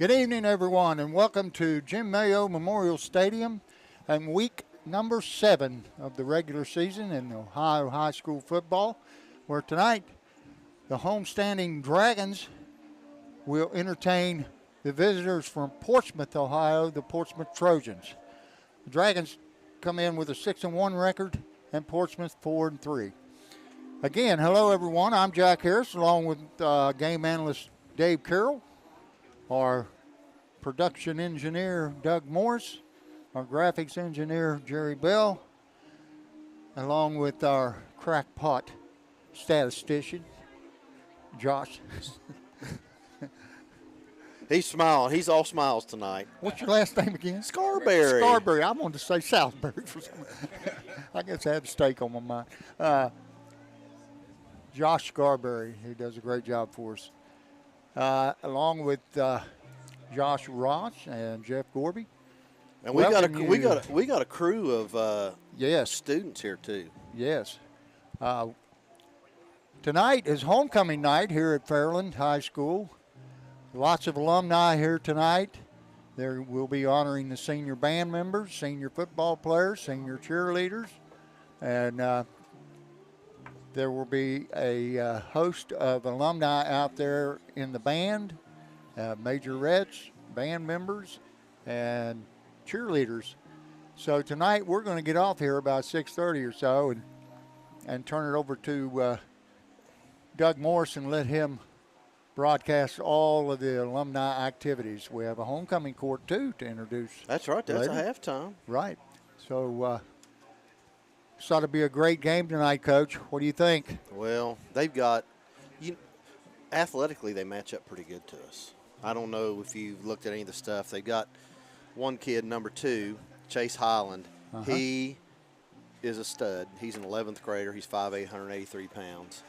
Good evening, everyone, and welcome to Jim Mayo Memorial Stadium and week number 7 of the regular season in Ohio high school football, where tonight the homestanding Dragons will entertain the visitors from Portsmouth, Ohio, the Portsmouth Trojans. The Dragons come in with a 6-1 record and Portsmouth 4-3. Again, hello, everyone. I'm Jack Harris, along with game analyst Dave Carroll, our production engineer, Doug Morris, our graphics engineer, Jerry Bell, along with our crackpot statistician, Josh. He's smiling. He's all smiles tonight. What's your last name again? Scarberry. Scarberry. I wanted to say Salisbury for some reason. I guess I had a steak on my mind. Josh Scarberry, who does a great job for us, along with Josh Ross and Jeff Gorby. And we got a crew of students here too. Yes. Tonight is homecoming night here at Fairland High School. Lots of alumni here tonight. There will be honoring the senior band members, senior football players, senior cheerleaders, and there will be a host of alumni out there in the band, majorettes, band members, and cheerleaders. So tonight we're going to get off here about 6:30 or so and turn it over to Doug Morris and let him broadcast all of the alumni activities. We have a homecoming court, too, to introduce. That's right. That's later. a halftime. Right. So it's ought to be a great game tonight, Coach. What do you think? Well, they've got athletically, they match up pretty good to us. I don't know if you've looked at any of the stuff. They've got one kid, number 2, Chase Highland. He is a stud. He's an 11th grader. He's 5'8", 183 pounds.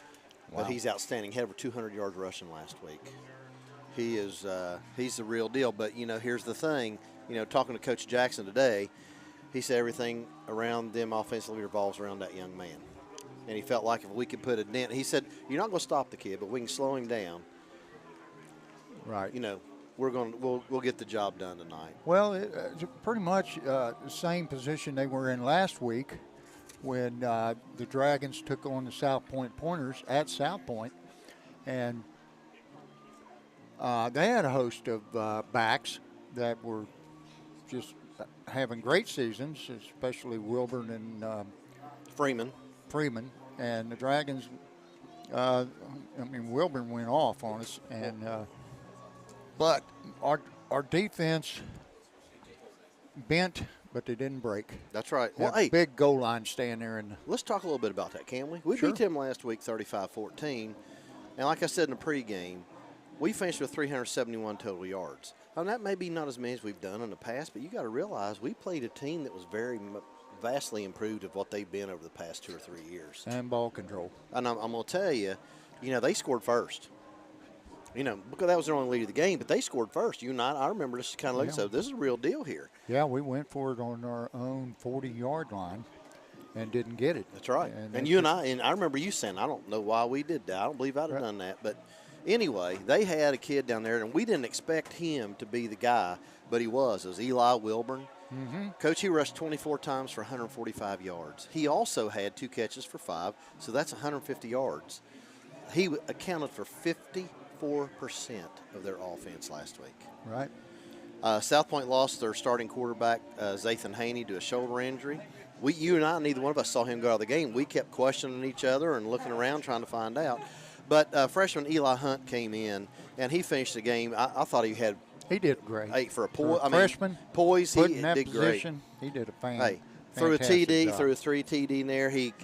Wow. But he's outstanding. He had over 200 yards rushing last week. He is he's the real deal. But, here's the thing. Talking to Coach Jackson today, he said everything around them offensively revolves around that young man. And he felt like if we could put a dent, he said, you're not going to stop the kid, but we can slow him down. Right. We'll get the job done tonight. Well, it's pretty much the same position they were in last week when the Dragons took on the South Point Pointers at South Point. And they had a host of backs that were just having great seasons, especially Wilburn and Freeman. And the Dragons, Wilburn went off on us. And but our defense bent, but they didn't break. That's right. Well, hey, big goal line stand there. Let's talk a little bit about that, can we? We Sure. beat them last week 35-14. And like I said in the pregame, we finished with 371 total yards. Now, that may be not as many as we've done in the past, but you got to realize we played a team that was very vastly improved of what they've been over the past 2 or 3 years. And ball control. And I'm going to tell you, they scored first. Because that was their only lead of the game, but they scored first. You and I remember this kind of looking, so this is a real deal here. Yeah, we went for it on our own 40-yard line and didn't get it. That's right. And you and I remember you saying, I don't know why we did that. I don't believe I'd have done that. But anyway, they had a kid down there, and we didn't expect him to be the guy, but he was. It was Eli Wilburn. Mm-hmm. Coach, he rushed 24 times for 145 yards. He also had 2 catches for 5, so that's 150 yards. He accounted for 54% of their offense last week. Right. South Point lost their starting quarterback, Zathan Haney, to a shoulder injury. You and I, neither one of us saw him go out of the game. We kept questioning each other and looking around trying to find out. But freshman Eli Hunt came in, and he finished the game. I thought he did great. Hey, for a freshman, poise, he did great. Position, he did a fantastic threw a TD, job. threw a 3 TD in there. He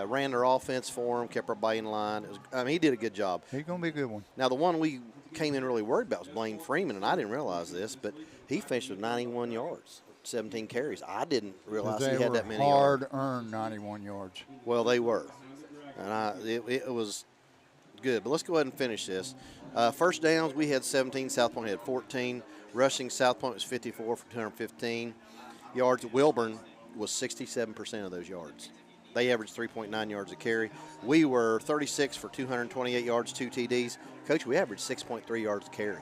ran their offense for him, kept everybody in line. He did a good job. He's going to be a good one. Now, the one we came in really worried about was Blaine Freeman, and I didn't realize this, but he finished with 91 yards, 17 carries. I didn't realize he had that many yards. Hard-earned 91 yards. Well, they were. And it was good. But let's go ahead and finish this. First downs, we had 17. South Point had 14. Rushing, South Point was 54 for 215 yards. Wilburn was 67% of those yards. They averaged 3.9 yards a carry. We were 36 for 228 yards, 2 TDs. Coach, we averaged 6.3 yards a carry.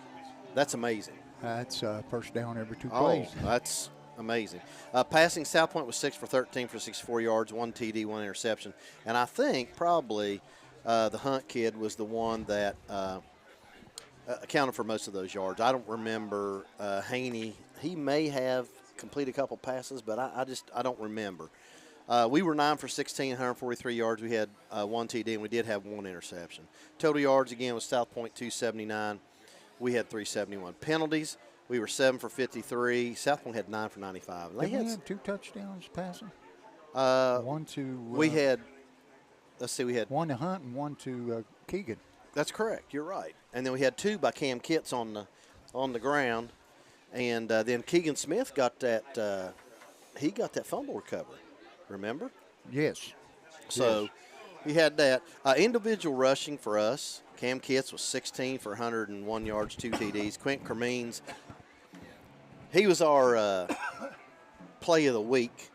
That's amazing. That's first down every 2 Oh, plays. that's amazing. Passing, South Point was 6 for 13 for 64 yards, 1 TD, 1 interception. And I think probably the Hunt kid was the one that accounted for most of those yards. I don't remember Haney. He may have completed a couple passes, but I don't remember. We were 9 for 16, 143 yards. We had 1 TD, and we did have 1 interception. Total yards, again, was South Point 279. We had 371. Penalties, we were 7 for 53. South Point had 9 for 95. Did we have 2 touchdowns passing? One to we had, let's see, we had 1 to Hunt and 1 to Keegan. That's correct. You're right. And then we had 2 by Cam Kitts on the ground, and then Keegan Smith got that. He got that fumble recovery. Remember? Yes. So yes. he had that. Individual rushing for us. Cam Kitts was 16 for 101 yards, 2 TDs. Quentin Cremines, he was our play of the week,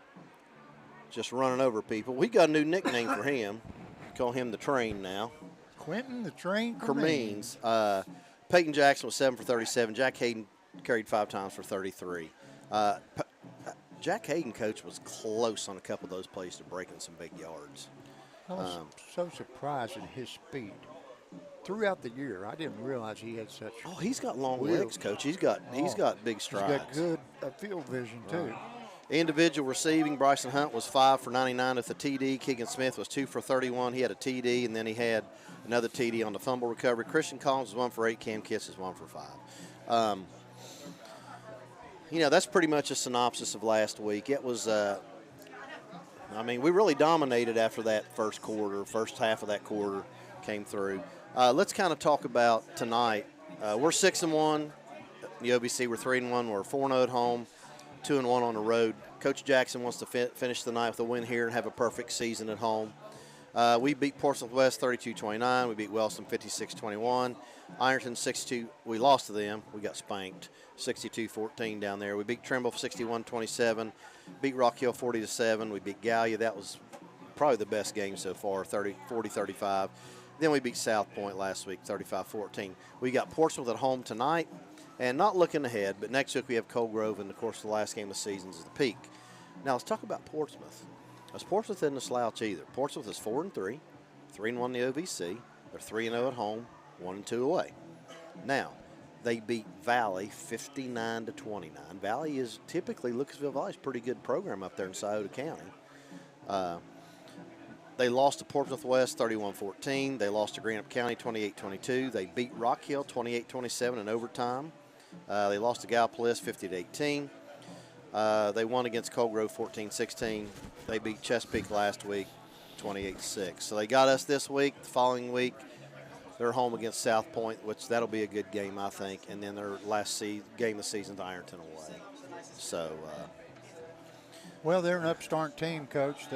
just running over people. We got a new nickname for him. Call him the Train now. Quentin the Train Cremines. Peyton Jackson was 7 for 37. Jack Hayden carried 5 times for 33. Jack Hayden, coach, was close on a couple of those plays to breaking some big yards. I was so surprised at his speed. Throughout the year, I didn't realize he had such. Oh, he's got long legs, coach. He's got big strides. He's got good field vision too. Individual receiving, Bryson Hunt was 5 for 99 with a TD. Keegan Smith was 2 for 31. He had a TD, and then he had another TD on the fumble recovery. Christian Collins was 1 for 8. Cam Kitts is 1 for 5. That's pretty much a synopsis of last week. It was, we really dominated after that first quarter. First half of that quarter came through. Let's kind of talk about tonight. We're 6-1. The OBC, we're 3-1. We're 4-0 at home, 2-1 on the road. Coach Jackson wants to finish the night with a win here and have a perfect season at home. We beat Portsmouth West 32-29. We beat Wellston 56-21. Ironton 62. We lost to them. We got spanked 62-14 down there. We beat Trimble 61-27. Beat Rock Hill 40-7. We beat Gallia. That was probably the best game so far, 40-35. Then we beat South Point last week 35-14. We got Portsmouth at home tonight. And not looking ahead, but next week we have Cold Grove, and of course the last game of the season is the Peak. Now let's talk about Portsmouth. As Portsmouth isn't a slouch either. Portsmouth is 4-3, 3-1 in the OVC. They're 3-0 at home, 1-2 away. Now they beat Valley 59-29. Valley is typically Lucasville Valley's a pretty good program up there in Scioto County. They lost to Portsmouth West 31-14. They lost to Greenup County 28-22. They beat Rock Hill 28-27 in overtime. They lost to Gallipolis 50-18. They won against Cold Grove 14-16. They beat Chesapeake last week 28-6. So they got us this week. The following week, they're home against South Point, which that'll be a good game, I think. And then their last game of the season to Ironton away. So, well, they're an upstart team, Coach.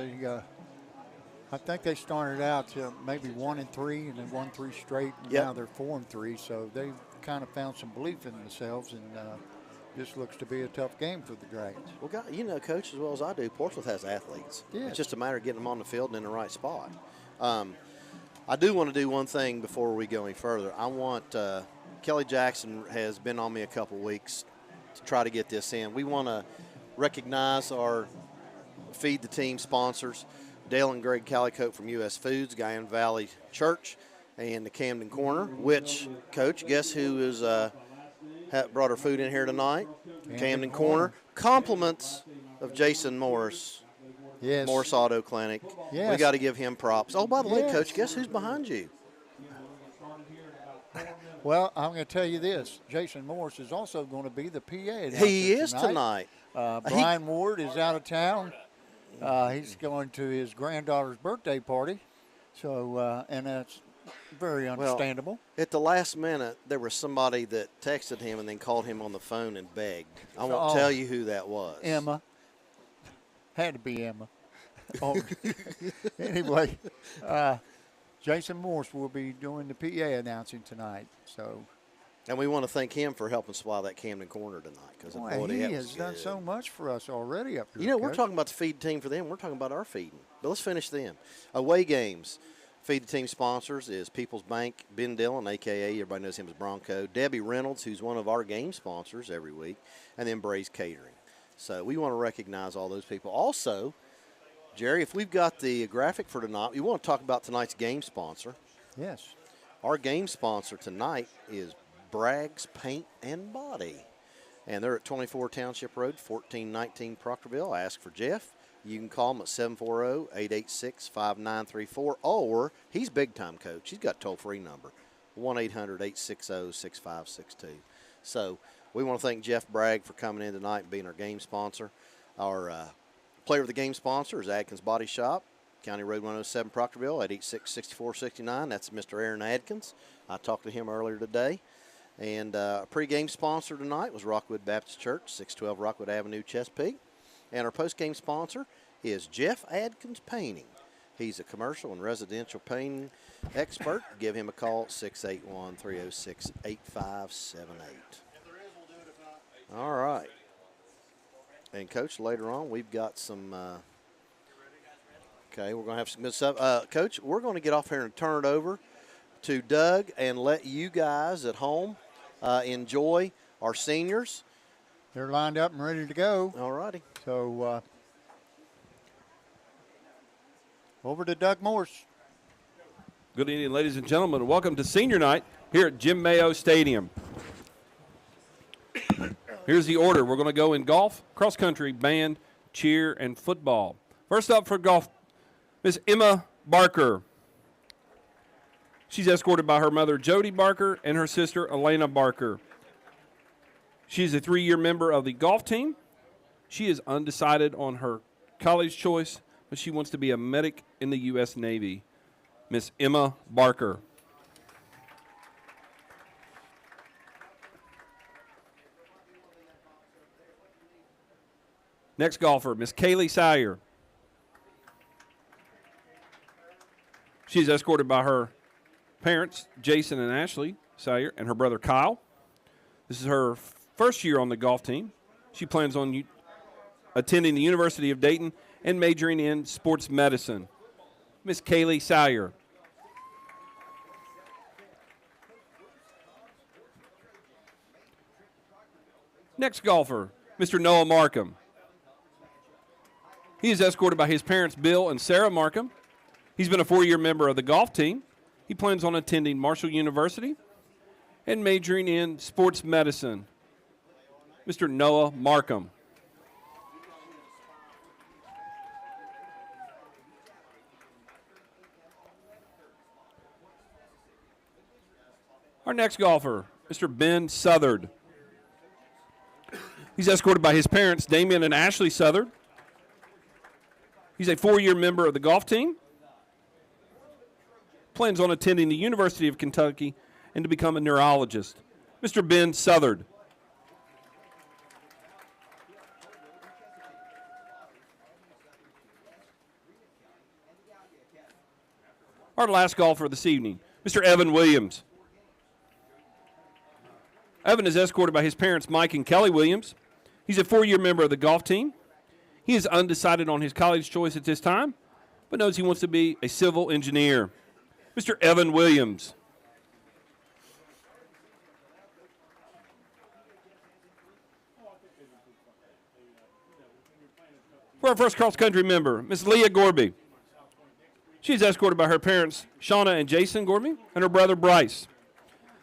I think they started out maybe 1-3 and then won 3 straight. And yep. Now they're 4-3. So they've kind of found some belief in themselves, and this looks to be a tough game for the Dragons. Well, Coach, as well as I do, Portsmouth has athletes. Yes. It's just a matter of getting them on the field and in the right spot. I do want to do one thing before we go any further. I want Kelly Jackson has been on me a couple weeks to try to get this in. We want to recognize our Feed the Team sponsors, Dale and Greg Calicote from U.S. Foods, Guyan Valley Church, and the Camden Corner, which, Coach, guess who is brought our food in here tonight? Camden Corner. Compliments of Jason Morris. Yes. Morris Auto Clinic. Yes. We got to give him props. Oh, by the way, Yes. Coach, guess who's behind you? Well, I'm going to tell you this. Jason Morris is also going to be the PA announcer He is tonight. Brian Ward is out of town. He's going to his granddaughter's birthday party. So, and that's very understandable. Well, at the last minute, there was somebody that texted him and then called him on the phone and begged. I won't tell you who that was. Emma. Had to be Emma. Oh. Anyway, Jason Morse will be doing the PA announcing tonight. So, and we want to thank him for helping supply that Camden Corner tonight. Because he has done so much for us already up here. You know, we're talking about the feed team for them. We're talking about our feeding. But let's finish them. Away games. Feed the team sponsors is People's Bank, Ben Dillon, a.k.a. everybody knows him as Bronco, Debbie Reynolds, who's one of our game sponsors every week, and then Bray's Catering. So we want to recognize all those people. Also, Jerry, if we've got the graphic for tonight, we want to talk about tonight's game sponsor. Yes. Our game sponsor tonight is Bragg's Paint and Body. And they're at 24 Township Road, 1419 Proctorville. Ask for Jeff. You can call him at 740-886-5934. Or he's big time, Coach. He's got a toll-free number, 1-800-860-6562. So we want to thank Jeff Bragg for coming in tonight and being our game sponsor. Our player of the game sponsor is Adkins Body Shop, County Road 107 Proctorville, 886-6469. That's Mr. Aaron Adkins. I talked to him earlier today. And our pregame sponsor tonight was Rockwood Baptist Church, 612 Rockwood Avenue, Chesapeake. And our postgame sponsor is Jeff Adkins Painting. He's a commercial and residential painting expert. Give him a call at 681-306-8578. All right. And, Coach, later on we've got some okay, we're going to have some good stuff. Coach, we're going to get off here and turn it over to Doug and let you guys at home enjoy our seniors. They're lined up and ready to go. All righty. So over to Doug Morse. Good evening, ladies and gentlemen, and welcome to senior night here at Jim Mayo Stadium. Here's the order. We're going to go in golf, cross country, band, cheer, and football. First up for golf, Miss Emma Barker. She's escorted by her mother, Jody Barker, and her sister, Elena Barker. She's a 3-year member of the golf team. She is undecided on her college choice, but she wants to be a medic in the U.S. Navy. Miss Emma Barker. Next golfer, Miss Kaylee Sire. She's escorted by her parents, Jason and Ashley Sire, and her brother Kyle. This is her first year on the golf team. She plans on attending the University of Dayton and majoring in sports medicine. Miss Kaylee Sire. Next golfer, Mr. Noah Markham. He is escorted by his parents, Bill and Sarah Markham. He's been a 4-year member of the golf team. He plans on attending Marshall University and majoring in sports medicine. Mr. Noah Markham. Our next golfer, Mr. Ben Southard. He's escorted by his parents, Damian and Ashley Southard. He's a 4-year member of the golf team. Plans on attending the University of Kentucky and to become a neurologist. Mr. Ben Southard. Our last golfer this evening, Mr. Evan Williams. Evan is escorted by his parents, Mike and Kelly Williams. He's a 4-year member of the golf team. He is undecided on his college choice at this time, but knows he wants to be a civil engineer. Mr. Evan Williams. For our first cross-country member, Miss Leah Gorby. She's escorted by her parents, Shauna and Jason Gorby, and her brother, Bryce.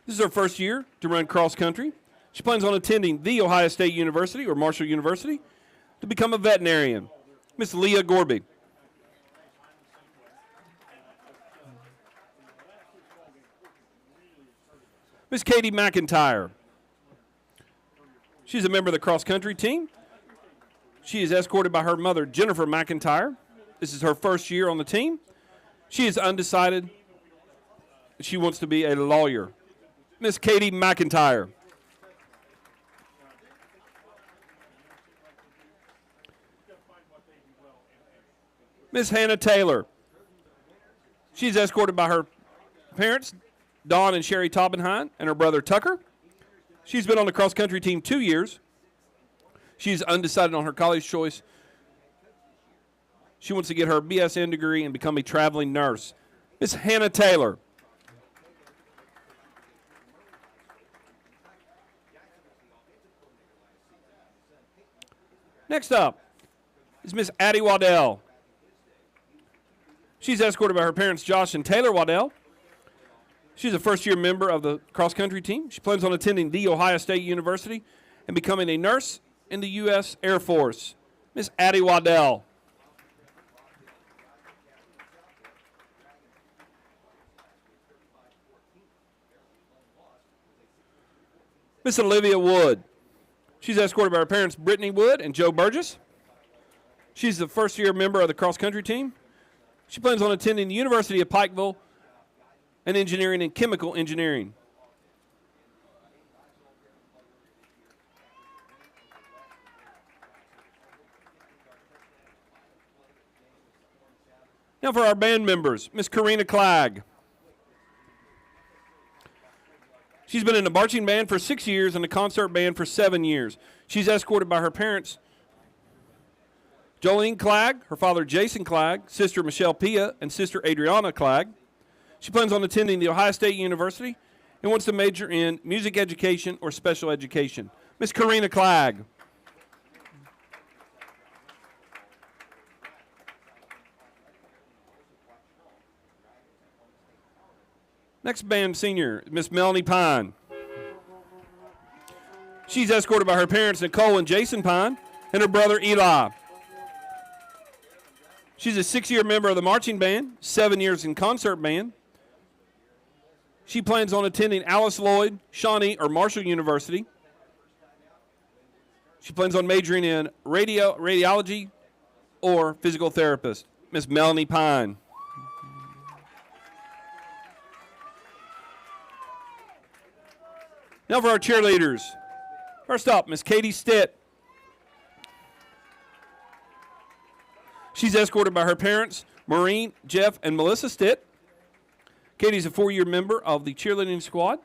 This is her first year to run cross-country. She plans on attending The Ohio State University or Marshall University to become a veterinarian. Miss Leah Gorby. Miss Katie McIntyre. She's a member of the cross-country team. She is escorted by her mother, Jennifer McIntyre. This is her first year on the team. She is undecided. She wants to be a lawyer. Miss Katie McIntyre. Miss Hannah Taylor. She's escorted by her parents, Dawn and Sherry Taubenheim, and her brother Tucker. She's been on the cross-country team 2 years. She's undecided on her college choice. She wants to get her BSN degree and become a traveling nurse. Miss Hannah Taylor. Next up is Miss Addie Waddell. She's escorted by her parents, Josh and Taylor Waddell. She's a first-year member of the cross-country team. She plans on attending The Ohio State University and becoming a nurse in the U.S. Air Force. Miss Addie Waddell. Miss Olivia Wood. She's escorted by her parents, Brittany Wood and Joe Burgess. She's the first-year member of the cross-country team. She plans on attending the University of Pikeville and engineering and chemical engineering. Now for our band members, Miss Karina Clegg. She's been in the marching band for 6 years and the concert band for 7 years. She's escorted by her parents, Jolene Clegg, her father Jason Clegg, sister Michelle Pia, and sister Adriana Clegg. She plans on attending the Ohio State University and wants to major in music education or special education. Miss Karina Clegg. Next band senior, Miss Melanie Pine. She's escorted by her parents, Nicole and Jason Pine, and her brother, Eli. She's a 6-year member of the marching band, 7 years in concert band. She plans on attending Alice Lloyd, Shawnee, or Marshall University. She plans on majoring in radiology or physical therapist. Miss Melanie Pine. Now for our cheerleaders. First up, Miss Katie Stitt. She's escorted by her parents, Maureen, Jeff, and Melissa Stitt. Katie's a 4-year member of the cheerleading squad.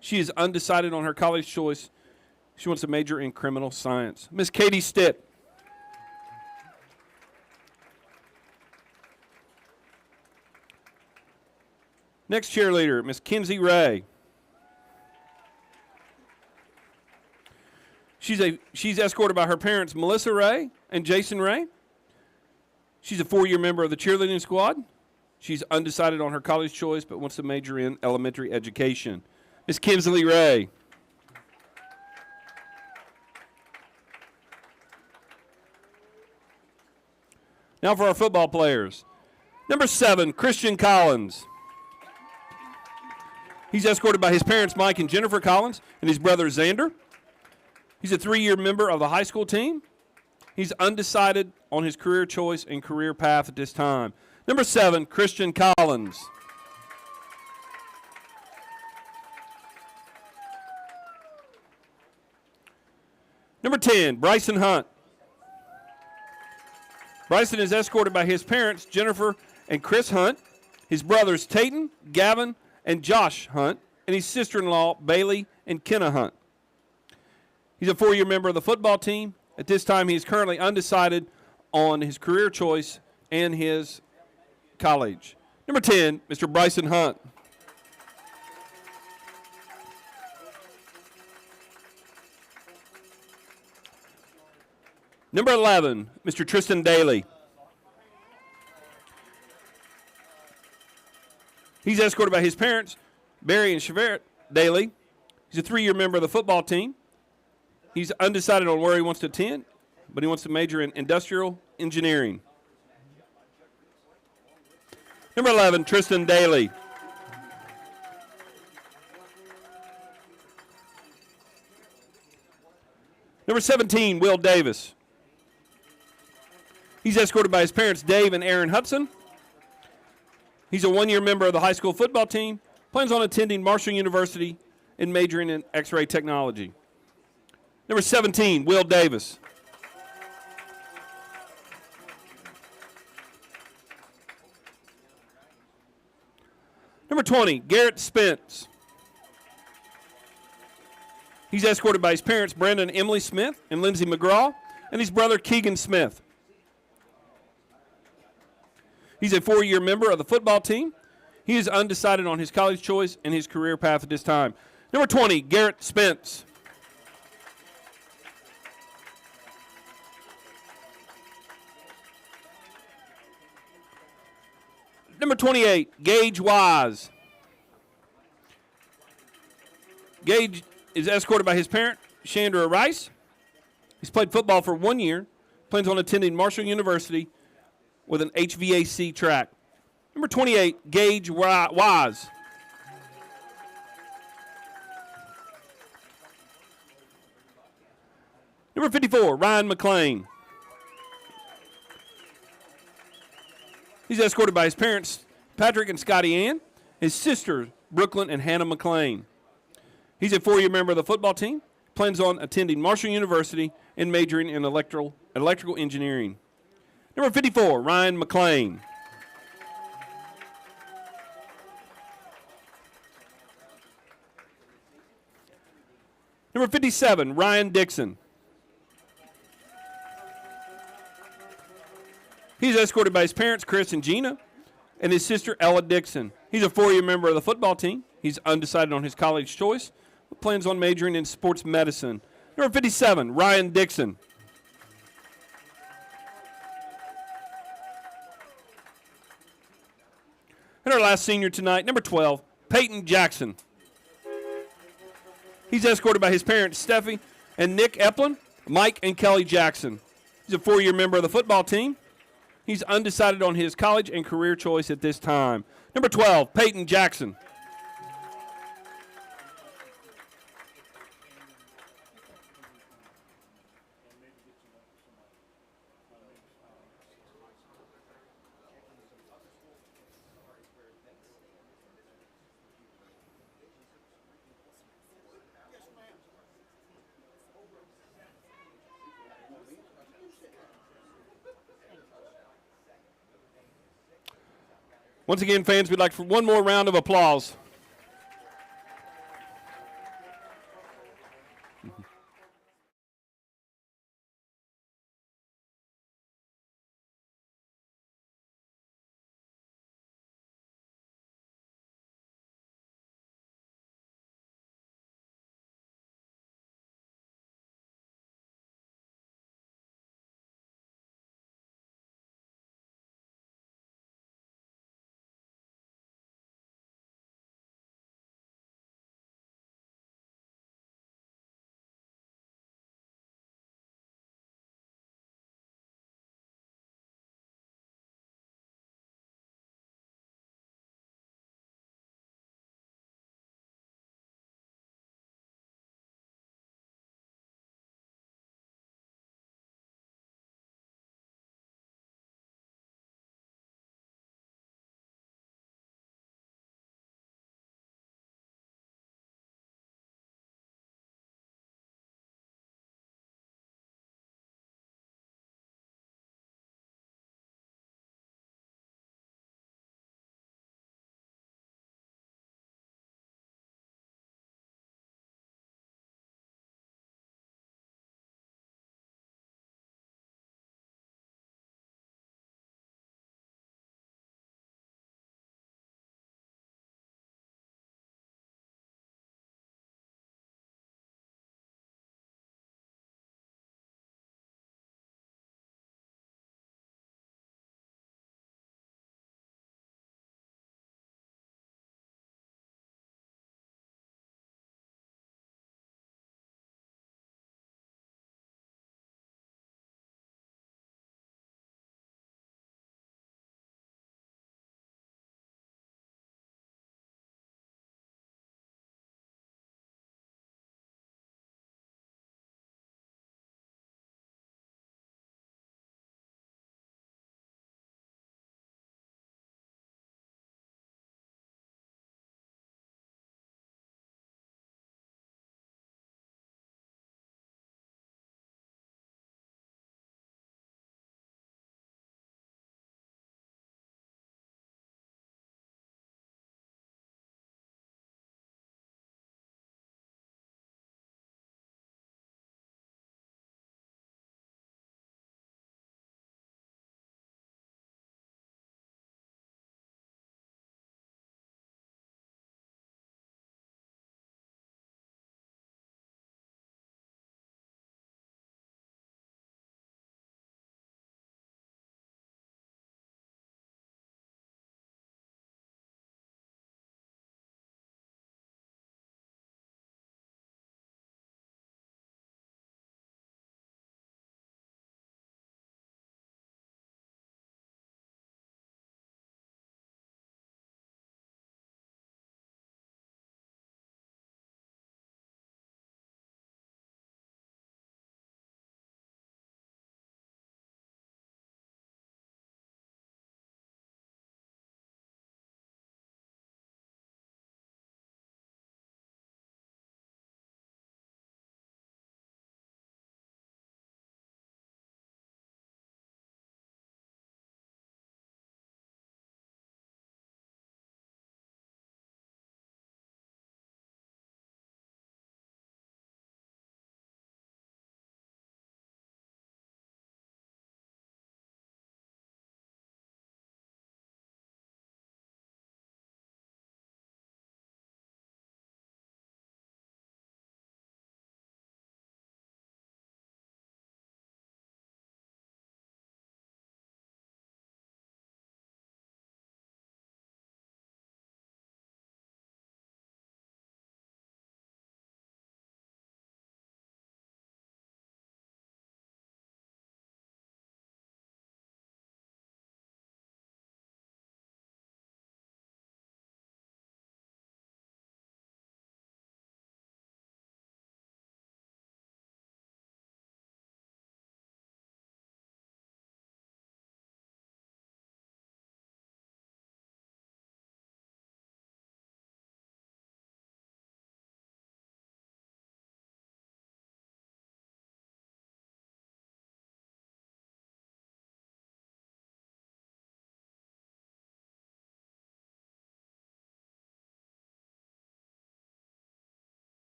She is undecided on her college choice. She wants to major in criminal science. Miss Katie Stitt. Next cheerleader, Miss Kinsey Ray. She's escorted by her parents, Melissa Ray and Jason Ray. She's a 4-year member of the cheerleading squad. She's undecided on her college choice, but wants to major in elementary education. Miss Kinsley Ray. Now for our football players. Number 7, Christian Collins. He's escorted by his parents, Mike and Jennifer Collins, and his brother, Xander. He's a 3-year member of the high school team. He's undecided on his career choice and career path at this time. Number 7, Christian Collins. Number 10, Bryson Hunt. Bryson is escorted by his parents, Jennifer and Chris Hunt, his brothers, Tayton, Gavin, and Josh Hunt, and his sister-in-law, Bailey and Kenna Hunt. He's a 4-year member of the football team. At this time, he is currently undecided on his career choice and his college. Number 10, Mr. Bryson Hunt. Number 11, Mr. Tristan Daly. He's escorted by his parents, Barry and Chevette Daly. He's a 3-year member of the football team. He's undecided on where he wants to attend, but he wants to major in industrial engineering. Number 11, Tristan Daly. Number 17, Will Davis. He's escorted by his parents, Dave and Aaron Hudson. He's a 1-year member of the high school football team, plans on attending Marshall University and majoring in X-ray technology. Number 17, Will Davis. Number 20, Garrett Spence. He's escorted by his parents, Brandon and Emily Smith and Lindsay McGraw, and his brother, Keegan Smith. He's a 4-year member of the football team. He is undecided on his college choice and his career path at this time. Number 20, Garrett Spence. Number 28, Gage Wise. Gage is escorted by his parent, Chandra Rice. He's played football for 1 year, plans on attending Marshall University with an HVAC track. Number 28, Gage Wise. Number 54, Ryan McLean. He's escorted by his parents, Patrick and Scotty Ann, his sisters, Brooklyn and Hannah McLean. He's a 4-year member of the football team, plans on attending Marshall University and majoring in electrical engineering. Number 54, Ryan McLean. Number 57, Ryan Dixon. He's escorted by his parents, Chris and Gina, and his sister, Ella Dixon. He's a 4-year member of the football team. He's undecided on his college choice, but plans on majoring in sports medicine. Number 57, Ryan Dixon. And our last senior tonight, number 12, Peyton Jackson. He's escorted by his parents, Steffi and Nick Eplin, Mike and Kelly Jackson. He's a 4-year member of the football team. He's undecided on his college and career choice at this time. Number 12, Peyton Jackson. Once again, fans, we'd like for one more round of applause.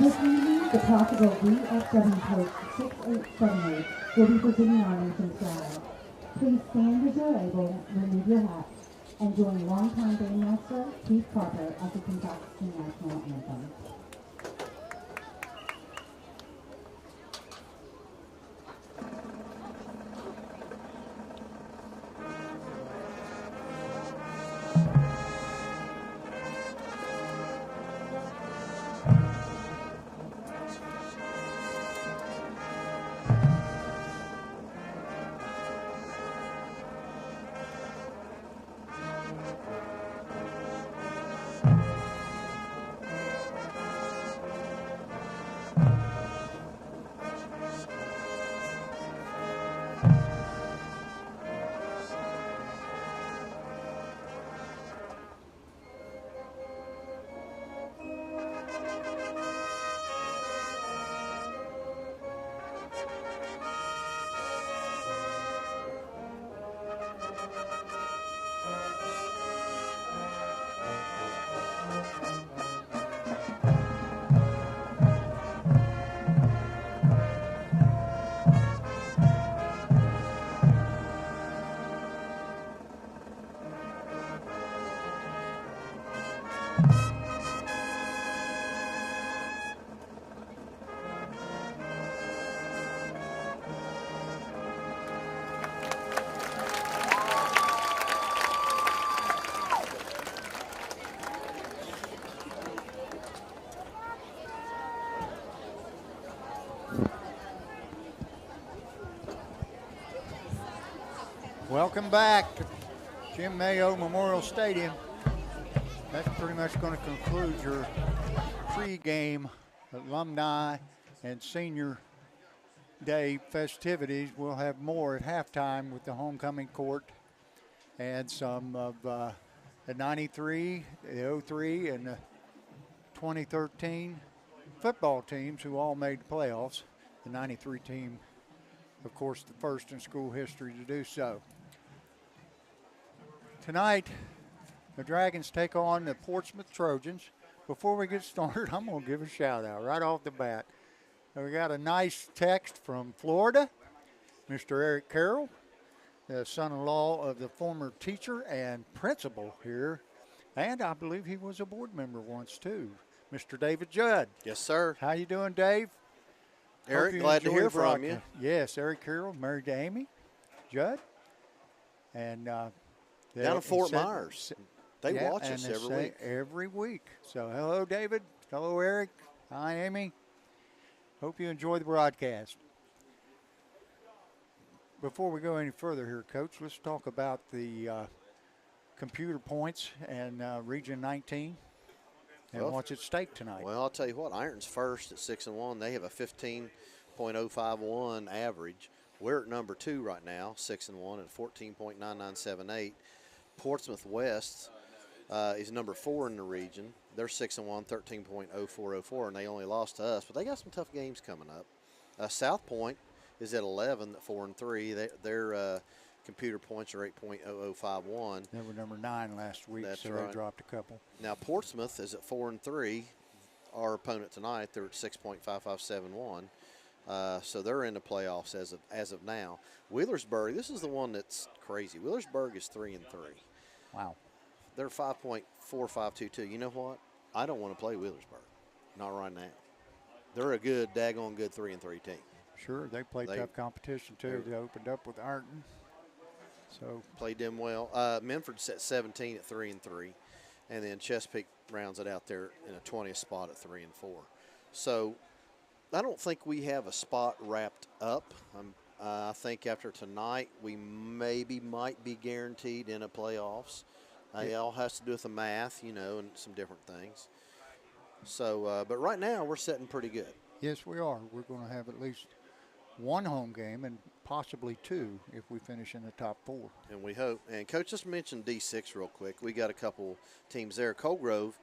This evening, the possible VFW post 6878 will be presenting honors and flowers. Please stand as you're able, remove your hats, and join longtime bandmaster Keith Carter as he conducts the national anthem. Welcome back to Jim Mayo Memorial Stadium. That's pretty much going to conclude your pre-game alumni and senior day festivities. We'll have more at halftime with the homecoming court and some of the 93, the 03, and the 2013 football teams who all made the playoffs. The 93 team, of course, the first in school history to do so. Tonight, the Dragons take on the Portsmouth Trojans. Before we get started, I'm going to give a shout out right off the bat. We got a nice text from Florida, Mr. Eric Carroll, the son-in-law of the former teacher and principal here, and I believe he was a board member once too, Mr. David Judd. Yes, sir. How you doing, Dave? Eric, glad to hear from you. Yes, Eric Carroll, married to Amy Judd, and down in Fort Myers. They watch us every week. Every week. So hello, David. Hello, Eric. Hi, Amy. Hope you enjoy the broadcast. Before we go any further here, Coach, let's talk about the computer points and Region 19 and what's at stake tonight. Well, I'll tell you what, Iron's first at 6-1. They have a 15.051 average. We're at number 2 right now, 6-1 at 14.9978. Portsmouth West is number 4 in the region. They're 6-1, 13.0404, and they only lost to us. But they got some tough games coming up. South Point is at 11 at 4-3. Their computer points are 8.0051. They were number 9 last week, That's so right. they dropped a couple. Now Portsmouth is at 4-3. Our opponent tonight, they're at 6.5571. So they're in the playoffs as of now. Wheelersburg, this is the one that's crazy. Wheelersburg is 3-3. Wow. They're 5.4522. You know what? I don't want to play Wheelersburg. Not right now. They're a good, daggone good 3-3 team. Sure, they played tough competition too. They opened up with Ironton. So played them well. Menford's at 17 at 3-3, and then Chesapeake rounds it out there in a 20th spot at 3-4. So I don't think we have a spot wrapped up. I think after tonight we might be guaranteed in a playoffs. It all has to do with the math, and some different things. So, but right now we're sitting pretty good. Yes, we are. We're going to have at least one home game and possibly 2 if we finish in the top 4. And we hope. And Coach just mentioned D6 real quick. We got a couple teams there. Coal Grove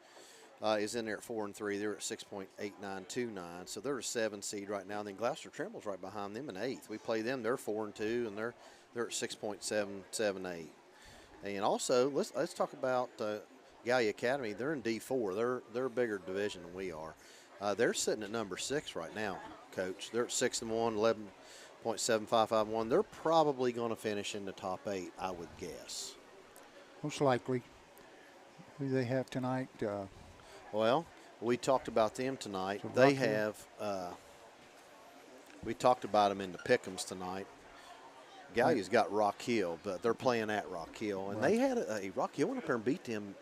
is in there at 4-3. They're at 6.8929. So they're a 7 seed right now. And then Gloucester Trimble's right behind them in 8th. We play them. They're 4-2, and they're at 6.778. And also, let's talk about Gallia Academy. They're in D4. They're a bigger division than we are. They're sitting at number 6 right now, Coach. They're at 6-1, 11.7551. They're probably going to finish in the top 8, I would guess. Most likely. Who do they have tonight? Well, we talked about them tonight. So They Rock Hill? have, we talked about them in the Pick'ems tonight. Gallia's got Rock Hill, but they're playing at Rock Hill. And they had Rock Hill went up there and beat them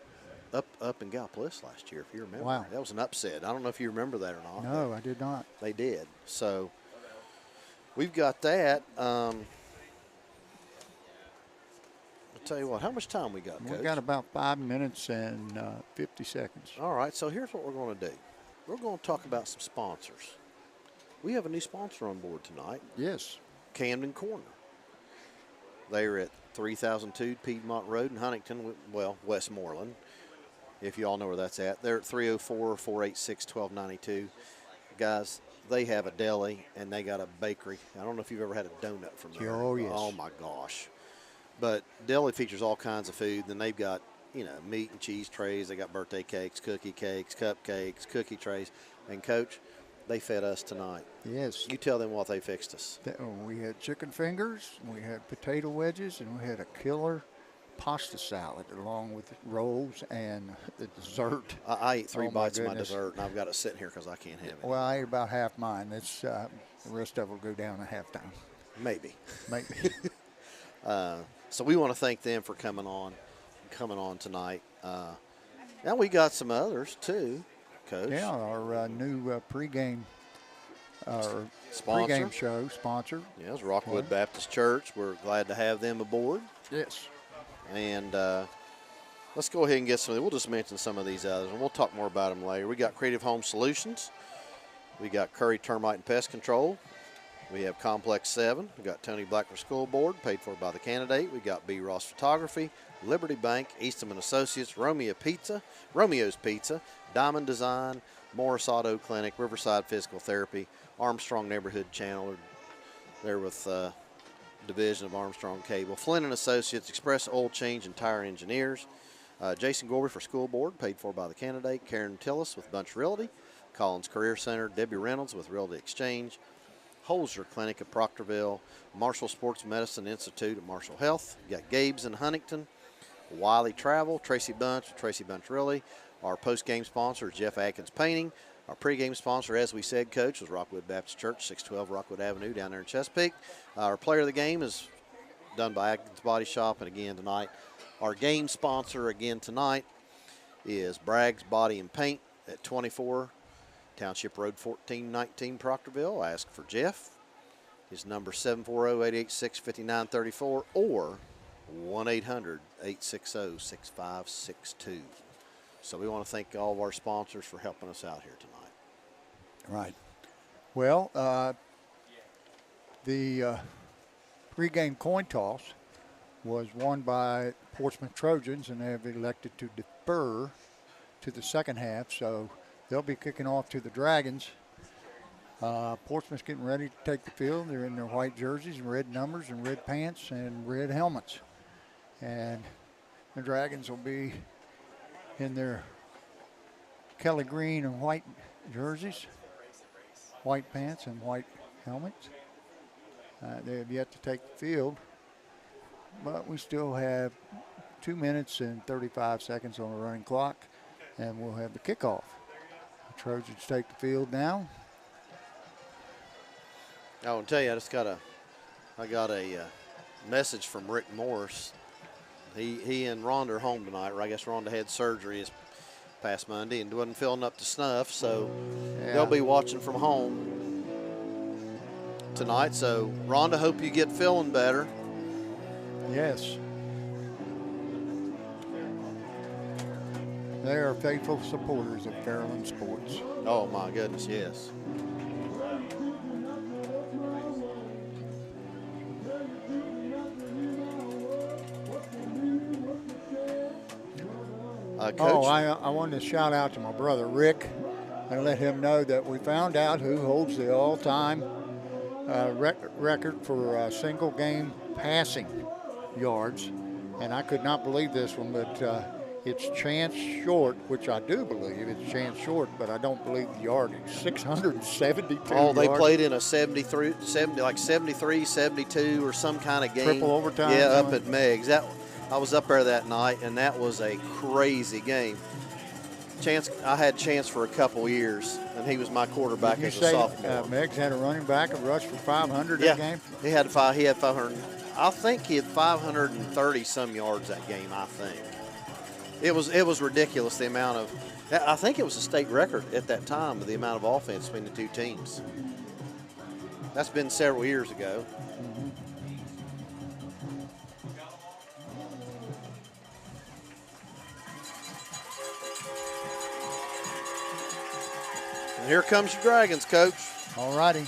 up in Gallipolis last year, if you remember. Wow. That was an upset. I don't know if you remember that or not. No, I did not. They did. So we've got that. I'll tell you what, how much time we got, Coach? We got about 5 minutes and 50 seconds. All right, so here's what we're going to do. We're going to talk about some sponsors. We have a new sponsor on board tonight, Yes. Camden Corner. They're at 3002 Piedmont Road in Huntington, well, Westmoreland, if you all know where that's at. They're at 304-486-1292. Guys, they have a deli and they got a bakery. I don't know if you've ever had a donut from there. Oh, yes. Oh, my gosh. But deli features all kinds of food. Then they've got, meat and cheese trays. They got birthday cakes, cupcakes, cookie trays. And, Coach, they fed us tonight. Yes. You tell them what they fixed us. We had chicken fingers, we had potato wedges, and we had a killer pasta salad along with rolls and the dessert. I ate 3 Oh, my bites of my goodness. dessert, and I've got it sitting here because I can't have it. Well, I ate about half mine. That's the rest of it will go down at halftime. Maybe. Maybe. So we want to thank them for coming on tonight. And we got some others too, Coach. Yeah, our new pregame Sponsor. pregame show sponsor. Yes, Rockwood Yeah. Baptist Church. We're glad to have them aboard. Yes. And let's go ahead and get some. We'll just mention some of these others, and we'll talk more about them later. We got Creative Home Solutions. We got Curry Termite and Pest Control. We have Complex 7. We got Tony Black for School Board, paid for by the candidate. We got B. Ross Photography, Liberty Bank, Eastham and Associates, Romeo's Pizza, Diamond Design, Morris Auto Clinic, Riverside Physical Therapy, Armstrong Neighborhood Channel. They're with Division of Armstrong Cable, Flynn and Associates, Express Oil Change and Tire Engineers, Jason Gorby for School Board, paid for by the candidate, Karen Tillis with Bunch Realty, Collins Career Center, Debbie Reynolds with Realty Exchange, Holzer Clinic at Proctorville, Marshall Sports Medicine Institute at Marshall Health. You got Gabe's in Huntington, Wiley Travel, Tracy Bunch with Tracy Bunch Realty. Our post-game sponsor is Jeff Atkins Painting. Our pregame sponsor, as we said, Coach, was Rockwood Baptist Church, 612 Rockwood Avenue down there in Chesapeake. Our player of the game is done by Atkins Body Shop. And again tonight, our game sponsor again tonight is Bragg's Body and Paint at 24 Township Road 1419 Proctorville. Ask for Jeff. His number 740-886-5934 or 1-800-860-6562. So we want to thank all of our sponsors for helping us out here tonight. Right. Well, the pregame coin toss was won by Portsmouth Trojans, and they have elected to defer to the second half, so they'll be kicking off to the Dragons. Portsmouth's getting ready to take the field. They're in their white jerseys and red numbers and red pants and red helmets. And the Dragons will be in their Kelly green and white jerseys, white pants and white helmets. They have yet to take the field, but we still have 2 minutes and 35 seconds on the running clock, and we'll have the kickoff. The Trojans take the field now. I want to tell you, I got a message from Rick Morris. He and Rhonda are home tonight. Or I guess Rhonda had surgery this past Monday and wasn't feeling up to snuff, so they'll be watching from home tonight. So Rhonda, hope you get feeling better. Yes. They are faithful supporters of Fairland Sports. Oh my goodness, yes. Coach? I wanted to shout out to my brother Rick and let him know that we found out who holds the all-time record for single game passing yards. And I could not believe this one, but it's chance short, which I do believe it's chance short, but I don't believe the yardage. 672 Oh, they yards. played in a 73, 72 or some kind of game. Triple overtime. Yeah, up at Meggs. I was up there that night, and that was a crazy game. I had Chance for a couple years, and he was my quarterback Did you as a say, sophomore. Meggs had a running back and rushed for 500 Yeah, that game? he had 500. I think he had 530 some yards that game. I think it was ridiculous the amount of. I think it was a state record at that time of the amount of offense between the two teams. That's been several years ago. And here comes your Dragons, Coach. All righty.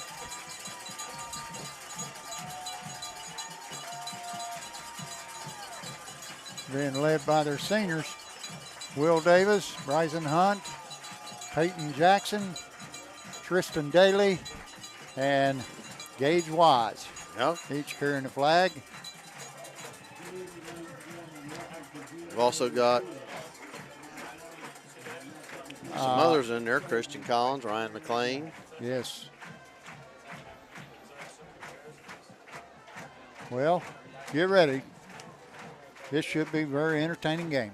Being led by their seniors, Will Davis, Bryson Hunt, Peyton Jackson, Tristan Daly, and Gage Wise. Yep. Each carrying the flag. We've also got some others in there. Christian Collins, Ryan McLean. Yes. Well, get ready. This should be a very entertaining game.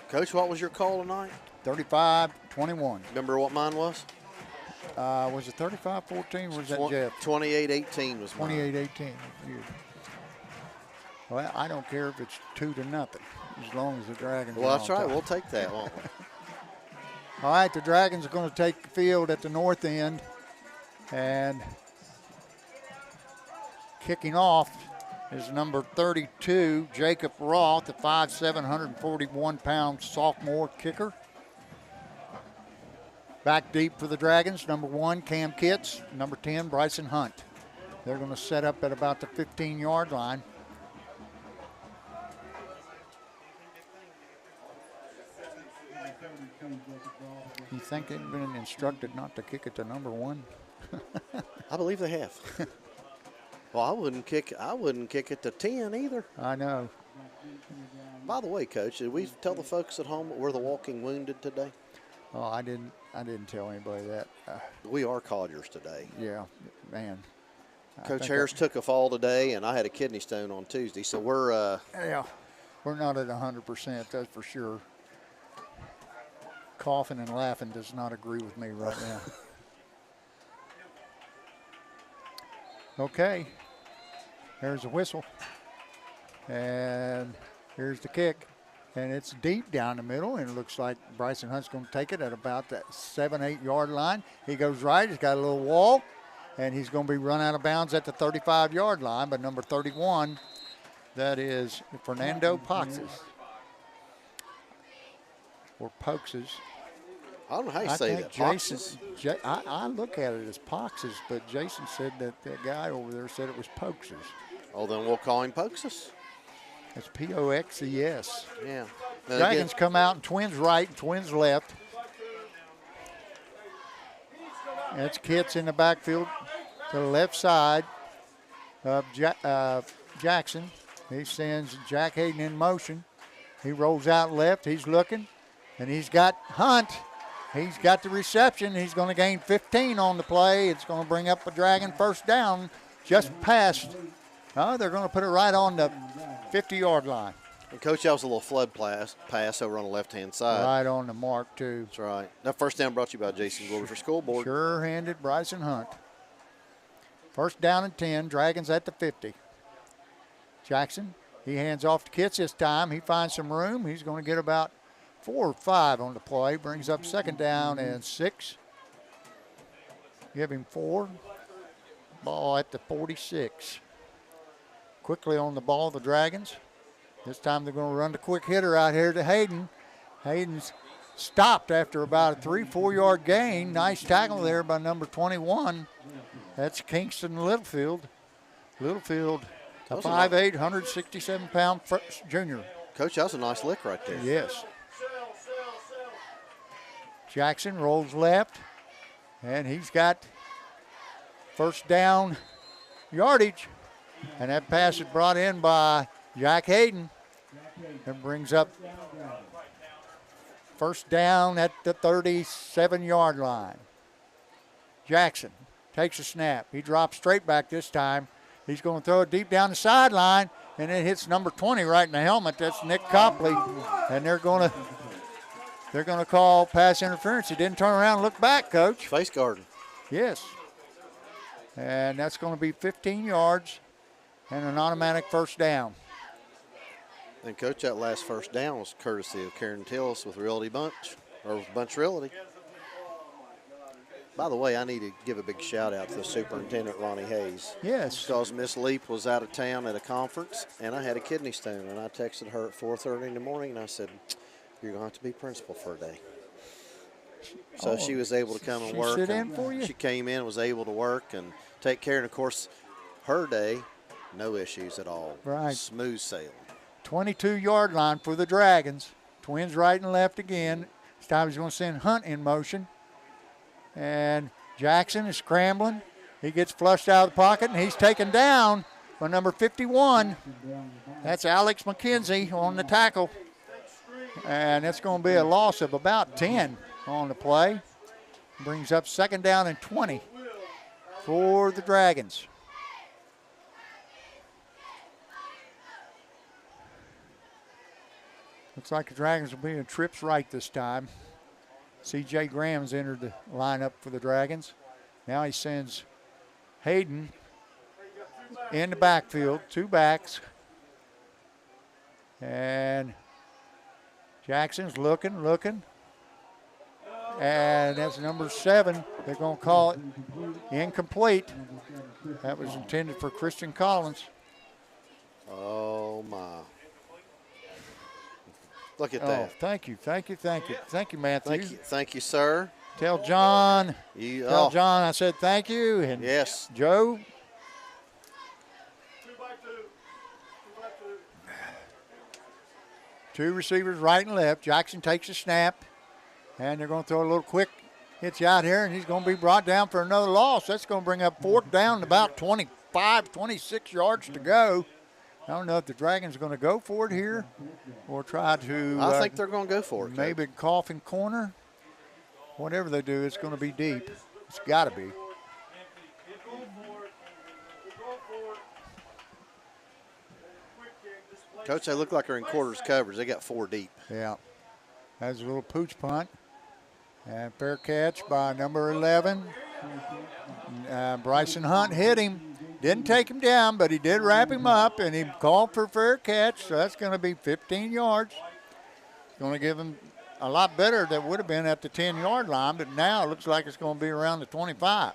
Coach, what was your call tonight? 35-21. Remember what mine was? Was it 35-14? Was that Jeff? 28-18 was mine. 28-18. Well, I don't care if it's 2-0, as long as the Dragons Well, are that's on right. top. We'll take that, won't we? All right, the Dragons are going to take the field at the north end. And kicking off is number 32, Jacob Roth, the 5'7", 141-pound sophomore kicker. Back deep for the Dragons, number 1, Cam Kitts, number 10, Bryson Hunt. They're going to set up at about the 15-yard line. You think they've been instructed not to kick it to number 1? I believe they have. Well, I wouldn't kick it to 10 either. I know. By the way, Coach, did we tell the folks at home that we're the walking wounded today? Oh, I didn't tell anybody that. We are Codgers today. Yeah, man. Coach Harris took a fall today, and I had a kidney stone on Tuesday, so we're we're not at 100%, that's for sure. Coughing and laughing does not agree with me right now. Okay, there's a whistle, and here's the kick, and it's deep down the middle, and it looks like Bryson Hunt's going to take it at about that 7-8 yard line. He goes right, he's got a little wall, and he's going to be run out of bounds at the 35-yard line by number 31. That is Fernando Poxes. Or Pokes. I don't know how you I say think that. Jason, Poxes? I look at it as Poxes, but Jason said that guy over there said it was Pokeses. Oh, then we'll call him Poxes. It's P-O-X-E-S. Yeah. Dragons come out in twins right and twins left. That's Kitts in the backfield to the left side of Jackson. He sends Jack Hayden in motion. He rolls out left. He's looking, and he's got Hunt. He's got the reception. He's going to gain 15 on the play. It's going to bring up a Dragon first down just past. They're going to put it right on the 50-yard line. And Coach, that was a little flood pass over on the left-hand side. Right on the mark, too. That's right. That first down brought to you by Jason Glover for Scoreboard. Sure-handed Bryson Hunt. First down and 10. Dragons at the 50. Jackson, he hands off to Kitts this time. He finds some room. He's going to get about 4 or 5 on the play. Brings up second down and 6. Give him 4. Ball at the 46. Quickly on the ball, the Dragons. This time they're going to run the quick hitter out here to Hayden. Hayden's stopped after about a 3-4 yard gain. Nice tackle there by number 21. That's Kingston Littlefield. Littlefield, a 5'8", 167-pound junior. Coach, that was a nice lick right there. Yes. Jackson rolls left, and he's got first down yardage. And that pass is brought in by Jack Hayden. That brings up first down at the 37-yard line. Jackson takes a snap. He drops straight back this time. He's going to throw it deep down the sideline, and it hits number 20 right in the helmet. That's Nick Copley, and they're going to call pass interference. He didn't turn around and look back, Coach. Face guarding. Yes. And that's going to be 15 yards and an automatic first down. And, Coach, that last first down was courtesy of Karen Tillis with Realty Bunch, or with Bunch Realty. By the way, I need to give a big shout-out to the superintendent, Ronnie Hayes. Yes. Because Miss Leap was out of town at a conference, and I had a kidney stone, and I texted her at 4:30 in the morning, and I said, you're going to have to be principal for a day. So she was able to come and work. Sit in for you? She came in, was able to work and take care. And, of course, her day, no issues at all. Right. Smooth sailing. 22-yard line for the Dragons. Twins right and left again. This time he's going to send Hunt in motion. And Jackson is scrambling. He gets flushed out of the pocket, and he's taken down by number 51. That's Alex McKenzie on the tackle. And that's going to be a loss of about 10 on the play. Brings up second down and 20 for the Dragons. Looks like the Dragons will be in trips right this time. C.J. Graham's entered the lineup for the Dragons. Now he sends Hayden in the backfield, two backs. And Jackson's looking. And that's number 7. They're going to call it incomplete. That was intended for Christian Collins. Oh, my. Look at Oh, that. thank you, Matthew. Thank you, sir. Tell John You, John I said thank you. And yes. Joe. Two receivers right and left. Jackson takes a snap, and they're going to throw a little quick hitch out here, and he's going to be brought down for another loss. That's going to bring up fourth down, about 25, 26 yards to go. I don't know if the Dragons are going to go for it here or try to. I think they're going to go for it. Maybe coffin corner. Whatever they do, it's going to be deep. It's got to be. Coach, they look like they're in quarters coverage. They got 4 deep. Yeah. That's a little pooch punt. And fair catch by number 11. Bryson Hunt hit him. Didn't take him down, but he did wrap him up, and he called for fair catch, so that's going to be 15 yards. It's going to give him a lot better than would have been at the 10-yard line, but now it looks like it's going to be around the 25.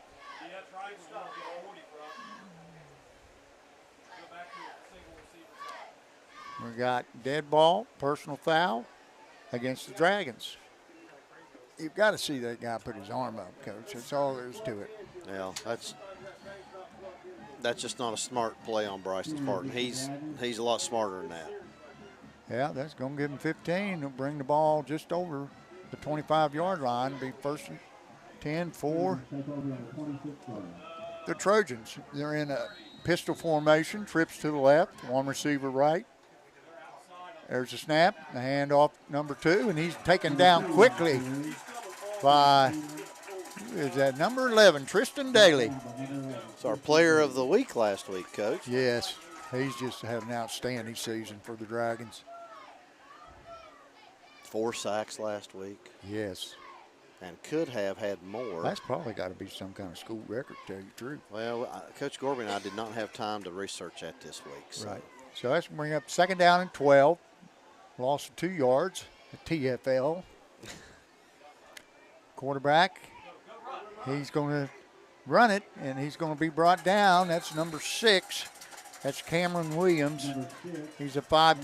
We got dead ball, personal foul against the Dragons. You've got to see that guy put his arm up, Coach. That's all there is to it. Yeah, that's just not a smart play on Bryson's part. He's a lot smarter than that. Yeah, that's going to give him 15. They'll bring the ball just over the 25-yard line. Be first and 10 for the Trojans. They're in a pistol formation, trips to the left, one receiver right. There's a snap, the handoff number 2, and he's taken down quickly by, is that number 11, Tristan Daly. It's our player of the week last week, Coach. Yes, he's just had an outstanding season for the Dragons. 4 sacks last week. Yes. And could have had more. That's probably got to be some kind of school record, to tell you the truth. Well, Coach Gorby and I did not have time to research that this week. So. Right. So that's going to bring up second down and 12. Loss of 2 yards at TFL. Quarterback, he's going to run it, and he's going to be brought down. That's number 6. That's Cameron Williams. He's a 5'5",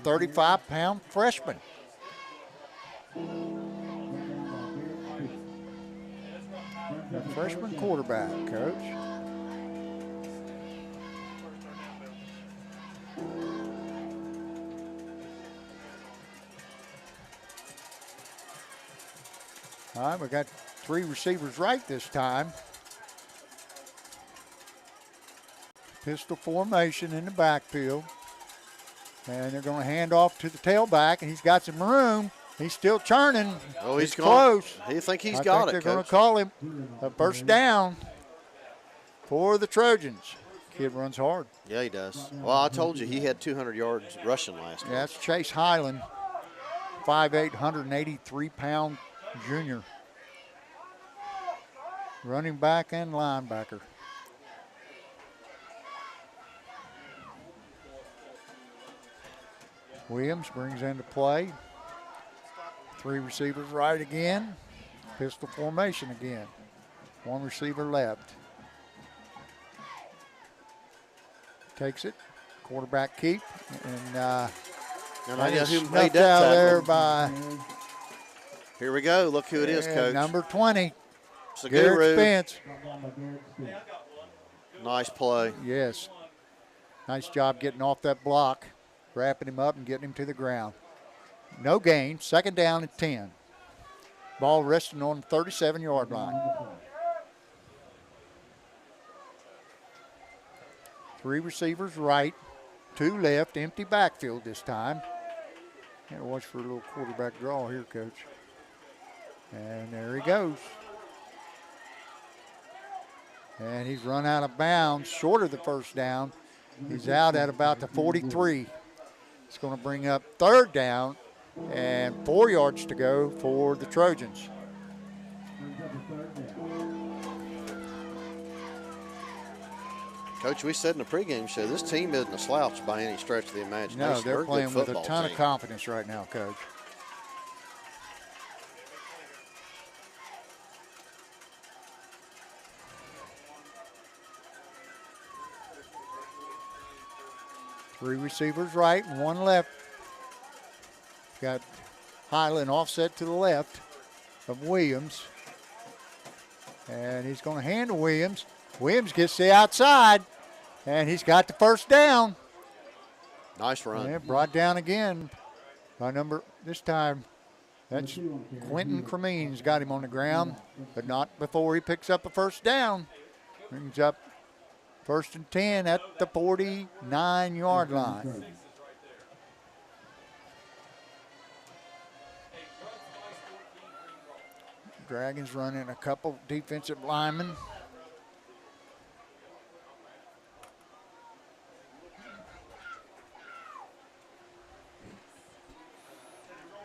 135-pound freshman. Freshman quarterback, Coach. All right, we got 3 receivers right this time. Pistol formation in the backfield. And they're going to hand off to the tailback, and he's got some room. He's still churning. Oh, he's close. You think he's I got think it, they're going Coach. to call him a first down for the Trojans. Kid runs hard. Yeah, he does. Well, I told you he had 200 yards rushing last Yeah, that's Chase Highland, 5'8", 183-pound junior. Running back and linebacker. Williams brings into play. 3 receivers right again. Pistol formation again. 1 receiver left. Takes it. Quarterback keep. And I guess who snuffed made that out tackle. there by Here we go. Look who it is, Coach. number 20, It's a Garrett guru. Spence. Nice play. Yes. Nice job getting off that block, wrapping him up and getting him to the ground. No gain. Second down and 10. Ball resting on the 37-yard line. 3 receivers right, 2 left, empty backfield this time. Got to watch for a little quarterback draw here, Coach. And there he goes. And he's run out of bounds, short of the first down. He's out at about the 43. It's going to bring up third down and 4 yards to go for the Trojans. Coach, we said in the pregame show, this team isn't a slouch by any stretch of the imagination. No, they're a good playing with a football ton team. of confidence right now, Coach. Three receivers right and 1 left. Got Highland offset to the left of Williams. And he's going to hand to Williams. Williams gets the outside, and he's got the first down. Nice run. And brought down again by this time, that's Quentin Cremines got him on the ground, but not before he picks up a first down. Brings up 1st and 10 at the 49-yard line. Dragons running a couple defensive linemen.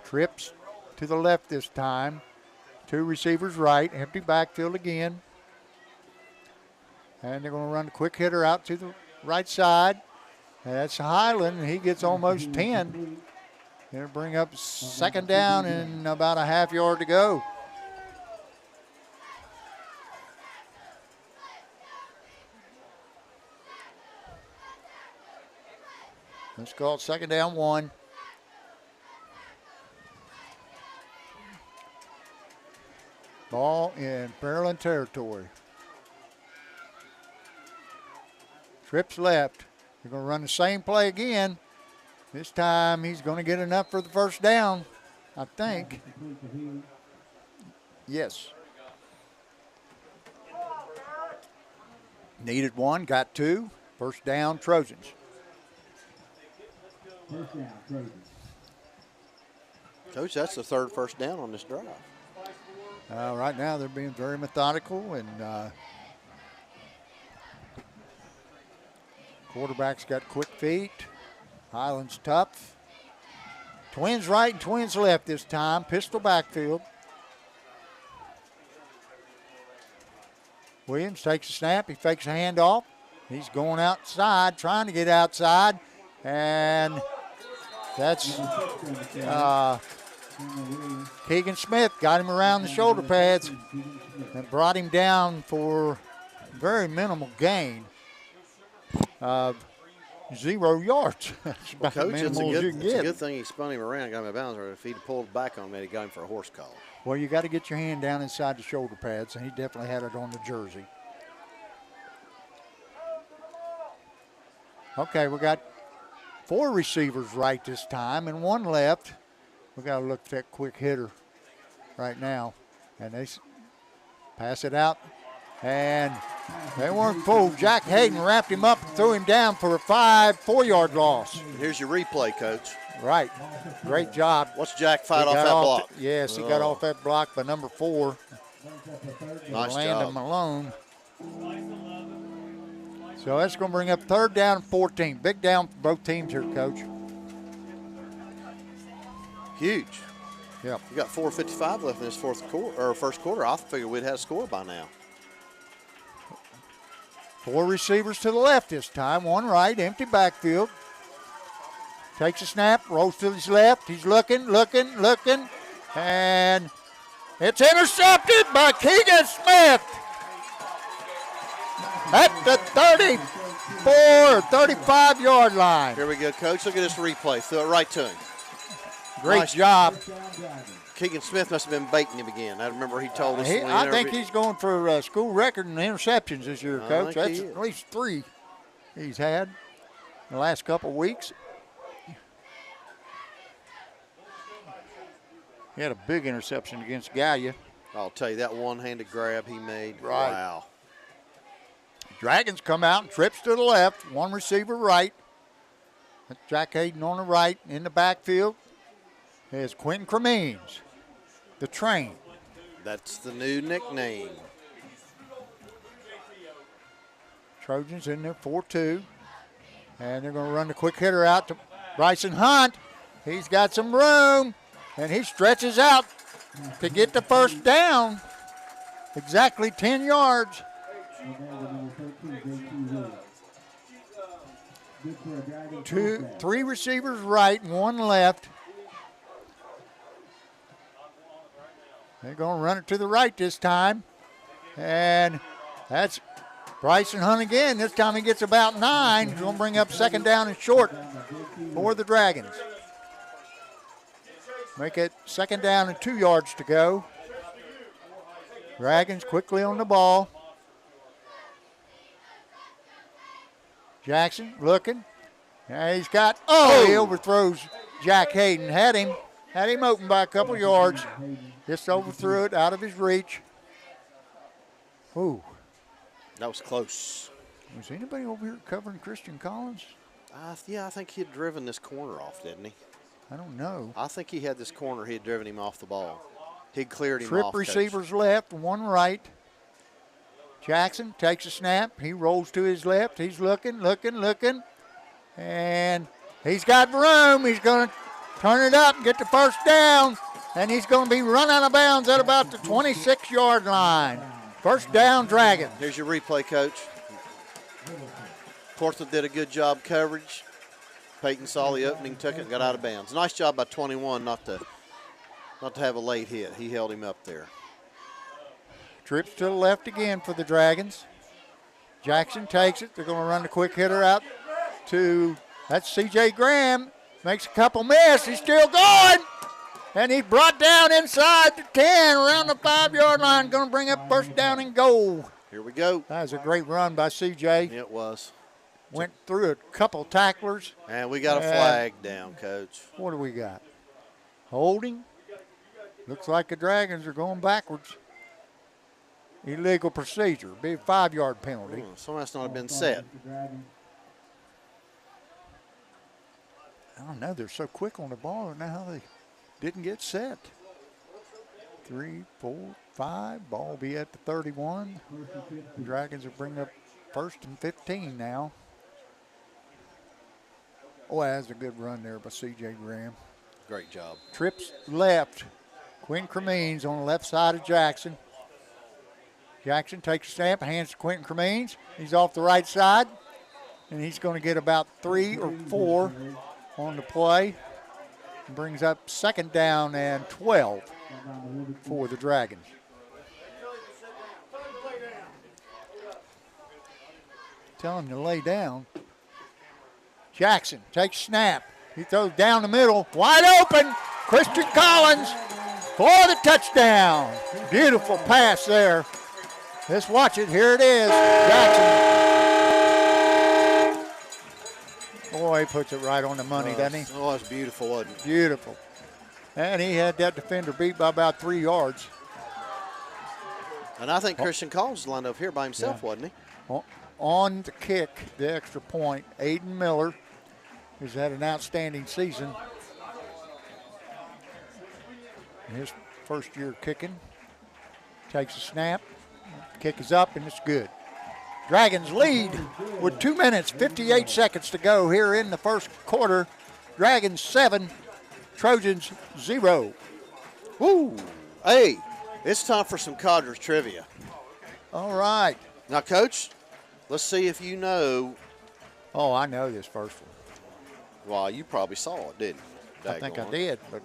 Trips to the left this time. 2 receivers right, empty backfield again. And they're going to run the quick hitter out to the right side. And that's Highland, and he gets almost 10. They'll bring up second down and about a half yard to go. Let's call it second down 1. Ball in Fairland territory. Trips left. They're going to run the same play again. This time he's going to get enough for the first down, I think. Yes. Needed 1, got 2. First down, Trojans. Coach, that's the 3rd first down on this drive. Right now they're being very methodical, and quarterback's got quick feet. Highland's tough. Twins right and twins left this time. Pistol backfield. Williams takes a snap. He fakes a handoff. He's going outside, trying to get outside, and that's Keegan Smith got him around the shoulder pads and brought him down for very minimal gain of 0 yards. That's about Coach, as it's a minimal as you can get. good thing he spun him around and got him out of bounds. Or if he'd pulled back on me, he'd got him for a horse collar. Well, you got to get your hand down inside the shoulder pads, and he definitely had it on the jersey. Okay, we got 4 receivers right this time and 1 left. We got to look at that quick hitter right now. And they pass it out. And They weren't fooled. Jack Hayden wrapped him up and threw him down for a 4-yard loss. Here's your replay, Coach. Right. Great job. Watch Jack fight He off got that block. Yes, he got off that block by number 4. Nice Landon job. Malone. So that's going to bring up 3rd down and 14. Big down for both teams here, Coach. Huge. Yep. You got 4:55 left in this first quarter. I figured we'd have a score by now. 4 receivers to the left this time. 1 right, empty backfield. Takes a snap, rolls to his left. He's looking, and it's intercepted by Keegan Smith at the 35-yard line. Here we go, Coach. Look at this replay. Throw it right to him. Great Nice job. Keegan Smith must have been baiting him again. I remember he told us. I think he's going for a school record in interceptions this year, Coach. That's at least 3 he's had in the last couple of weeks. He had a big interception against Gallia. I'll tell you, that one-handed grab he made. Right. Wow. Dragons come out and trips to the left. 1 receiver right. That's Jack Hayden on the right. In the backfield is Quentin Cremines, the train. That's the new nickname. Trojans in there 4-2. And they're going to run the quick hitter out to Bryson Hunt. He's got some room, and he stretches out to get the 1st down. Exactly 10 yards. 3 receivers right and 1 left. They're going to run it to the right this time. And that's Bryson Hunt again. This time he gets about 9. He's going to bring up 2nd down and short for the Dragons. Make it 2nd down and 2 yards to go. Dragons quickly on the ball. Jackson looking. Now he's got, he overthrows Jack Hayden. Had him open by a couple yards. Just overthrew it out of his reach. Ooh. That was close. Was anybody over here covering Christian Collins? Yeah, I think he had driven this corner off, didn't he? I don't know. I think he had this corner. He had driven him off the ball. He'd cleared him Trip off. receivers left, 1 right. Jackson takes a snap. He rolls to his left. He's looking. And he's got room. He's going to turn it up and get the 1st down. And he's going to be run out of bounds at about the 26-yard line. 1st down, Dragons. Here's your replay, Coach. Portsmouth did a good job coverage. Peyton saw the opening, took it, and got out of bounds. Nice job by 21 not to have a late hit. He held him up there. Trips to the left again for the Dragons. Jackson takes it. They're going to run the quick hitter out to, that's C.J. Graham. Makes a couple miss. He's still going. And he's brought down inside the 10, around the 5-yard line. Going to bring up 1st down and goal. Here we go. That was a great run by C.J. It was. Went through a couple tacklers. And we got a flag down, Coach. What do we got? Holding. Looks like the Dragons are going backwards. Illegal procedure. Be a 5-yard penalty. So must not have been set. I don't know. They're so quick on the ball. I don't know how they didn't get set. 3, 4, 5. Ball will be at the 31. The Dragons will bring up 1st and 15 now. Oh, that's a good run there by C.J. Graham. Great job. Trips left. Quentin Cremines on the left side of Jackson. Jackson takes a snap, hands to Quentin Cremines. He's off the right side, and he's going to get about 3 or 4 on the play. And brings up 2nd down and 12 for the Dragons. Tell him to lay down. Jackson takes snap. He throws down the middle. Wide open. Christian Collins for the touchdown. Beautiful pass there. Let's watch it. Here it is. Jackson. Boy, he puts it right on the money, doesn't he? Oh, it's beautiful, wasn't it? Beautiful. And he had that defender beat by about 3 yards. And I think Christian Collins lined up here by himself, wasn't he? On the kick, the extra point, Aiden Miller has had an outstanding season. His first year kicking. Takes a snap. Kick is up, and it's good. Dragons lead with 2 minutes, 58 seconds to go here in the first quarter. Dragons 7, Trojans 0. Woo! Hey, it's time for some Codgers trivia. All right. Now, Coach, let's see if you know. Oh, I know this first one. Well, you probably saw it, didn't you? I think I Daggone. did, but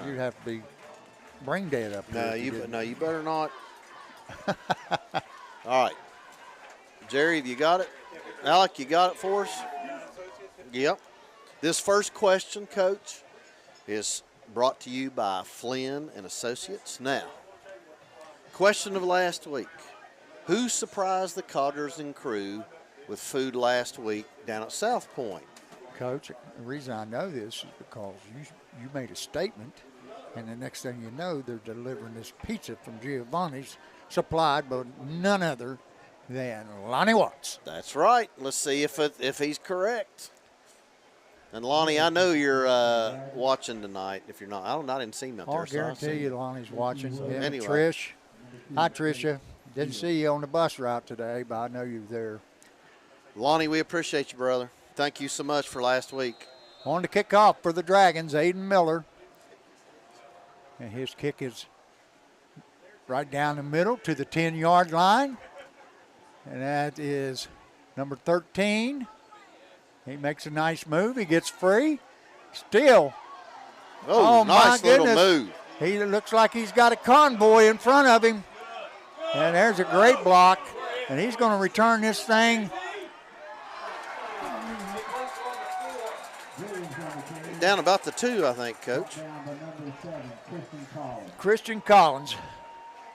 you'd have to be brain dead up here. No, you better not. All right. Jerry, have you got it? Alec, you got it for us? Yep. This first question, Coach, is brought to you by Flynn and Associates. Now, question of last week. Who surprised the Codgers and crew with food last week down at South Point? Coach, the reason I know this is because you made a statement, and the next thing you know, they're delivering this pizza from Giovanni's, supplied by none other than Lonnie Watts. That's right. Let's see if he's correct. And Lonnie, I know you're watching tonight. If you're not, I didn't see him out there. I'll guarantee you Lonnie's watching. Him and anyway. Trish. Hi, Tricia. Didn't see you on the bus route today, but I know you were there. Lonnie, we appreciate you, brother. Thank you so much for last week. On to kick off for the Dragons, Aiden Miller. And his kick is right down the middle to the 10-yard line. And that is number 13. He makes a nice move. He gets free. Still. Oh, nice my little goodness. move. He looks like he's got a convoy in front of him. And there's a great block. And he's going to return this thing. Down about the 2, I think, Coach. Christian Collins.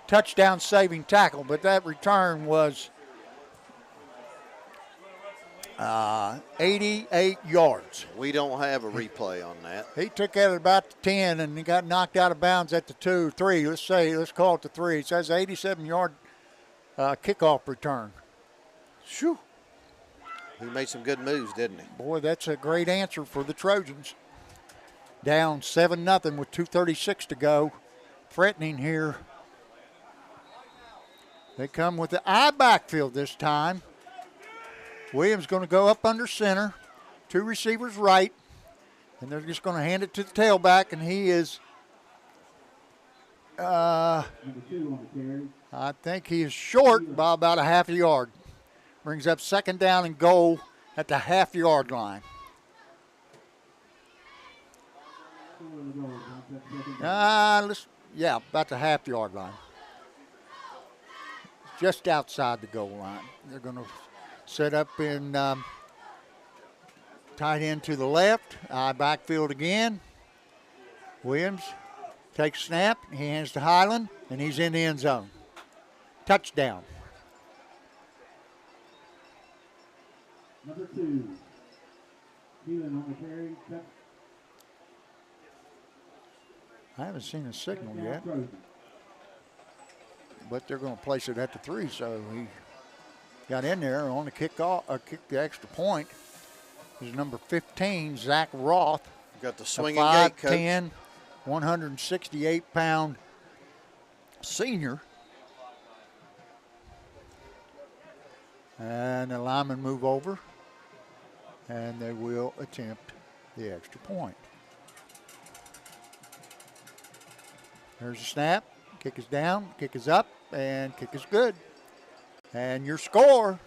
Touchdown saving tackle, but that return was 88 yards. We don't have a replay on that. He took it at about the 10 and he got knocked out of bounds at the 2, 3. Let's call it the 3. It says 87-yard kickoff return. Shoo. He made some good moves, didn't he? Boy, that's a great answer for the Trojans. Down 7-0 with 2:36 to go. Threatening here. They come with the I backfield this time. Williams going to go up under center. 2 receivers right. And they're just going to hand it to the tailback, and he is, I think he is short by about a half a yard. Brings up 2nd down and goal at the half-yard line. About the half-yard line. Just outside the goal line. They're going to set up in tight end to the left. Backfield again. Williams takes snap. He hands to Highland, and he's in the end zone. Touchdown. Number 2, Keelan on the carry. I haven't seen a signal yet, but they're going to place it at the 3, so he got in there on the kick the extra point. Is number 15, Zach Roth. Got the swinging gate, Coach. 5'10", 168-pound senior. And the linemen move over, and they will attempt the extra point. There's a snap. Kick is down, kick is up, and kick is good. And your score,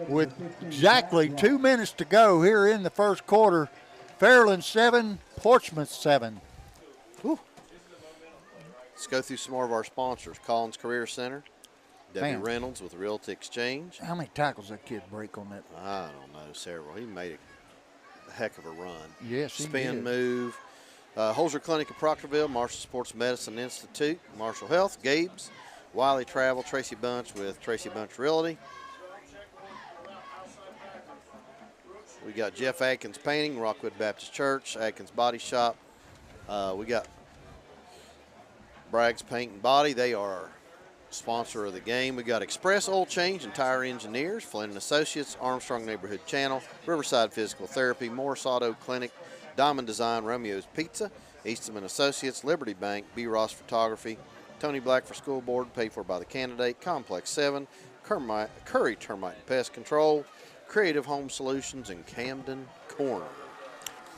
with exactly 2 minutes to go here in the first quarter, Fairland 7, Portsmouth 7. Whew. Let's go through some more of our sponsors. Collins Career Center, Debbie Man. Reynolds with Realty Exchange. How many tackles that kid break on that? I don't know, several. He made a heck of a run. Yes, he Spin did. move. Holzer Clinic in Proctorville, Marshall Sports Medicine Institute, Marshall Health, Gabe's, Wiley Travel, Tracy Bunch with Tracy Bunch Realty. We got Jeff Atkins Painting, Rockwood Baptist Church, Atkins Body Shop. We got Bragg's Paint and Body. They are Sponsor of the game, we got Express Oil Change and Tire Engineers, Flynn and Associates, Armstrong Neighborhood Channel, Riverside Physical Therapy, Morris Auto Clinic, Diamond Design, Romeo's Pizza, Eastman Associates, Liberty Bank, B. Ross Photography, Tony Black for School Board, paid for by the candidate, Complex 7, Curry Termite and Pest Control, Creative Home Solutions, and Camden Corner.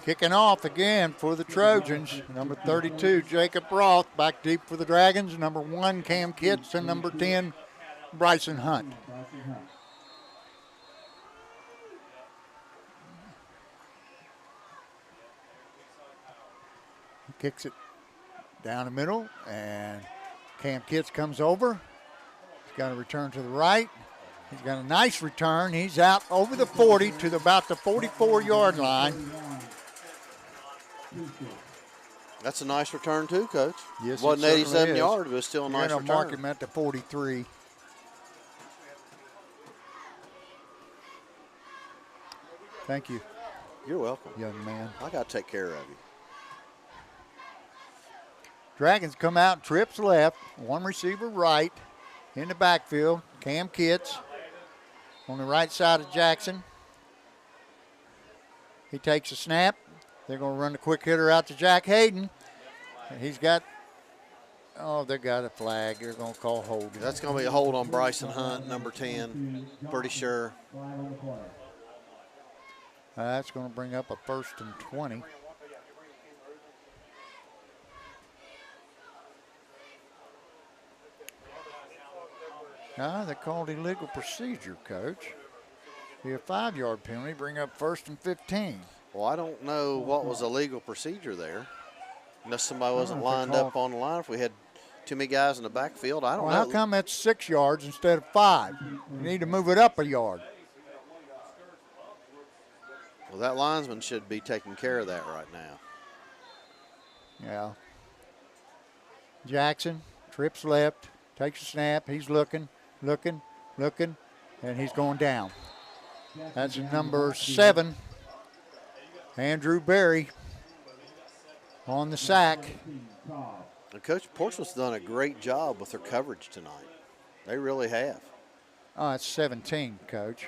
Kicking off again for the Trojans, number 32, Jacob Roth, back deep for the Dragons, number 1, Cam Kitts, and number 10, Bryson Hunt. He kicks it down the middle, and Cam Kitts comes over. He's got a return to the right. He's got a nice return. He's out over the 40 to about the 44-yard line. That's a nice return too, Coach. Yes, it wasn't it 87 is. yards, but it's still a nice You're return. going to mark him at the 43. Thank you, You're welcome. young man. I got to take care of you. Dragons come out, trips left, one receiver right in the backfield. Cam Kitts on the right side of Jackson. He takes a snap. They're going to run the quick hitter out to Jack Hayden. He's got, they got a flag. They're going to call hold. That's going to be a hold on Bryson Hunt, number 10, pretty sure. That's going to bring up a 1st and 20. No, they called illegal procedure, Coach. Be a 5-yard penalty, bring up 1st and 15. Well, I don't know what was a legal procedure there. Unless somebody wasn't know if they lined called- up on the line. If we had too many guys in the backfield, I don't Well, know. how come that's 6 yards instead of 5? You need to move it up a yard. Well, that linesman should be taking care of that right now. Yeah. Jackson trips left, takes a snap. He's looking, and he's going down. That's number 7, Andrew Berry, on the sack. And Coach, Portsmouth's done a great job with their coverage tonight. They really have. Oh, it's 17, Coach.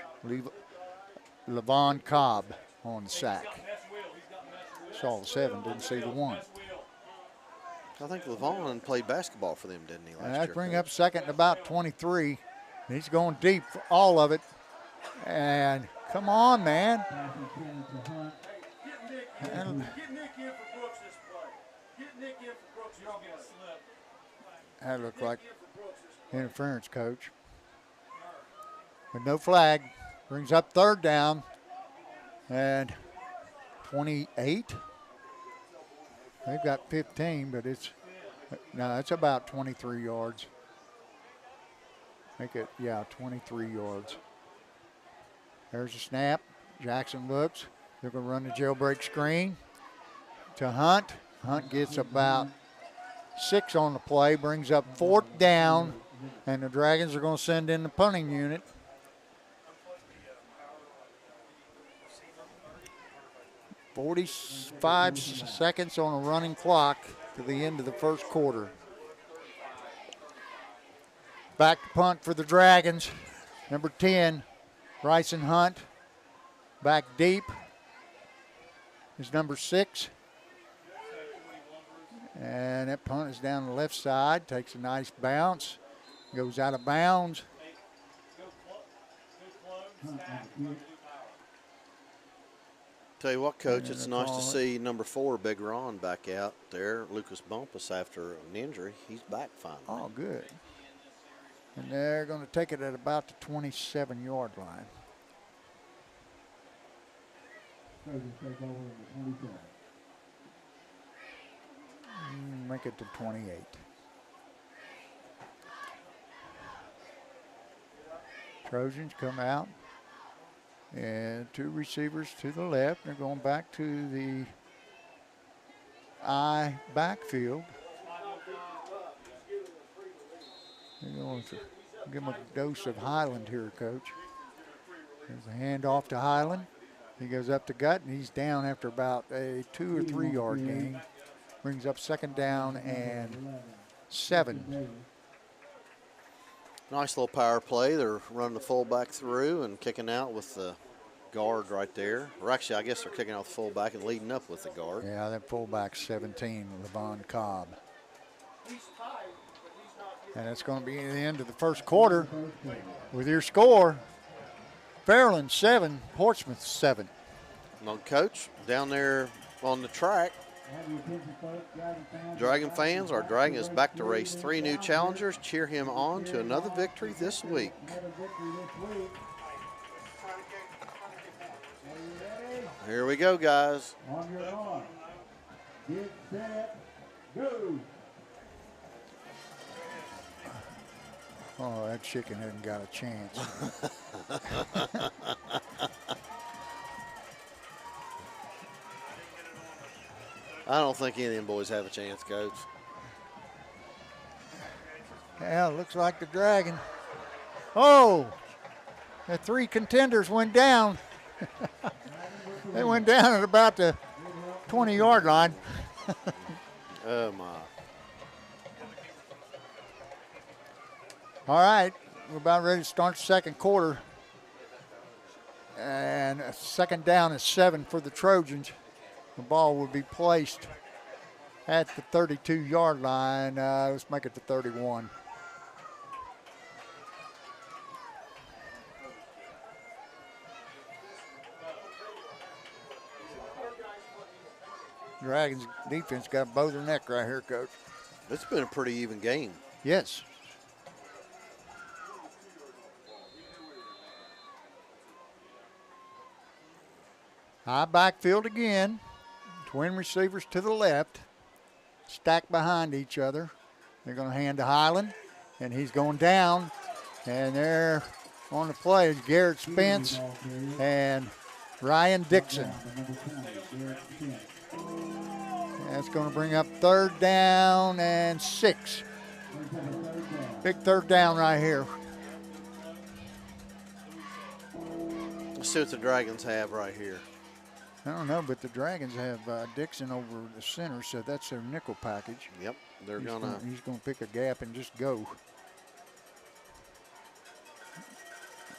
Levon Cobb on the sack. Saw the 7, didn't see the 1. I think Levon played basketball for them, didn't he, last year? That bring up 2nd and about 23. He's going deep for all of it. And come on, man. And Get Nick in for Brooks this play. Get Nick in for Brooks. You're going to get a slip. that looked like interference, Coach. But no flag. Brings up 3rd down. And 28. They've got 15, but it's about 23 yards. Make it, 23 yards. There's a snap. Jackson looks. They're going to run the jailbreak screen to Hunt. Hunt gets about 6 on the play, brings up 4th down, and the Dragons are going to send in the punting unit. "45 seconds on a running clock to the end of the first quarter." Back to punt for the Dragons. Number 10, Bryson Hunt. Back deep is number 6. And that punt is down the left side. Takes a nice bounce. Goes out of bounds. Tell you what, Coach, And it's they nice to call it. see number 4, Big Ron, back out there. Lucas Bumpus, after an injury, he's back finally. Oh, good. And they're going to take it at about the 27-yard line. Make it to 28. Trojans come out. And 2 receivers to the left. They're going back to the I backfield. They're going to give him a dose of Highland here, Coach. There's a handoff to Highland. He goes up the gut, and he's down after about a 2 or 3 yard gain. Brings up 2nd down and 7. Nice little power play. They're running the fullback through and kicking out with the guard right there. Or actually, I guess they're kicking out the fullback and leading up with the guard. Yeah, that fullback 17, Levon Cobb. And it's going to be the end of the first quarter with your score, Fairland 7, Portsmouth 7. Well, Coach, down there on the track, Dragon fans, our Dragon is back to race 3 new challengers. Cheer him on to another victory this week. Here we go, guys. On your mark. Get set. Go. Oh, that chicken hasn't got a chance. I don't think any of them boys have a chance, Coach. Yeah, looks like the Dragon. Oh, the 3 contenders went down. They went down at about the 20-yard line. Oh, my. All right, we're about ready to start the second quarter. And a second down is 7 for the Trojans. The ball will be placed at the 32-yard line. Let's make it the 31. Dragons defense got both their neck right here, Coach. It's been a pretty even game. Yes. High backfield again. Twin receivers to the left, stacked behind each other. They're going to hand to Highland, and he's going down. And there on the play is Garrett Spence and Ryan Dixon. That's going to bring up 3rd down and 6. Big 3rd down right here. Let's see what the Dragons have right here. I don't know, but the Dragons have Dixon over the center, so that's their nickel package. Yep, they're He's gonna gonna pick a gap and just go.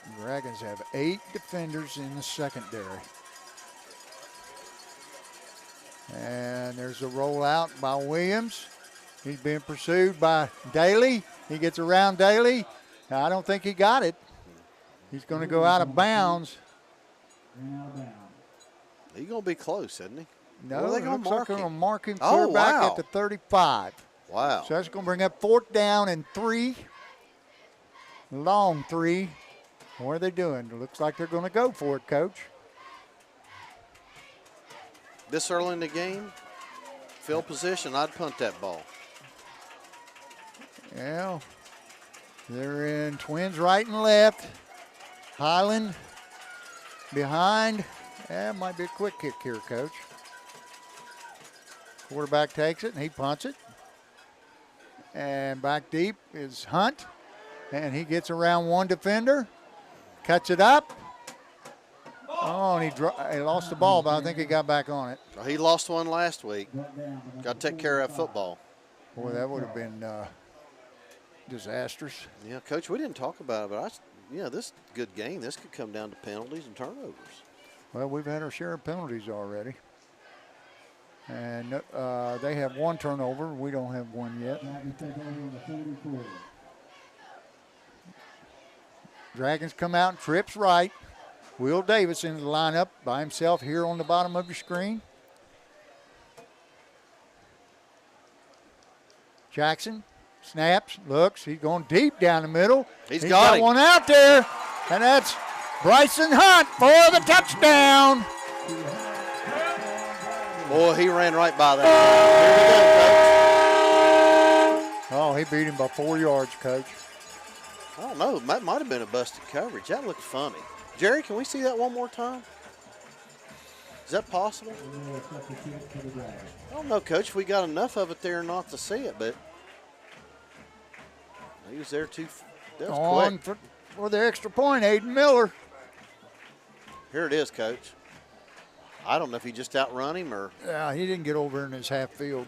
The Dragons have 8 defenders in the secondary. And there's a rollout by Williams. He's being pursued by Daly. He gets around Daly. Now, I don't think he got it. He's going to go out of bounds. He's going to be close, isn't he? No, are they it going looks to like mark they're him? going to mark him Oh, clear back wow. at the 35. Wow. So that's going to bring up 4th down and 3. Long 3. What are they doing? It looks like they're going to go for it, Coach. This early in the game, field position, I'd punt that ball. Yeah. They're in twins right and left. Highland behind. That might be a quick kick here, Coach. Quarterback takes it and he punts it. And back deep is Hunt. And he gets around one defender. Cuts it up. Oh, and he lost the ball, but I think he got back on it. He lost one last week. Got to take care of that football. Boy, that would have been disastrous. Yeah, Coach, we didn't talk about it, but this is a good game. This could come down to penalties and turnovers. Well, we've had our share of penalties already. And they have 1 turnover. We don't have one yet. Dragons come out and trips right. Will Davis into the lineup by himself here on the bottom of your screen. Jackson snaps, looks. He's going deep down the middle. He's got one out there, and that's Bryson Hunt for the touchdown. Boy, he ran right by that. Here we go, Coach. Oh, he beat him by 4 yards, Coach. I don't know. That might have been a busted coverage. That looked funny. Jerry, can we see that one more time? Is that possible? I don't know, Coach. We got enough of it there not to see it, but he was there too. That was On quick. for the extra point, Aiden Miller. Here it is, Coach. I don't know if he just outrun him or. Yeah, he didn't get over in his half field.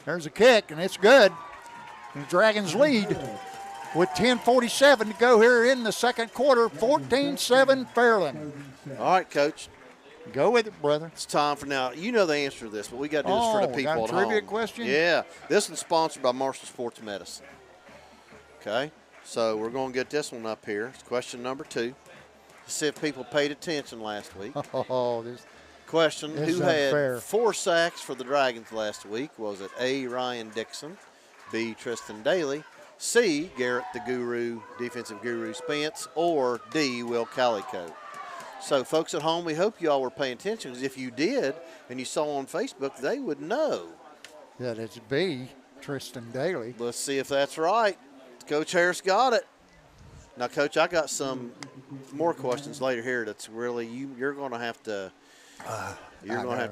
There's a kick, and it's good. And the Dragons lead with 10:47 to go here in the second quarter. 14-7 Fairland. All right, Coach. Go with it, brother. It's time for now. You know the answer to this, but we got to do this for the people got at a trivia home. question? Yeah. This one's sponsored by Marshall Sports Medicine. Okay. So we're going to get this one up here. It's question number 2. To see if people paid attention last week. Oh, this Question, This who is had unfair. 4 sacks for the Dragons last week? Was it A, Ryan Dixon, B, Tristan Daly, C, Garrett the Guru, defensive guru Spence, or D, Will Calico? So, folks at home, we hope you all were paying attention, because if you did and you saw on Facebook, they would know. that it's B, Tristan Daly. Let's see if that's right. Coach Harris got it. Now, Coach, I got some more questions later here that's really, you're going to have to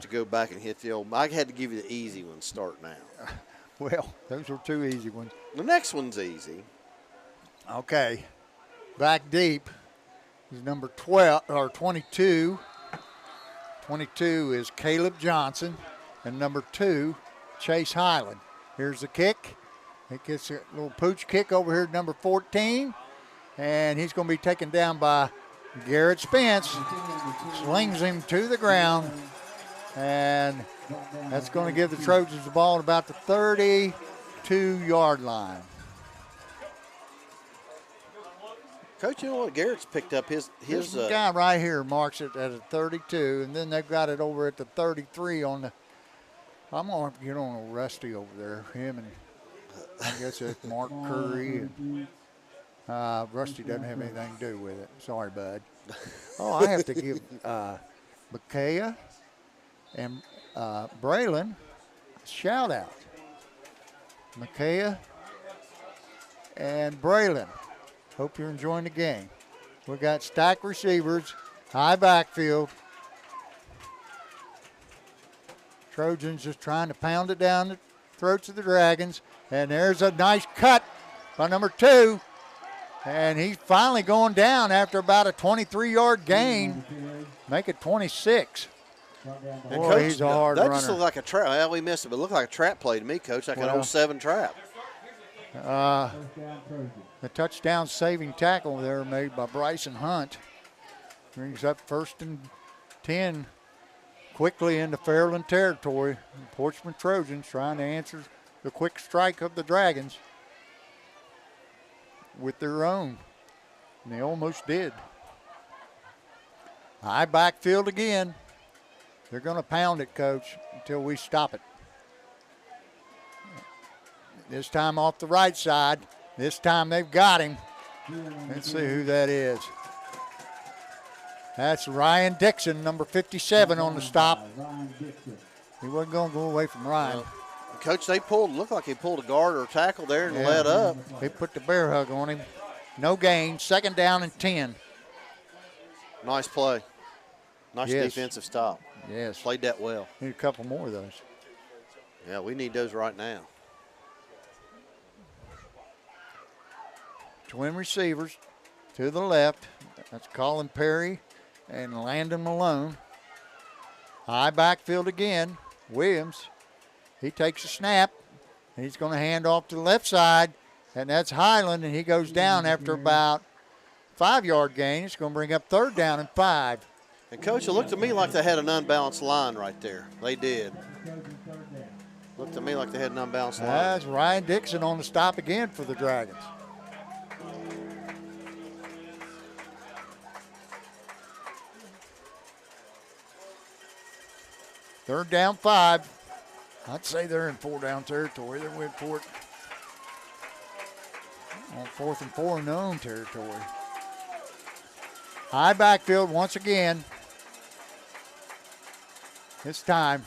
go back and hit the old. I had to give you the easy ones start now. Well, those were 2 easy ones. The next one's easy. Okay. Back deep is number 12 or 22. 22 is Caleb Johnson, and number 2, Chase Highland. Here's the kick. It gets a little pooch kick over here to number 14, and he's going to be taken down by Garrett Spence. Slings him to the ground, and that's going to give the Trojans the ball at about the 32-yard line. Coach, you know what? Garrett's picked up his This guy right here marks it at a 32, and then they've got it over at the 33 on the. I'm going to get on a Rusty over there. Him and I guess it's Mark Curry. And, Rusty doesn't have anything to do with it. Sorry, bud. Oh, I have to give Micaiah and Braylon a shout out. Micaiah and Braylon. Hope you're enjoying the game. We got stacked receivers, high backfield. Trojans just trying to pound it down the throats of the Dragons. And there's a nice cut by number 2. And he's finally going down after about a 23-yard gain. Make it 26. And Boy, Coach, he's a hard that runner. just looked like a trap. Well, we missed it, but it looked like a trap play to me, Coach, like an Well, 07 trap. The touchdown saving tackle there made by Bryson Hunt brings up 1st and 10 quickly into Fairland territory. Portsmouth Trojans trying to answer the quick strike of the Dragons with their own. And they almost did. High backfield again. They're going to pound it, Coach, until we stop it. This time off the right side. This time they've got him. Let's see who that is. That's Ryan Dixon, number 57 on the stop. He wasn't going to go away from Ryan. Coach, looked like he pulled a guard or a tackle there and let up. They put the bear hug on him. No gain, 2nd down and 10. Nice play. Nice Yes. defensive stop. Yes. Played that well. Need a couple more of those. Yeah, we need those right now. Twin receivers to the left. That's Colin Perry and Landon Malone. High backfield again. Williams. He takes a snap. He's going to hand off to the left side, and that's Highland, and he goes down after about 5-yard gain. It's going to bring up 3rd down and 5. And, Coach, it looked to me like they had an unbalanced line right there. They did. Looked to me like they had an unbalanced line. That's Ryan Dixon on the stop again for the Dragons. Third down 5. I'd say they're in 4-down territory. They went for it on 4th and 4 in their own territory. High backfield once again. This time,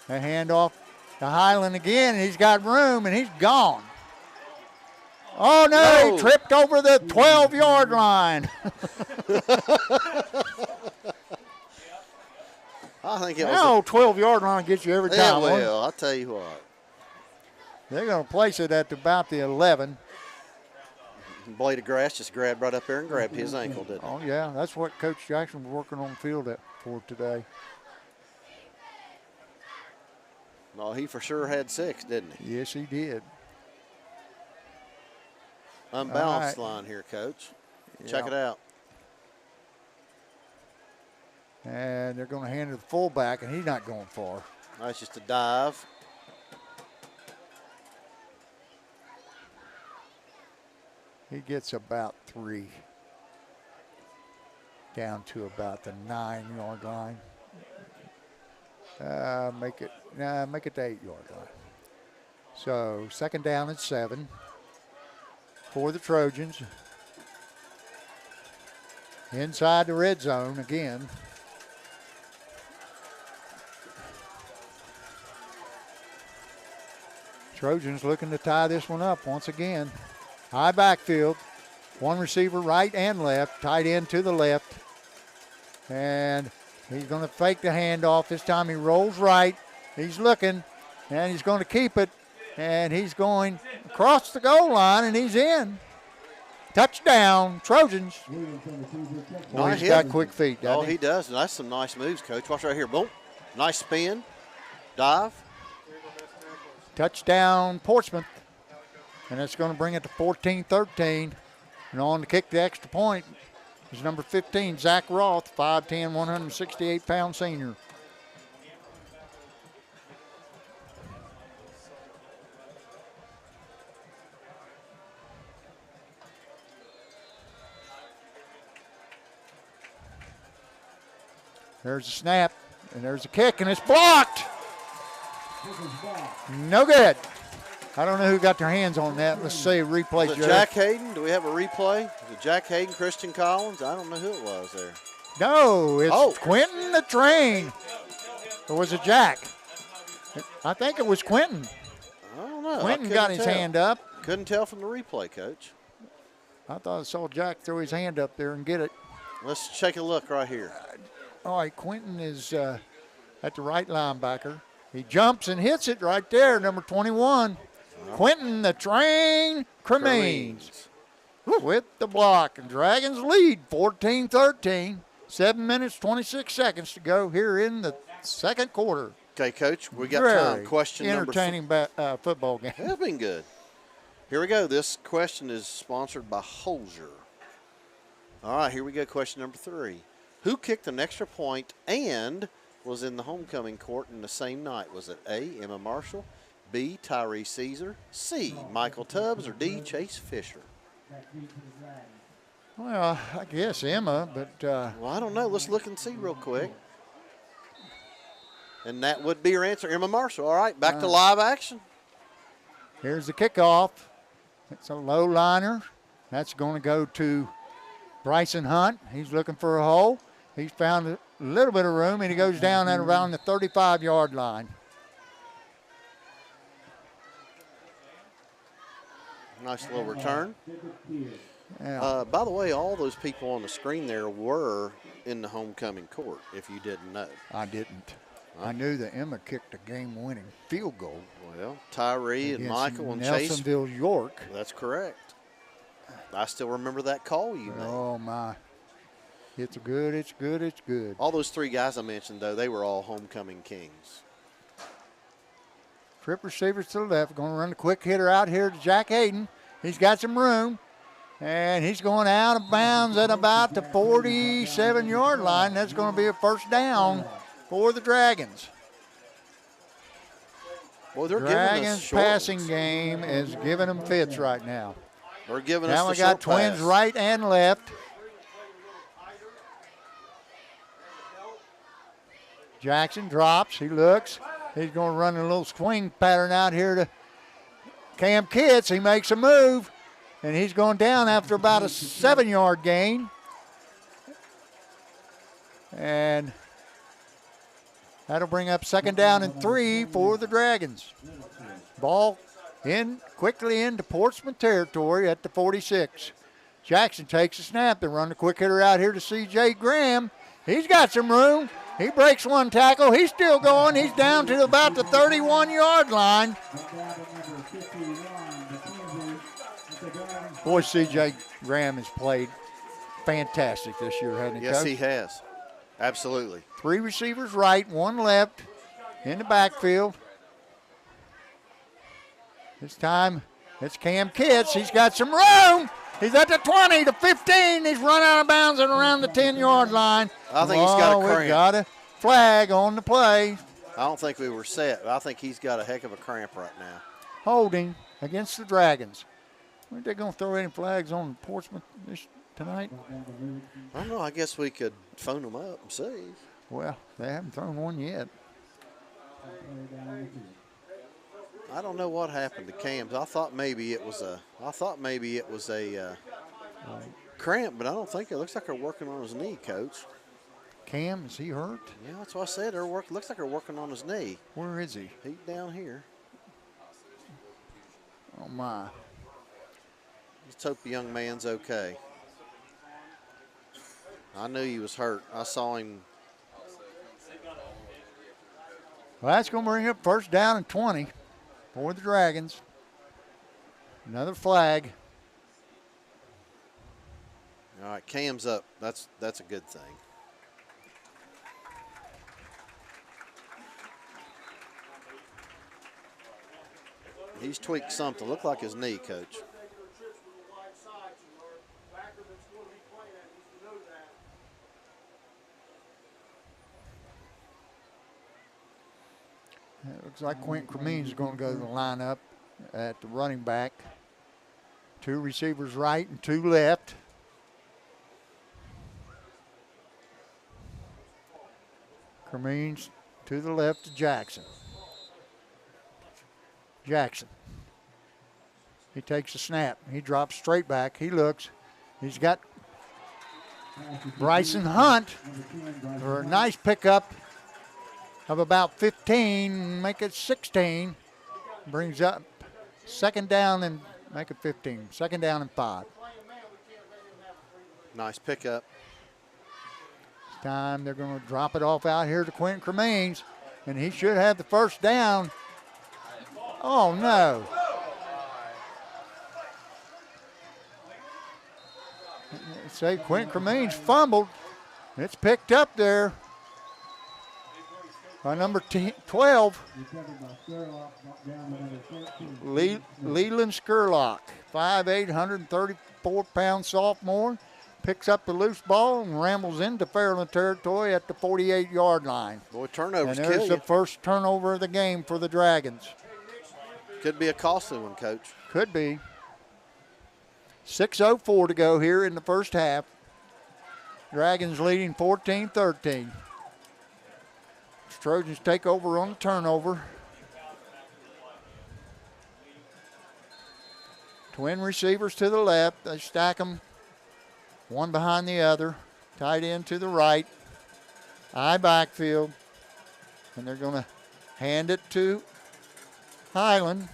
a handoff to Highland again, and he's got room, and he's gone. Oh, no, he tripped over the 12-yard line. I think it was. No, 12-yard line gets you every time. Yeah, well, I'll tell you what. They're going to place it at about the 11. Blade of grass just grabbed right up there and grabbed his ankle, didn't it? Oh, yeah, that's what Coach Jackson was working on the field for today. No, he for sure had 6, didn't he? Yes, he did. unbalanced line here, Coach. Check it out. And they're going to hand it to the fullback, and he's not going far. That's just a dive. He gets about 3. Down to about the 9-yard line. Make it the 8-yard line. So 2nd down and 7 for the Trojans. Inside the red zone again. Trojans looking to tie this one up once again. High backfield. One receiver right and left. Tight end to the left. And he's going to fake the handoff. This time he rolls right. He's looking, and he's going to keep it. And he's going across the goal line, and he's in. Touchdown, Trojans. Well, he's got quick feet, doesn't he? He does. That's some nice moves, Coach. Watch right here. Boom. Nice spin. Dive. Touchdown, Portsmouth. And it's going to bring it to 14-13. And on to kick the extra point is number 15, Zach Roth, 5'10", 168-pound senior. There's a snap, and there's a kick, and it's blocked. No good. I don't know who got their hands on that. Let's see a replay. Was it Jack Hayden? Do we have a replay? Is it Jack Hayden, Christian Collins? I don't know who it was there. No, it's Quentin the Train. Or was it Jack? I think it was Quentin. I don't know. Quentin got his hand up. Couldn't tell from the replay, Coach. I thought I saw Jack throw his hand up there and get it. Let's take a look right here. All right, Quentin is at the right linebacker. He jumps and hits it right there, number 21. Quentin the Train Cremines with the block. And Dragons lead 14-13. 7 minutes, 26 seconds to go here in the second quarter. Okay, Coach, we got Very time. Question entertaining football game. That's been good. Here we go. This question is sponsored by Holzer. All right, here we go. Question number 3. Who kicked an extra point and was in the homecoming court in the same night? Was it A, Emma Marshall, B, Tyree Caesar, C, Michael Tubbs, or D, Chase Fisher? Well, I guess Emma, but... well, I don't know. Let's look and see real quick. And that would be your answer, Emma Marshall. All right, back to live action. Here's the kickoff. It's a low liner. That's going to go to Bryson Hunt. He's looking for a hole. He's found a little bit of room, and he goes down at around the 35-yard line. Nice little return. Yeah. By the way, all those people on the screen there were in the homecoming court, if you didn't know. I didn't. I knew that Emma kicked a game-winning field goal. Well, Tyree and Michael and Chase. Nelsonville, York. That's correct. I still remember that call you made. Oh, my. It's good, it's good, it's good. All those 3 guys I mentioned, though, they were all homecoming kings. Trip receivers to the left. Going to run the quick hitter out here to Jack Hayden. He's got some room. And he's going out of bounds at about the 47-yard line. That's going to be a first down for the Dragons. Well, they're Dragons passing game is giving them fits right now. They're giving now us we got twins right and left. Jackson drops. He looks. He's going to run a little swing pattern out here to Cam Kitts. He makes a move, and he's going down after about a 7-yard gain. And that'll bring up 2nd down and 3 for the Dragons. Ball in quickly into Portsmouth territory at the 46. Jackson takes a snap. They run the quick hitter out here to C.J. Graham. He's got some room. He breaks one tackle. He's still going. He's down to about the 31-yard line. Boy, C.J. Graham has played fantastic this year, hasn't he, Yes, Coach? he has. Absolutely. 3 receivers right, 1 left in the backfield. This time It's Cam Kitts. He's got some room. He's at the 20, the 15. He's run out of bounds and around the 10-yard line. I think he's got a cramp. We've got a flag on the play. I don't think we were set, but I think he's got a heck of a cramp right now. Holding against the Dragons. Aren't they going to throw any flags on Portsmouth tonight? I don't know. I guess we could phone them up and see. Well, they haven't thrown one yet. I don't know what happened to Cam's. I thought maybe it was a cramp, but I don't think it looks like they're working on his knee, Coach. Cam, is he hurt? Yeah, that's what I said. Looks like they're working on his knee. Where is he? He's down here. Oh, my. Let's hope the young man's okay. I knew he was hurt. I saw him. Well, that's going to bring up first down and 20 for the Dragons. Another flag. All right, Cam's up. That's a good thing. He's tweaked something. Looked like his knee, Coach. It looks like Quentin Cremines is going to go to the lineup at the running back. 2 receivers right and 2 left. Cremines to the left to Jackson. Jackson. He takes a snap. He drops straight back. He looks. He's got Bryson Hunt for a nice pickup of about 15, make it 16. Brings up second down and make it 15. Second down and 5. Nice pickup. This time they're going to drop it off out here to Quentin Cremines, and he should have the first down. Oh, no. Say Quentin Cremines fumbled. It's picked up there by number 12, Leland Skurlock, 5'8", 134-pound sophomore. Picks up the loose ball and rambles into Fairland territory at the 48-yard line. Boy, turnovers and kill there's you. the first turnover of the game for the Dragons. Could be a costly one, Coach. Could be. 6:04 to go here in the first half. Dragons leading 14-13. Trojans take over on the turnover. Twin receivers to the left. They stack them one behind the other. Tight end to the right. I backfield. And they're going to hand it to Highland.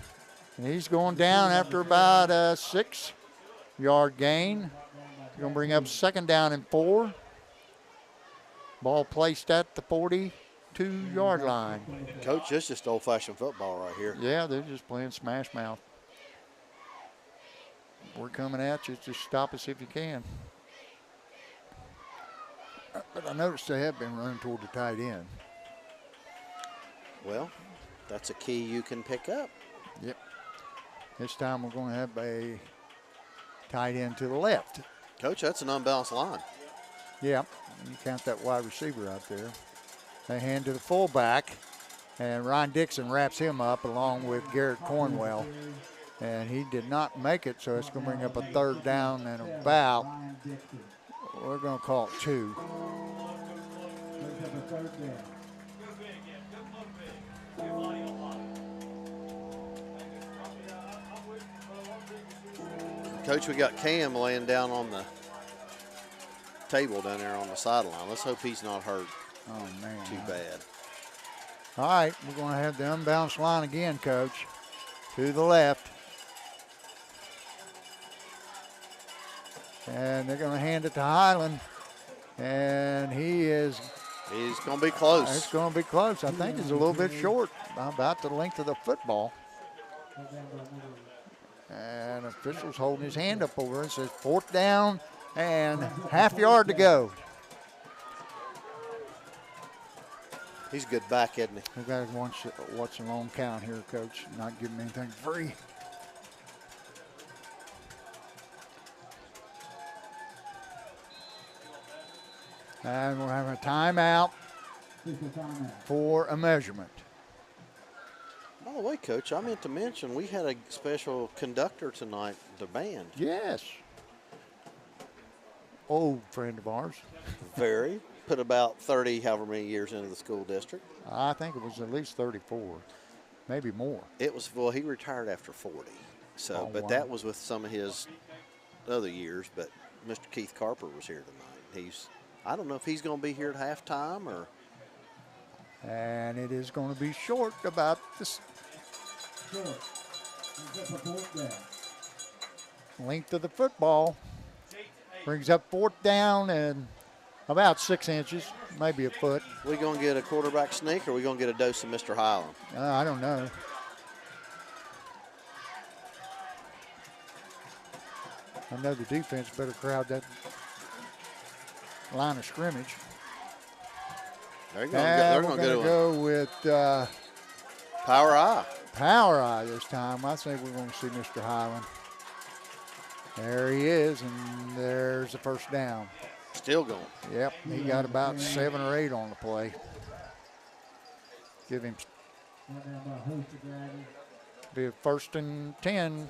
And he's going down after about a 6-yard gain. He's going to bring up second down and 4. Ball placed at the 42-yard line. Coach, it's just old-fashioned football right here. Yeah, they're just playing smash mouth. We're coming at you. Just stop us if you can. But I noticed they have been running toward the tight end. Well, that's a key you can pick up. Yep. This time we're going to have a tight end to the left. Coach, that's an unbalanced line. Yeah, you count that wide receiver out there. They hand to the fullback, and Ryan Dixon wraps him up along with Garrett Cornwell. And he did not make it, so it's going to bring up a third down and about, we're going to call it 2. Coach, we got Cam laying down on the table down there on the sideline. Let's hope he's not hurt. Oh, man. Too bad. All right, we're going to have the unbalanced line again, Coach. To the left. And they're going to hand it to Highland. And he's going to be close. It's going to be close. I think it's a little bit short, about the length of the football. And officials holding his hand up over it. Says fourth down and half yard to go. He's a good back, isn't he? We've got to watch the long count here, Coach. Not giving anything free. And we'll have a timeout for a measurement. By the way, Coach, I meant to mention we had a special conductor tonight, the band. Yes. Old friend of ours. Very. Put about 30, however many years into the school district. I think it was at least 34, maybe more. It was, well, he retired after 40. So, Oh, but wow. that was with some of his other years. But Mr. Keith Carper was here tonight. I don't know if he's going to be here at halftime or. And it is going to be short about this length of the football. Brings up 4th down and about 6 inches, maybe a foot. We going to get a quarterback sneak or we going to get a dose of Mr. Highland? I don't know. I know the defense better crowd that line of scrimmage. They're And going we're to going to go with Power Eye. Power Eye this time. I think we're going to see Mr. Highland. There he is, and there's the first down. Still going. Yep, he got about 7 or 8 on the play. Give him be a 1st and 10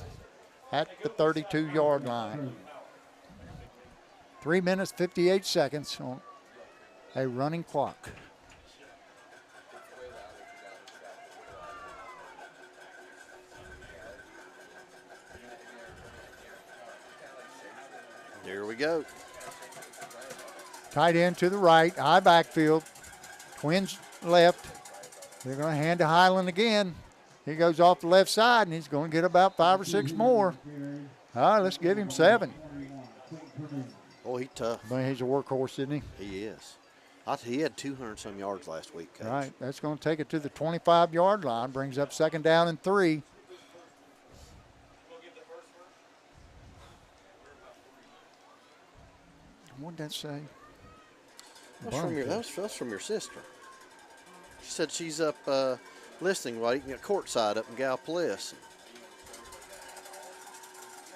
at the 32-yard line. 3 minutes, 58 seconds on a running clock. Here we go. Tight end to the right, high backfield. Twins left. They're going to hand to Highland again. He goes off the left side, and he's going to get about 5 or 6 more. All right, let's give him 7. Oh, he's tough. But he's a workhorse, isn't he? He is. He had 200-some yards last week, Coach. Right, that's going to take it to the 25-yard line. Brings up 2nd down and 3. What did that say? That's from your sister. She said she's up listening while eating at courtside up in Gallipolis.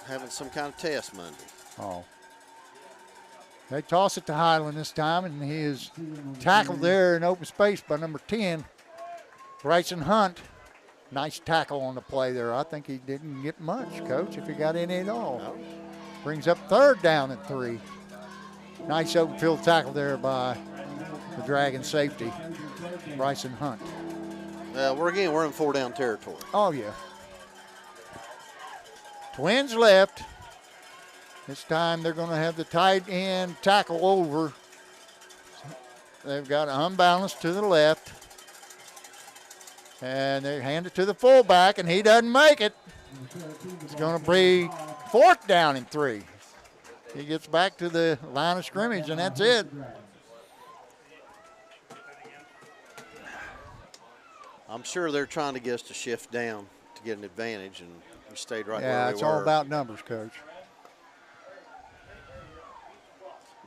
Having some kind of test Monday. Oh. They toss it to Highland this time, and he is tackled there in open space by number 10, Bryson Hunt. Nice tackle on the play there. I think he didn't get much, Coach, if he got any at all. No. Brings up 3rd down and 3. Nice open field tackle there by the Dragon safety, Bryson Hunt. We're in 4-down territory. Oh, yeah. Twins left. This time they're going to have the tight end tackle over. They've got unbalanced to the left. And they hand it to the fullback, and he doesn't make it. It's going to be 4th down and 3. He gets back to the line of scrimmage, and that's it. I'm sure they're trying to get us to shift down to get an advantage, and we stayed right where Yeah, we it's were. all about numbers, Coach.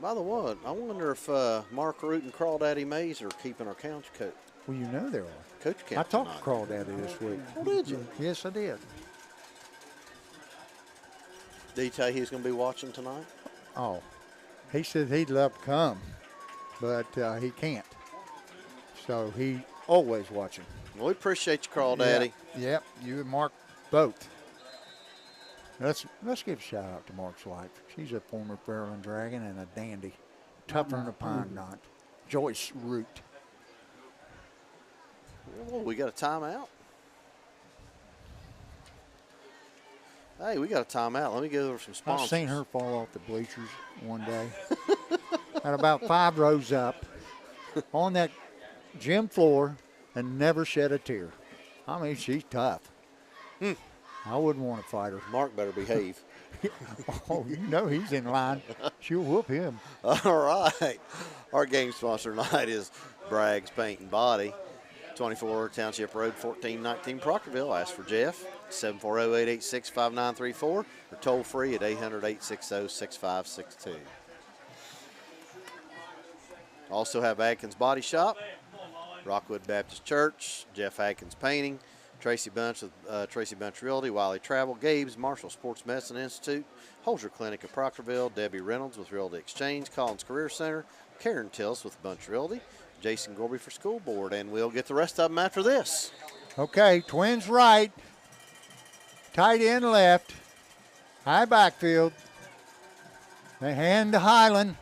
By the way, I wonder if Mark Root and Crawdaddy Mays are keeping our coach coach. Well, you know they are. Coach I count talked to tonight. Crawdaddy this week. Oh, did you? Yes, I did. Did he tell you he was going to be watching tonight? Oh, he said he'd love to come, but he can't. So he always watching. Well, we appreciate you, Crawdaddy. Yep, you and Mark both. Let's give a shout out to Mark's wife. She's a former Fairland Dragon and a dandy, tougher than a pine knot. Joyce Root. Well, we got a timeout. Hey, we got a timeout. Let me go over some sponsors. I've seen her fall off the bleachers one day. At about 5 rows up on that gym floor and never shed a tear. I mean, she's tough. I wouldn't want to fight her. Mark better behave. Oh, you know he's in line. She'll whoop him. All right. Our game sponsor tonight is Bragg's Paint and Body, 24 Township Road, 1419 Proctorville. Ask for Jeff, 740-886-5934, or toll free at 800-860-6562. Also have Atkins Body Shop, Rockwood Baptist Church, Jeff Atkins Painting, Tracy Bunch with Tracy Bunch Realty, Wiley Travel, Gabe's Marshall Sports Medicine Institute, Holzer Clinic of Proctorville, Debbie Reynolds with Realty Exchange, Collins Career Center, Karen Tillis with Bunch Realty, Jason Gorby for School Board, and we'll get the rest of them after this. Okay, Twins right, tight end left, high backfield. They hand to Highland,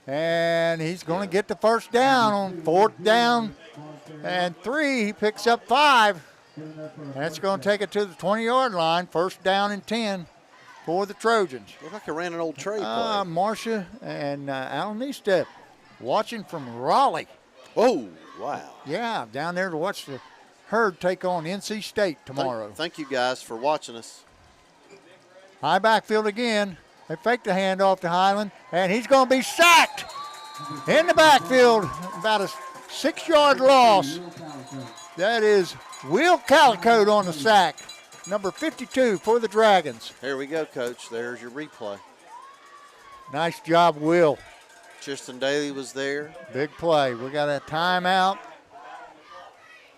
and he's going to get the first down on 4th down and 3. He picks up 5. That's going to take it to the 20-yard line. First down and 10 for the Trojans. Looked like I ran an old trade play. Marcia and Alan Neestep watching from Raleigh. Oh, wow. Yeah, down there to watch the Herd take on NC State tomorrow. Thank you guys for watching us. High backfield again. They fake the handoff to Highland, and he's going to be sacked in the backfield. About a 6-yard loss. That is Will Calicote on the sack, number 52 for the Dragons. Here we go, Coach. There's your replay. Nice job, Will. Tristan Daly was there. Big play. We got a timeout.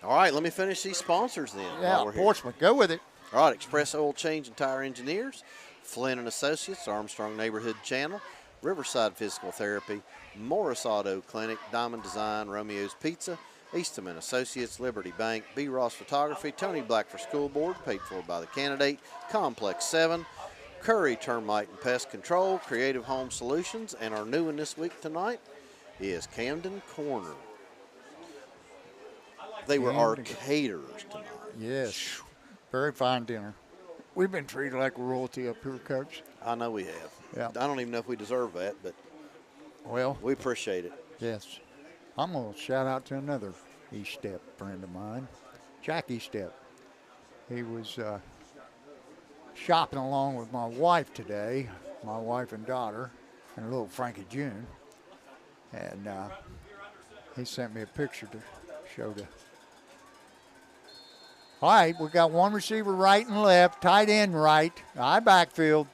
All right, let me finish these sponsors then. Yeah, while we're here. Portsmouth, go with it. All right, Express Oil Change and Tire Engineers, Flynn and Associates, Armstrong Neighborhood Channel, Riverside Physical Therapy, Morris Auto Clinic, Diamond Design, Romeo's Pizza, Eastman Associates, Liberty Bank, B. Ross Photography, Tony Black for School Board, paid for by the candidate, Complex 7, Curry Termite and Pest Control, Creative Home Solutions, and our new one this week tonight is Camden Corner. They were our caterers tonight. Yes, very fine dinner. We've been treated like royalty up here, Coach. I know we have. Yeah. I don't even know if we deserve that, but Well, we appreciate it. yes. I'm going to shout out to another East Step friend of mine, Jack East Step. He was shopping along with my wife today, my wife and daughter, and a little Frankie June. And he sent me a picture to show to. All right, we got one receiver right and left, tight end right, high backfield.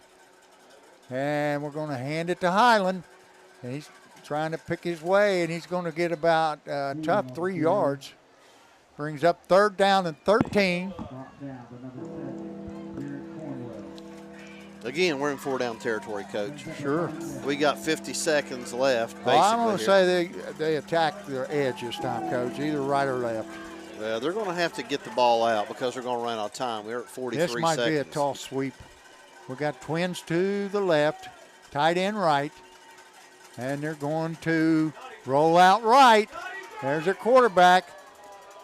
And we're going to hand it to Highland. And he's trying to pick his way, and he's going to get about a tough 3 yards. Brings up 3rd down and 13. Again, we're in 4-down territory, Coach. Sure. We got 50 seconds left, basically. Well, I'm going to here. say they attacked their edge this time, Coach, either right or left. They're going to have to get the ball out because they're going to run out of time. We're at 43 This might seconds. be a tall sweep. We got Twins to the left, tight end right, and they're going to roll out right. There's their quarterback,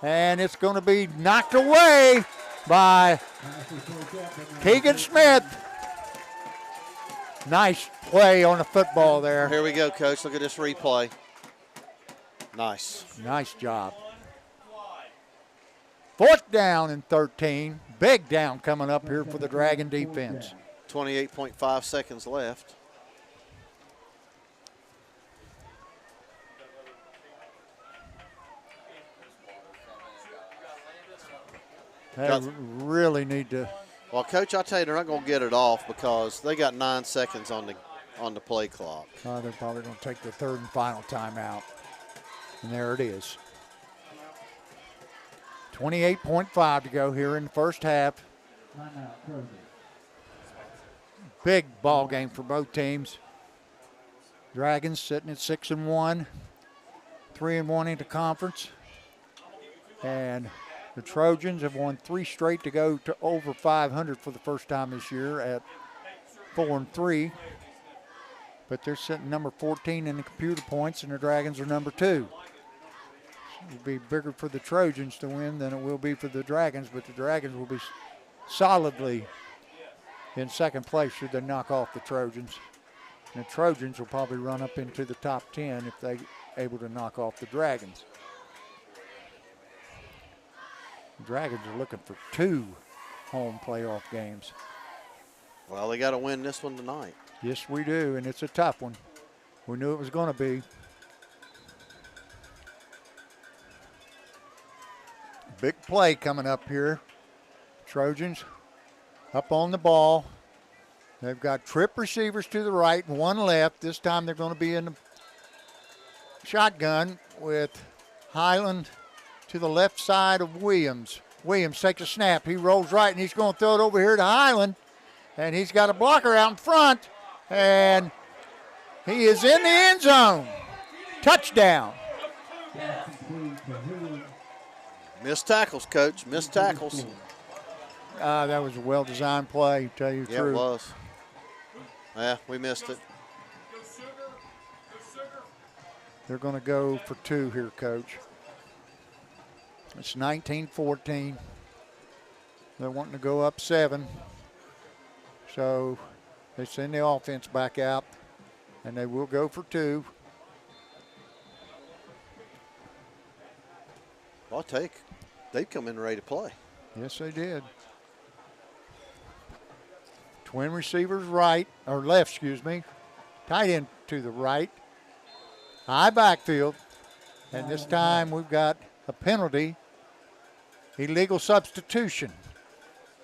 and it's going to be knocked away by Keegan Smith. Nice play on the football there. Here we go, Coach. Look at this replay. Nice. Nice job. 4th down and 13. Big down coming up here for the Dragon defense. 28.5 seconds left. They really need to. Well, Coach, I tell you, they're not going to get it off because they got 9 seconds on the play clock. They're probably going to take the 3rd and final timeout. And there it is. 28.5 to go here in the first half. Big ball game for both teams. Dragons sitting at 6-1, 3-1 into conference. And the Trojans have won 3 straight to go to over 500 for the first time this year at 4-3. But they're sitting number 14 in the computer points, and the Dragons are number 2. It will be bigger for the Trojans to win than it will be for the Dragons, but the Dragons will be solidly in second place should they knock off the Trojans. And the Trojans will probably run up into the top 10 if they're able to knock off the Dragons. The Dragons are looking for 2 home playoff games. Well, they got to win this one tonight. Yes, we do, and it's a tough one. We knew it was going to be. Big play coming up here. Trojans up on the ball. They've got trip receivers to the right and 1 left. This time they're going to be in the shotgun with Highland to the left side of Williams. Williams takes a snap. He rolls right, and he's going to throw it over here to Highland. And he's got a blocker out in front. And he is in the end zone. Touchdown. Missed tackles, Coach. Missed tackles. That was a well-designed play, to tell you the Yeah, truth. it was. Yeah, we missed it. They're going to go for 2 here, Coach. It's 19-14. They're wanting to go up 7. So they send the offense back out, and they will go for 2. I'll take. They've come in ready to play. Yes, they did. Twin receivers right, or left, excuse me. Tight end to the right. High backfield. And this time we've got a penalty. Illegal substitution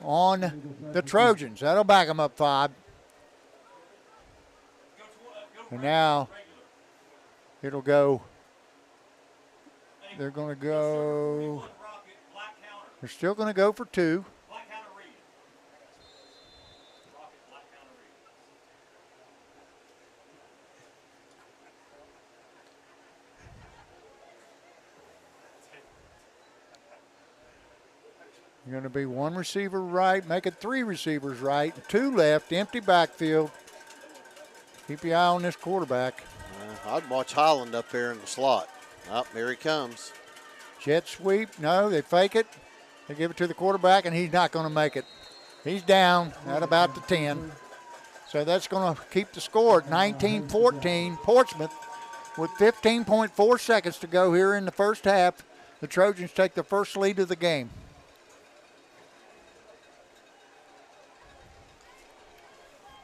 on the Trojans. That'll back them up 5. And now it'll go. They're going to go. They're still going to go for 2. You're going to be 1 receiver right, make it 3 receivers right, 2 left, empty backfield. Keep your eye on this quarterback. I'd watch Highland up there in the slot. Oh, here he comes. Jet sweep, no, they fake it. They give it to the quarterback, and he's not going to make it. He's down at about the 10. So that's going to keep the score at 19-14. Portsmouth with 15.4 seconds to go here in the first half. The Trojans take the first lead of the game.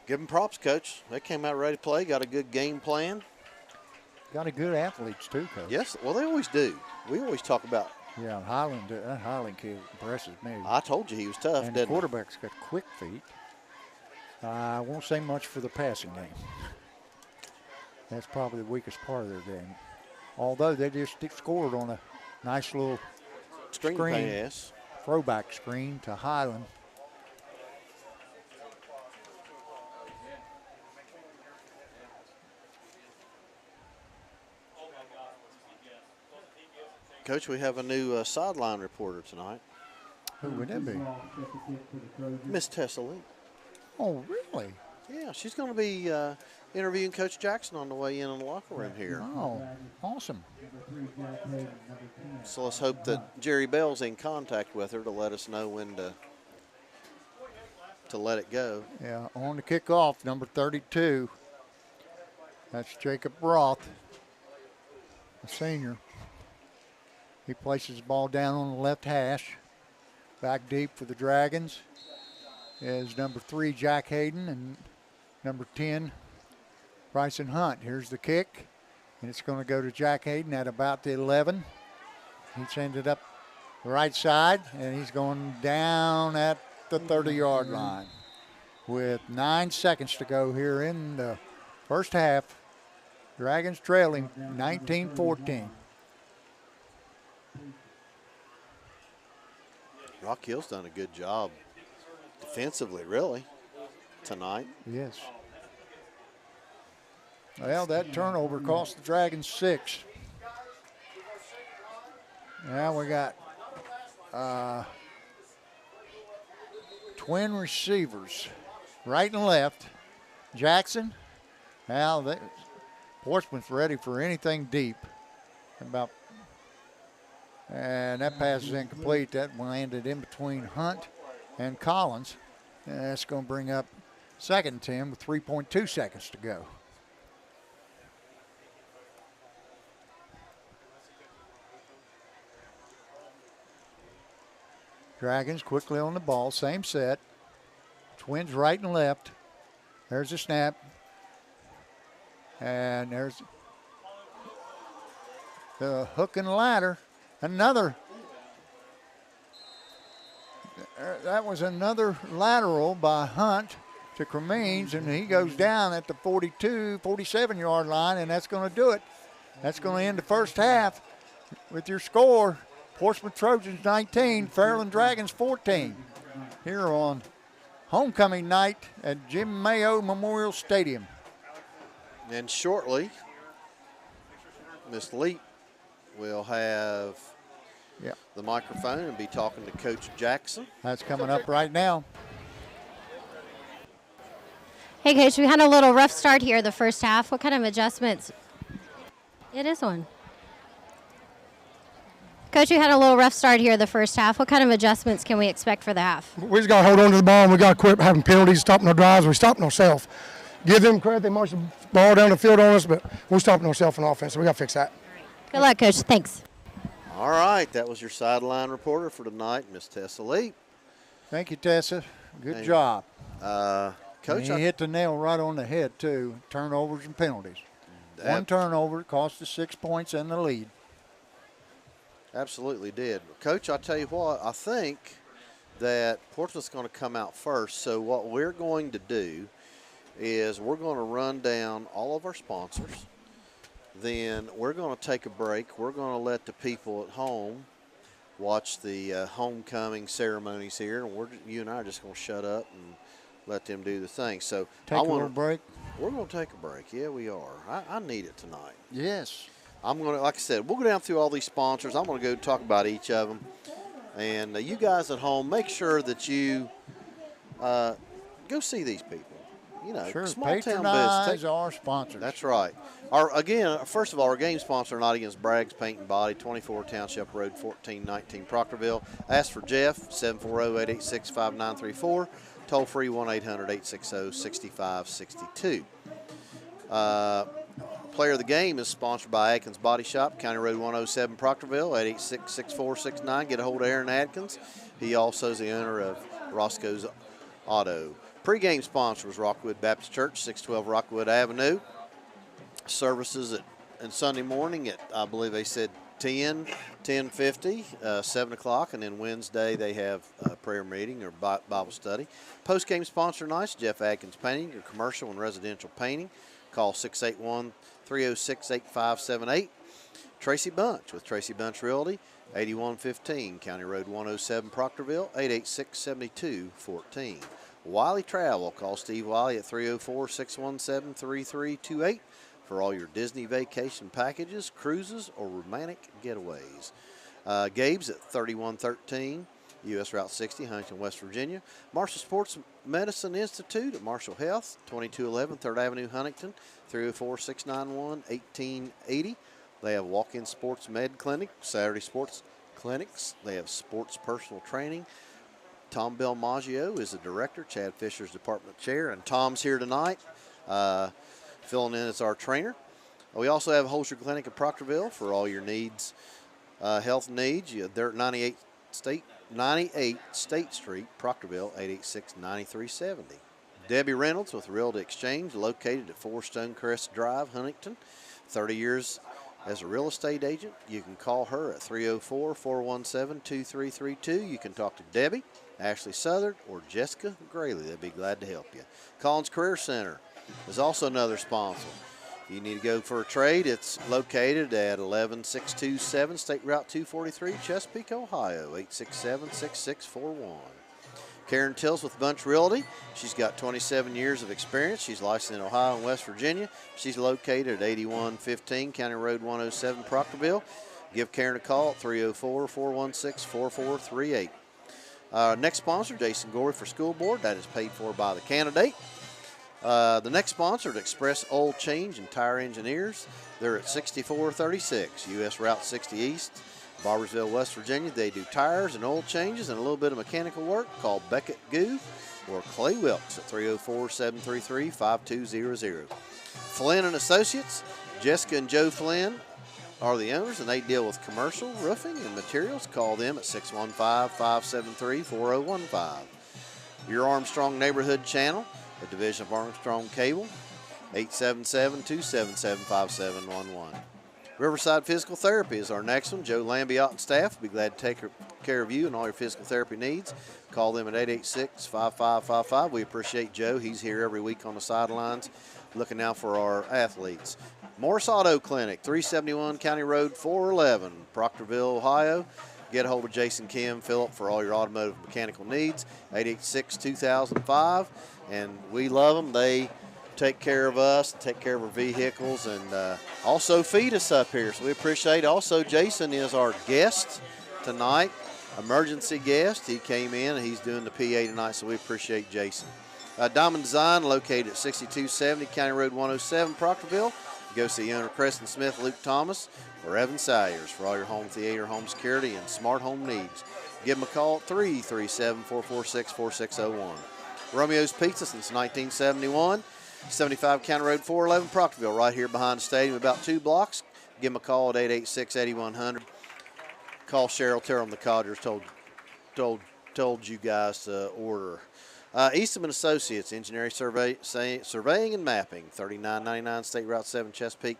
Give them props, Coach. They came out ready to play, got a good game plan. Got a good athletes, too, Coach. Yes, well, they always do. We always talk about. Yeah, that Highland kid impresses me. I told you he was tough, And the didn't he? quarterback's got quick feet. I won't say much for the passing game. That's probably the weakest part of their game. Although they just scored on a nice little Screen pass. throwback screen to Highland. Coach, we have a new sideline reporter tonight. Who would that be? Miss Tessa Lee. Oh, really? Yeah, she's going to be interviewing Coach Jackson on the way in the locker room here. Oh, awesome. So let's hope that Jerry Bell's in contact with her to let us know when to let it go. Yeah, on the kickoff, number 32. That's Jacob Roth, a senior. He places the ball down on the left hash. Back deep for the Dragons is number 3, Jack Hayden, and number 10, Bryson Hunt. Here's the kick, and it's going to go to Jack Hayden at about the 11. He sends it up the right side, and he's going down at the 30-yard line. With 9 seconds to go here in the first half, Dragons trailing 19-14. Rock Hill's done a good job defensively, really, tonight. Yes. Well, that turnover cost the Dragons 6. Now we got twin receivers, right and left. Jackson. Now Portsmouth's ready for anything deep. And that pass is incomplete. That landed in between Hunt and Collins. And that's going to bring up 2nd and 10 with 3.2 seconds to go. Dragons quickly on the ball, same set. Twins right and left. There's a snap. And there's the hook and ladder. That was another lateral by Hunt to Cremines, and he goes down at the 47-yard line, and that's going to do it. That's going to end the first half with your score, Portsmouth Trojans 19, Fairland Dragons 14. Here on homecoming night at Jim Mayo Memorial Stadium. And shortly, Miss Leap will have the microphone and be talking to Coach Jackson. That's coming up right now. Hey, Coach, we had a little rough start here the first half. What kind of adjustments? It is one. Coach, we had a little rough start here the first half. What kind of adjustments can we expect for the half? We just got to hold on to the ball, and we got to quit having penalties, stopping our drives. We're stopping ourselves. Give them credit. They marched the ball down the field on us, but we're stopping ourselves in offense, so we got to fix that. Good luck, Coach. Thanks. All right, that was your sideline reporter for tonight, Miss Tessa Leap. Thank you, Tessa. Good job. Coach, you hit the nail right on the head, too. Turnovers and penalties. One turnover cost us 6 points and the lead. Absolutely did. Coach, I'll tell you what, I think that Portsmouth's going to come out first. So what we're going to do is we're going to run down all of our sponsors. Then we're going to take a break. We're going to let the people at home watch the homecoming ceremonies here. And you and I are just going to shut up and let them do the thing. So take a little break. We're going to take a break. Yeah, we are. I need it tonight. Yes. I'm going to, like I said, we'll go down through all these sponsors. I'm going to go talk about each of them. And you guys at home, make sure that you go see these people. You know, sure, small patronize town business. Our sponsors. That's right. First of all, our game sponsor tonight against Bragg's Paint and Body, 24 Township Road, 1419 Proctorville. Ask for Jeff, 740-886-5934. Toll free 1-800-860-6562. Player of the game is sponsored by Atkins Body Shop, County Road 107 Proctorville, 886-6469. Get a hold of Aaron Atkins. He also is the owner of Roscoe's Auto. Pre-game sponsors, Rockwood Baptist Church, 612 Rockwood Avenue. Services and Sunday morning at, I believe they said 10:50, 7 o'clock, and then Wednesday they have a prayer meeting or Bible study. Post-game sponsor nights, Jeff Atkins Painting, your commercial and residential painting. Call 681-306-8578. Tracy Bunch with Tracy Bunch Realty, 8115 County Road 107 Proctorville, 886-7214. Wiley Travel, call Steve Wiley at 304-617-3328 for all your Disney vacation packages, cruises, or romantic getaways. Gabe's at 3113 U.S. Route 60, Huntington, West Virginia. Marshall Sports Medicine Institute at Marshall Health, 2211 3rd Avenue, Huntington, 304-691-1880. They have walk-in sports med clinic, Saturday sports clinics. They have sports personal training. Tom Belmaggio is the director, Chad Fisher's department chair, and Tom's here tonight filling in as our trainer. We also have a Holster Clinic in Proctorville for all your needs, health needs. They're at 98 State Street, Proctorville, 886-9370. Debbie Reynolds with Realty Exchange, located at 4 Stonecrest Drive, Huntington. 30 years as a real estate agent. You can call her at 304-417-2332. You can talk to Debbie, Ashley Southard, or Jessica Grayley. They'd be glad to help you. Collins Career Center is also another sponsor. If you need to go for a trade, it's located at 11627 State Route 243, Chesapeake, Ohio, 867-6641. Karen Tills with Bunch Realty. She's got 27 years of experience. She's licensed in Ohio and West Virginia. She's located at 8115 County Road 107, Proctorville. Give Karen a call at 304-416-4438. Next sponsor, Jason Gorey for School Board. That is paid for by the candidate. The next sponsor, Express Oil Change and Tire Engineers. They're at 6436 U.S. Route 60 East, Barbersville, West Virginia. They do tires and oil changes and a little bit of mechanical work. Call Beckett Goo or Clay Wilkes at 304-733-5200. Flynn and Associates, Jessica and Joe Flynn are the owners, and they deal with commercial roofing and materials. Call them at 615-573-4015. Your Armstrong Neighborhood Channel, a division of Armstrong Cable, 877-277-5711. Riverside Physical Therapy is our next one. Joe Lambiot and staff will be glad to take care of you and all your physical therapy needs. Call them at 886-5555. We appreciate Joe. He's here every week on the sidelines looking out for our athletes. Morris Auto Clinic, 371 County Road 411, Proctorville, Ohio. Get a hold of Jason Kim Phillip for all your automotive mechanical needs, 886-2005. And we love them. They take care of us, take care of our vehicles, and also feed us up here. So we appreciate it. Also, Jason is our guest tonight, emergency guest. He came in and he's doing the PA tonight, so we appreciate Jason. Diamond Design, located at 6270 County Road 107, Proctorville. Go see owner Creston Smith, Luke Thomas, or Evan Salyers for all your home theater, home security, and smart home needs. Give them a call at 337-446-4601. Romeo's Pizza since 1971, 75 County Road 411, Proctorville, right here behind the stadium, about 2 blocks. Give them a call at 886-8100. Call Cheryl, tell them the Codgers told you guys to order. Eastman Associates, engineering, surveying and mapping, 3999 State Route 7, Chesapeake.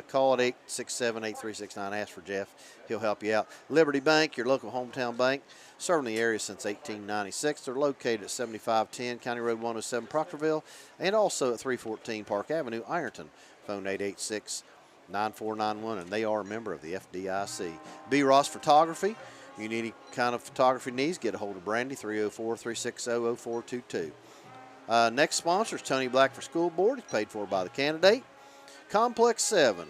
Call at 867-8369. Ask for Jeff. He'll help you out. Liberty Bank, your local hometown bank, serving the area since 1896. They're located at 7510 County Road 107, Proctorville, and also at 314 Park Avenue, Ironton. Phone 886-9491, and they are a member of the FDIC. B. Ross Photography. You need any kind of photography needs, get a hold of Brandy, 304-360-0422. Next sponsor is Tony Black for School Board. It's paid for by the candidate. Complex 7.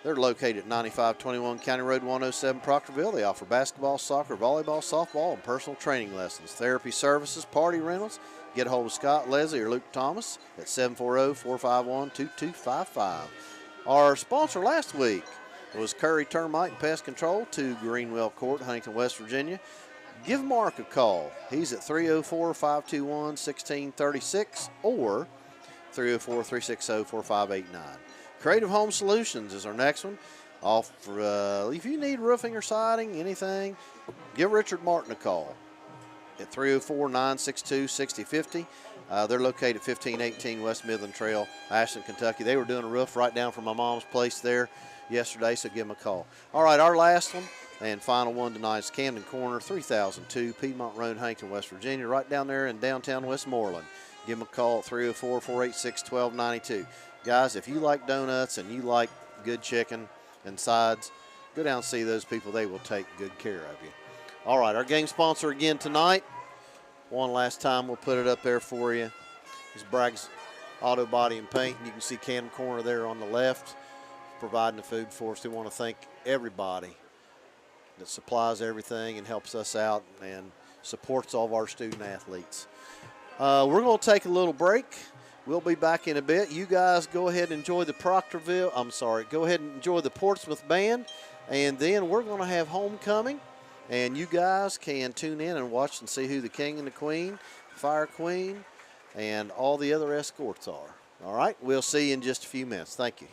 They're located at 9521 County Road 107, Proctorville. They offer basketball, soccer, volleyball, softball, and personal training lessons. Therapy services, party rentals. Get a hold of Scott, Leslie, or Luke Thomas at 740-451-2255. Our sponsor last week was Curry Termite and Pest Control, 2 Greenwell Court, Huntington, West Virginia. Give Mark a call. He's at 304-521-1636 or 304-360-4589. Creative Home Solutions is our next one. If you need roofing or siding, anything, give Richard Martin a call at 304-962-6050. They're located at 1518 West Midland Trail, Ashland, Kentucky. They were doing a roof right down from my mom's place there yesterday, so give them a call. All right, our last one and final one tonight is Camden Corner, 3002 Piedmont Road, Huntington, West Virginia, right down there in downtown Westmoreland. Give them a call at 304-486-1292. Guys, if you like donuts and you like good chicken and sides, go down and see those people. They will take good care of you. All right, our game sponsor again tonight. One last time, we'll put it up there for you. It's Bragg's Auto Body and Paint. You can see Camden Corner there on the left, providing the food for us. We want to thank everybody that supplies everything and helps us out and supports all of our student athletes. We're going to take a little break. We'll be back in a bit. You guys go ahead and enjoy the go ahead and enjoy the Portsmouth band, and then we're going to have homecoming, and you guys can tune in and watch and see who the king and the queen, fire queen, and all the other escorts are. All right, we'll see you in just a few minutes. Thank you.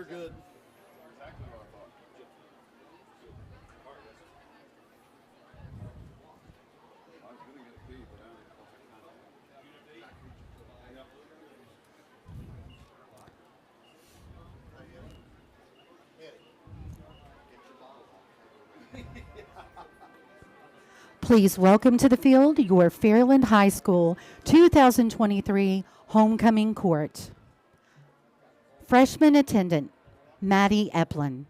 You're good. Please welcome to the field your Fairland High School 2023 homecoming court. Freshman attendant, Maddie Eplin.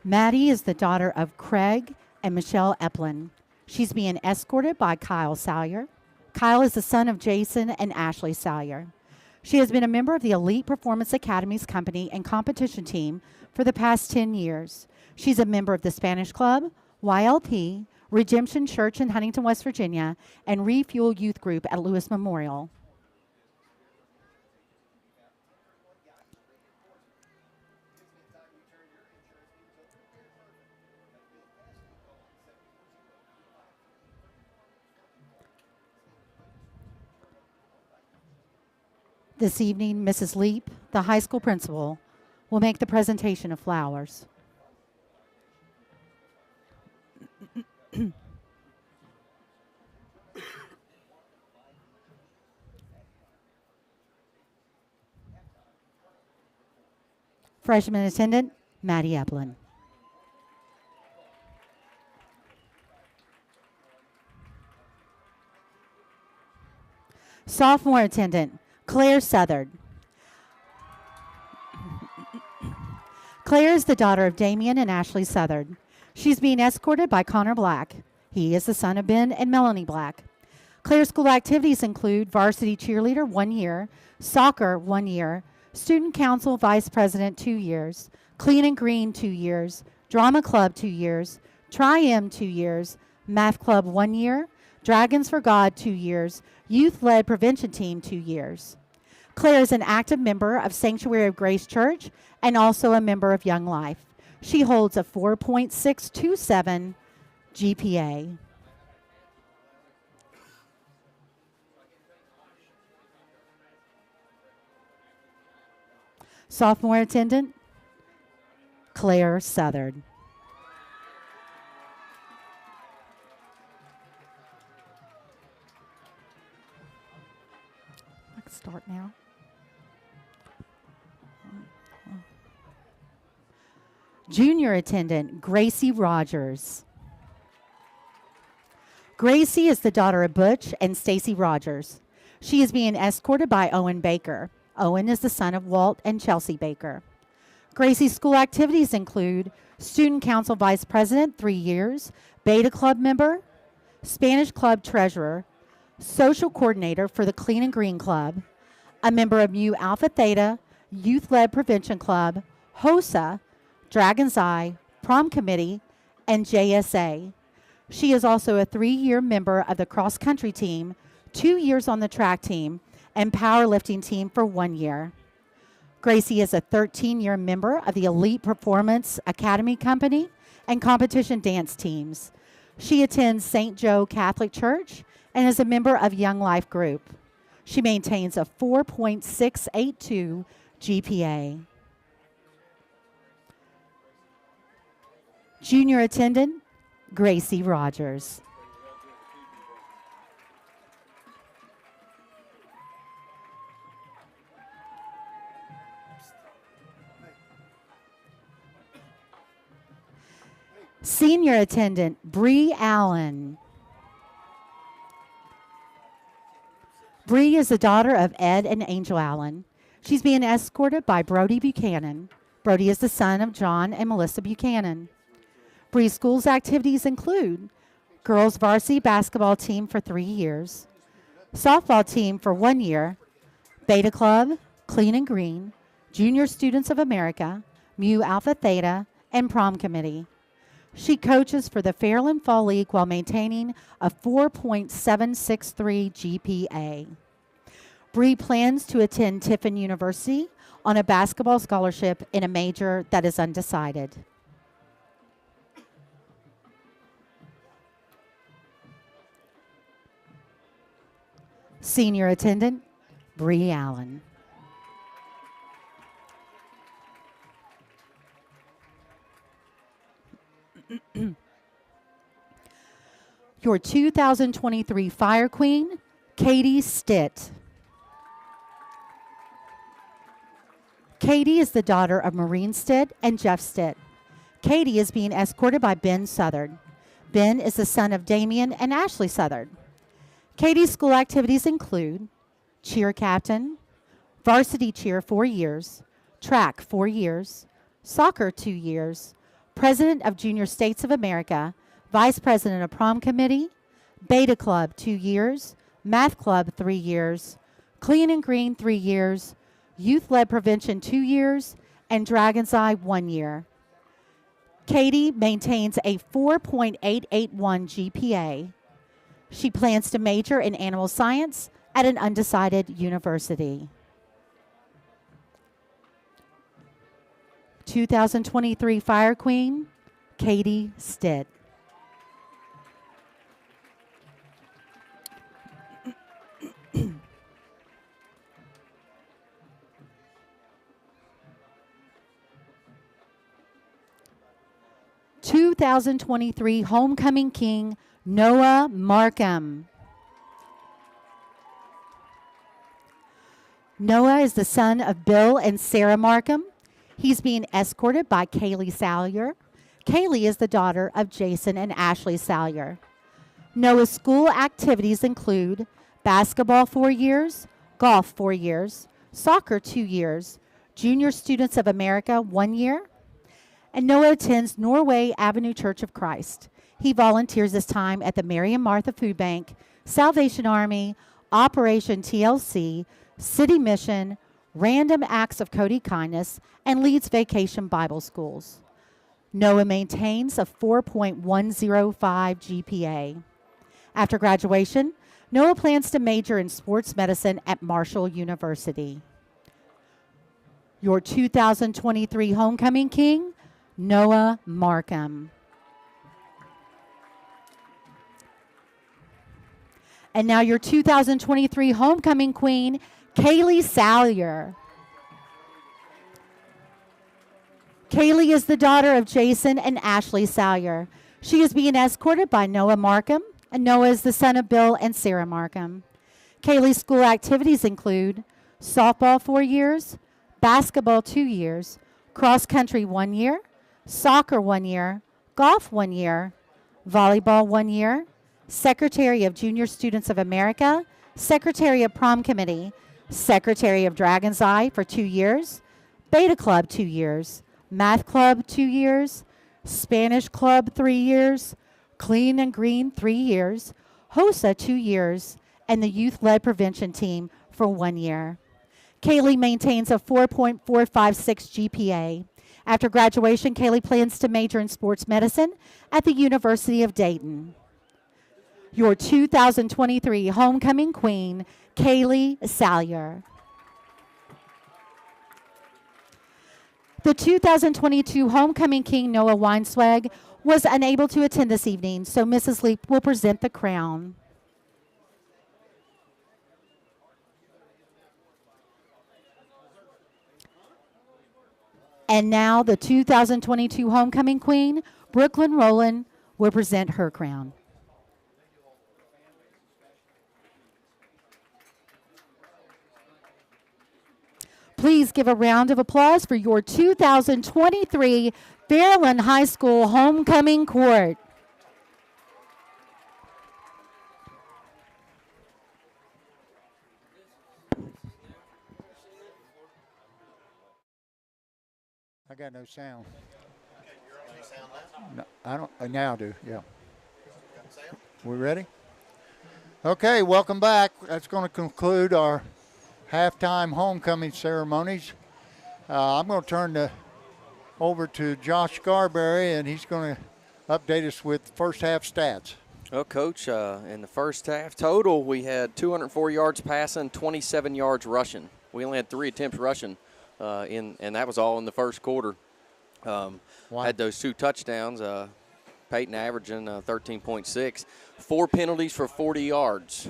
Maddie is the daughter of Craig and Michelle Eplin. She's being escorted by Kyle Salyer. Kyle is the son of Jason and Ashley Salyer. She has been a member of the Elite Performance Academy's company and competition team for the past 10 years. She's a member of the Spanish Club, YLP, Redemption Church in Huntington, West Virginia, and Refuel Youth Group at Lewis Memorial. This evening, Mrs. Leap, the high school principal, will make the presentation of flowers. Freshman attendant, Maddie Eplin. Sophomore attendant, Claire Southard. Claire is the daughter of Damian and Ashley Southard. She's being escorted by Connor Black. He is the son of Ben and Melanie Black. Claire's school activities include varsity cheerleader 1 year, soccer 1 year, student council vice president 2 years, clean and green 2 years, drama club 2 years, tri-M 2 years, math club 1 year, Dragons for God 2 years, youth-led prevention team 2 years. Claire is an active member of Sanctuary of Grace Church and also a member of Young Life. She holds a 4.627 GPA. Sophomore attendant, Claire Southard. Let's start now. Junior attendant, Gracie Rogers. Gracie is the daughter of Butch and Stacy Rogers. She is being escorted by Owen Baker. Owen is the son of Walt and Chelsea Baker. Gracie's school activities include student council vice president 3 years, beta club member, Spanish club treasurer, social coordinator for the Clean and Green Club, a member of Mu Alpha Theta, youth-led prevention club, HOSA, Dragon's Eye, prom committee, and JSA. She is also a 3-year member of the cross-country team, 2 years on the track team, and powerlifting team for 1 year. Gracie is a 13-year member of the Elite Performance Academy Company and competition dance teams. She attends St. Joe Catholic Church and is a member of Young Life Group. She maintains a 4.682 GPA. Junior attendant, Gracie Rogers. Senior attendant, Bree Allen. Bree is the daughter of Ed and Angel Allen. She's being escorted by Brody Buchanan. Brody is the son of John and Melissa Buchanan. Bree's school's activities include girls varsity basketball team for 3 years, softball team for 1 year, beta club, Clean and Green, Junior Students of America, Mu Alpha Theta, and prom committee. She coaches for the Fairland Fall League while maintaining a 4.763 GPA. Bree plans to attend Tiffin University on a basketball scholarship in a major that is undecided. Senior attendant, Bree Allen. Your 2023 Fire Queen, Katie Stitt. Katie is the daughter of Maureen Stitt and Jeff Stitt. Katie is being escorted by Ben Southard. Ben is the son of Damian and Ashley Southard. Katie's school activities include cheer captain, varsity cheer 4 years, track 4 years, soccer 2 years, president of Junior States of America, vice president of prom committee, beta club 2 years, math club 3 years, clean and green 3 years, youth-led prevention 2 years, and Dragon's Eye 1 year. Katie maintains a 4.881 GPA. She plans to major in animal science at an undecided university. 2023 Fire Queen, Katie Stitt. (2023) Homecoming King, Noah Markham. Noah is the son of Bill and Sarah Markham. He's being escorted by Kaylee Salyer. Kaylee is the daughter of Jason and Ashley Salyer. Noah's school activities include basketball 4 years, golf 4 years, soccer 2 years, Junior Students of America 1 year, and Noah attends Norway Avenue Church of Christ. He volunteers his time at the Mary and Martha Food Bank, Salvation Army, Operation TLC, City Mission, Random Acts of Cody Kindness, and leads Vacation Bible Schools. Noah maintains a 4.105 GPA. After graduation, Noah plans to major in sports medicine at Marshall University. Your 2023 Homecoming King, Noah Markham. And now your 2023 Homecoming Queen, Kaylee Salyer. Kaylee is the daughter of Jason and Ashley Salyer. She is being escorted by Noah Markham, and Noah is the son of Bill and Sarah Markham. Kaylee's school activities include softball 4 years, basketball 2 years, cross country 1 year, soccer 1 year, golf 1 year, volleyball 1 year, Secretary of Junior Students of America, Secretary of Prom Committee, Secretary of Dragon's Eye for 2 years, Beta Club 2 years, Math Club 2 years, Spanish Club 3 years, Clean and Green 3 years, HOSA 2 years, and the Youth-Led Prevention Team for 1 year. Kaylee maintains a 4.456 GPA. After graduation, Kaylee plans to major in sports medicine at the University of Dayton. Your 2023 Homecoming Queen, Kaylee Salyer. The 2022 Homecoming King, Noah Weinsweg, was unable to attend this evening, so Mrs. Leap will present the crown. And now the 2022 Homecoming Queen, Brooklyn Rowland, will present her crown. Please give a round of applause for your 2023 Fairland High School Homecoming Court. I got no sound. No, I don't. Now I do. Yeah. We ready? Okay. Welcome back. That's going to conclude our halftime homecoming ceremonies. I'm going to turn over to Josh Scarberry, and he's going to update us with first half stats. Well, Coach, in the first half total, we had 204 yards passing, 27 yards rushing. We only had 3 attempts rushing, and that was all in the first quarter. Wow. Had those 2 touchdowns, Peyton averaging 13.6. 4 penalties for 40 yards.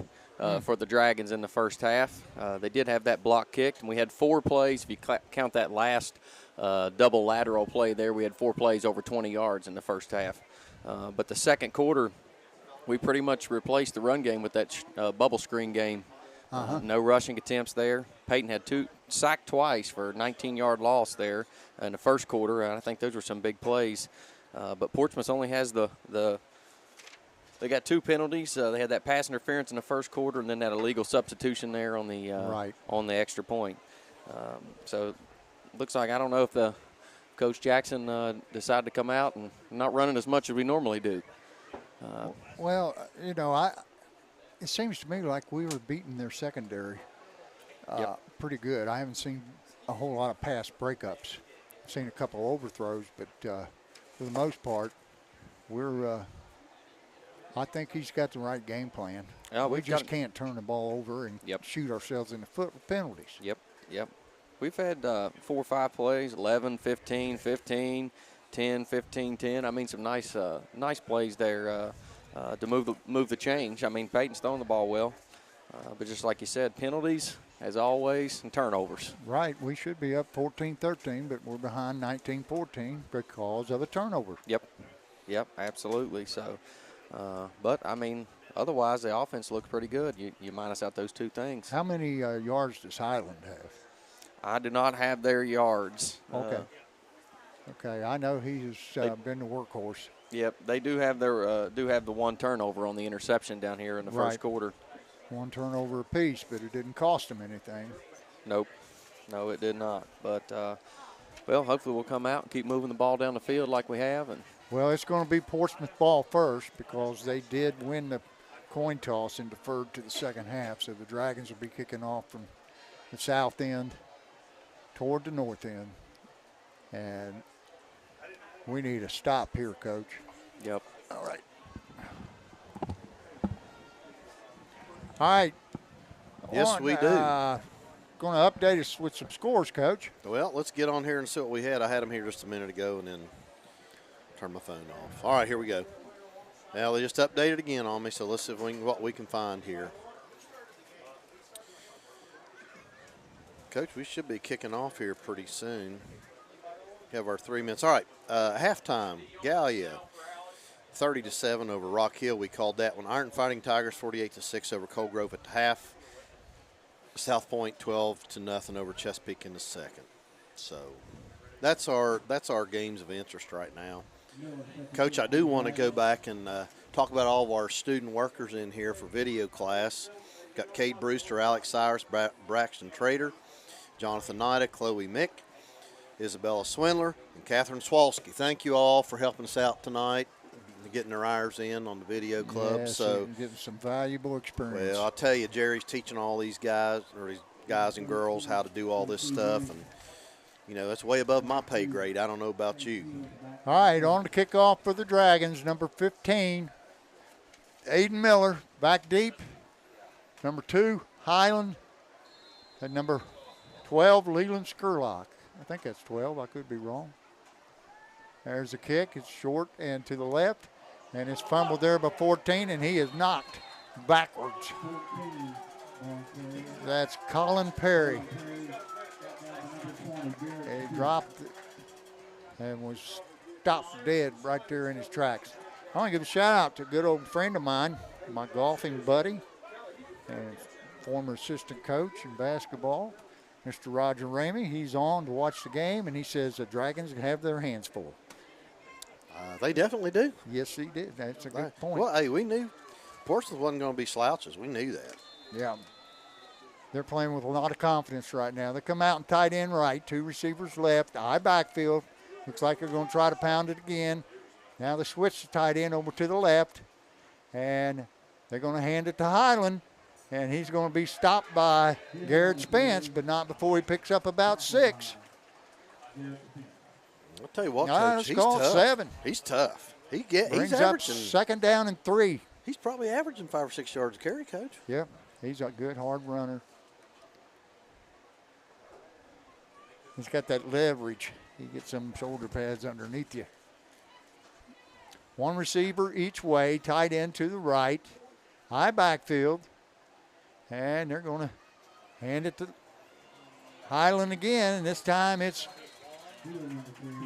For the Dragons in the first half. They did have that block kicked, and we had 4 plays. If you count that last double lateral play there, we had 4 plays over 20 yards in the first half. But the second quarter, we pretty much replaced the run game with that bubble screen game. No rushing attempts there. Peyton had sacked twice for a 19-yard loss there in the first quarter, and I think those were some big plays. But Portsmouth only has they got 2 penalties. They had that pass interference in the first quarter, and then that illegal substitution there on the on the extra point. So looks like, I don't know if Coach Jackson decided to come out and not running as much as we normally do. Well, it seems to me like we were beating their secondary pretty good. I haven't seen a whole lot of pass breakups. I've seen a couple overthrows, but for the most part, I think he's got the right game plan. We just can't turn the ball over and shoot ourselves in the foot with penalties. Yep. We've had 4 or 5 plays, 11, 15, 15, 10, 15, 10. I mean, some nice plays there to move the change. I mean, Peyton's throwing the ball well. But just like you said, penalties, as always, and turnovers. Right. We should be up 14-13, but we're behind 19-14 because of a turnover. Yep, absolutely. So, but, I mean, otherwise the offense looks pretty good. You minus out those 2 things. How many yards does Highland have? I do not have their yards. Okay, I know he's been the workhorse. Yep, they do have the 1 turnover on the interception down here in the first quarter. 1 turnover apiece, but it didn't cost them anything. Nope, no, it did not. But well, hopefully we'll come out and keep moving the ball down the field like we have. And well, it's going to be Portsmouth ball first because they did win the coin toss and deferred to the second half. So the Dragons will be kicking off from the south end toward the north end. And we need a stop here, Coach. Yep. All right. All right. Yes, we do. Going to update us with some scores, Coach. Well, let's get on here and see what we had. I had them here just a minute ago and then turn my phone off. All right, here we go. Now, they just updated again on me, so let's see what we can find here. Coach, we should be kicking off here pretty soon. We have our 3 minutes. All right, halftime, Gallia, 30-7 over Rock Hill. We called that one. Iron Fighting Tigers, 48-6 over Cold Grove at the half. South Point, 12-0 over Chesapeake in the second. So that's our games of interest right now. Coach, I do want to go back and talk about all of our student workers in here for video class. Got Cade Brewster, Alex Cyrus, Braxton Trader, Jonathan Nida, Chloe Mick, Isabella Swindler, and Catherine Swalski. Thank you all for helping us out tonight, getting their hours in on the video club. Yes, so getting some valuable experience. Well, I'll tell you, Jerry's teaching all these guys and girls how to do all this stuff, and that's way above my pay grade. I don't know about you. All right, on to kick off for the Dragons, number 15, Aiden Miller, back deep. Number 2, Highland. And number 12, Leland Skurlock. I think that's 12. I could be wrong. There's the kick. It's short and to the left. And it's fumbled there by 14, and he is knocked backwards. That's Colin Perry. He dropped and was stopped dead right there in his tracks. I want to give a shout out to a good old friend of mine, my golfing buddy and former assistant coach in basketball, Mr. Roger Ramey. He's on to watch the game, and he says the Dragons have their hands full. They definitely do. Yes, he did. That's a good point. Well, hey, we knew Portsmouth wasn't going to be slouches. We knew that. Yeah. They're playing with a lot of confidence right now. They come out and tight end right, 2 receivers left, I backfield. Looks like they're going to try to pound it again. Now they switch the tight end over to the left, and they're going to hand it to Highland, and he's going to be stopped by Garrett Spence, but not before he picks up about 6. I'll tell you what, Coach, he's tough. 7. He's tough. Brings he's up averaging 2nd down and 3. He's probably averaging 5 or 6 yards a carry, Coach. Yep, he's a good hard runner. He's got that leverage. He gets some shoulder pads underneath you. 1 receiver each way, tight end to the right, high backfield, and they're going to hand it to Highland again, and this time it's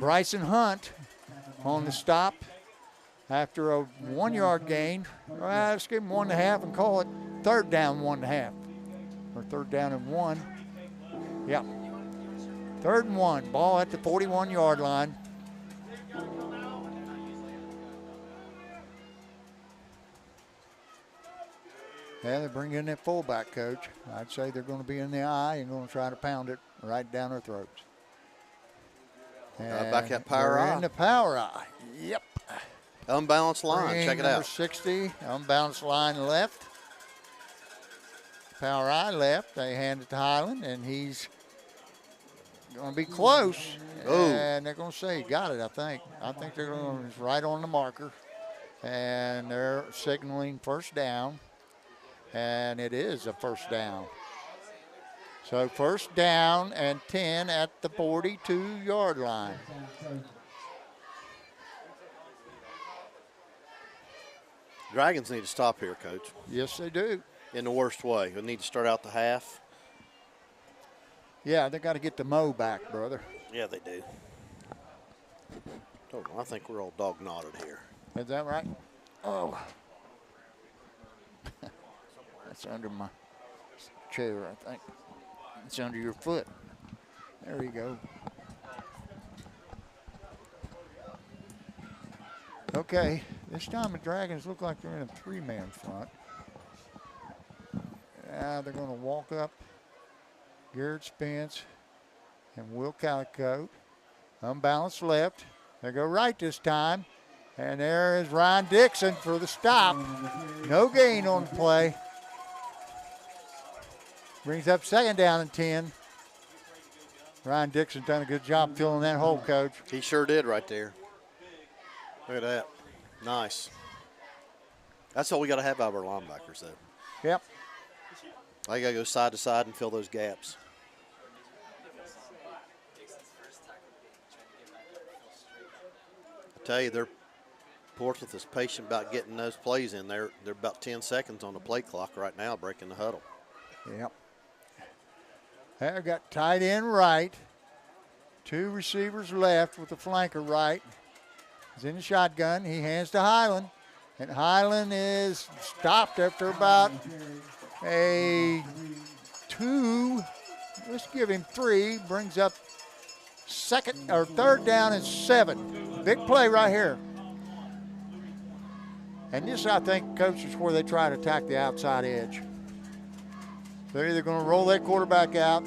Bryson Hunt on the stop, after a 1 yard gain. Well, let's give him 1.5 and call it third down 1.5. Or third down and 1. Yep. 3rd and 1. Ball at the 41 yard line. Yeah, they bring in that fullback, coach. I'd say they're going to be in the eye and going to try to pound it right down their throats. Back that power they're eye. in the power eye. Yep. Unbalanced line. Green, Check it number out. 60, unbalanced line left. Power eye left. They hand it to Highland, and he's going to be close. Oh. And they're going to say he got it, I think. I think they're going to, it's right on the marker. And they're signaling first down. And it is a first down. So first down and 10 at the 42 yard line. Dragons need to stop here, Coach. Yes, they do. In the worst way. We need to start out the half. Yeah, they got to get the Mo back, brother. Yeah, they do. Hold on, I think we're all dog knotted here. Is that right? Oh. That's under my chair, I think. It's under your foot. There you go. Okay, this time the Dragons look like they're in a 3-man front. Now they're going to walk up Garrett Spence and Will Calico. Unbalanced left. They go right this time. And there is Ryan Dixon for the stop. No gain on the play. Brings up second down and 10. Ryan Dixon done a good job filling that hole, Coach. He sure did right there. Look at that. Nice. That's all we got to have out of our linebackers, though. Yep. They got to go side to side and fill those gaps. I tell you, Portsmouth is patient about getting those plays in. They're about 10 seconds on the play clock right now, breaking the huddle. Yep. They've got tight end right. 2 receivers left with the flanker right. He's in the shotgun. He hands to Highland. And Highland is stopped after about a 2. Let's give him 3. Brings up third down and 7. Big play right here. And this, I think, Coach, is where they try to attack the outside edge. They're either going to roll that quarterback out.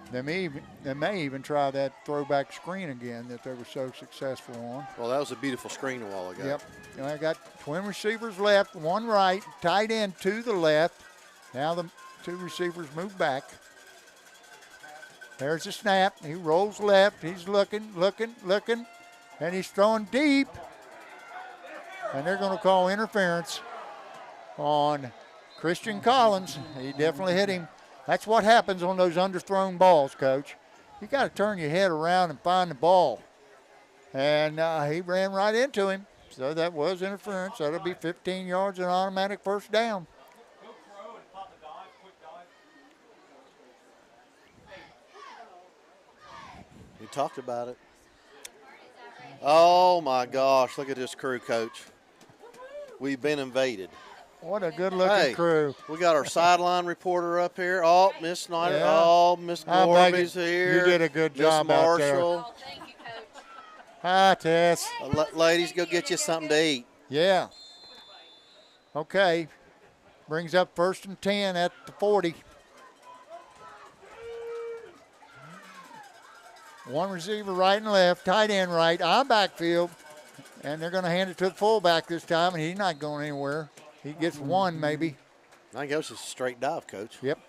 They may even try that throwback screen again that they were so successful on. Well, that was a beautiful screen a while ago. Yep. And I got twin receivers left, 1 right, tight end to the left. Now the 2 receivers move back. There's the snap. He rolls left. He's looking, and he's throwing deep. And they're going to call interference on Christian Collins. He definitely hit him. That's what happens on those underthrown balls, Coach. You got to turn your head around and find the ball. And he ran right into him. So that was interference. That'll be 15 yards and automatic first down. We talked about it. Oh, my gosh. Look at this crew, Coach. We've been invaded. What a good-looking crew. We got our sideline reporter up here. Oh, Miss Snyder. Yeah. Oh, Miss Gorby's here. You did a good job out there. Miss Marshall. Thank you, Coach. Hi, Tess. Ladies, go get you something to eat. Yeah. Okay. Brings up 1st and 10 at the 40. 1 receiver right and left, tight end right, on backfield. And they're going to hand it to the fullback this time, and he's not going anywhere. He gets 1 maybe. I think that was just a straight dive, Coach. Yep.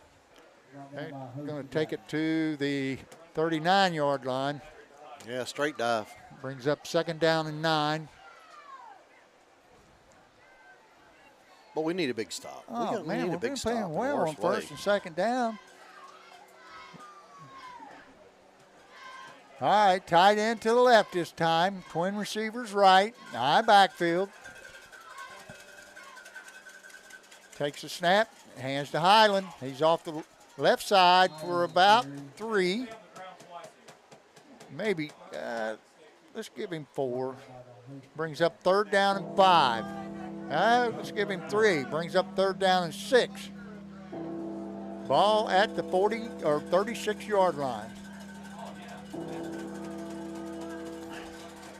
They're going to take it to the 39-yard line. Yeah, straight dive. Brings up 2nd down and 9. But we need a big stop. Oh, we man, need a we've big been stop. playing in the well on worst way. 1st and 2nd down. All right, tight end to the left this time. Twin receivers right, high backfield. Takes a snap, hands to Highland. He's off the left side for about 3. Maybe, let's give him 4. Brings up 3rd down and 5. Let's give him 3. Brings up 3rd down and 6. Ball at the 40 or 36-yard line.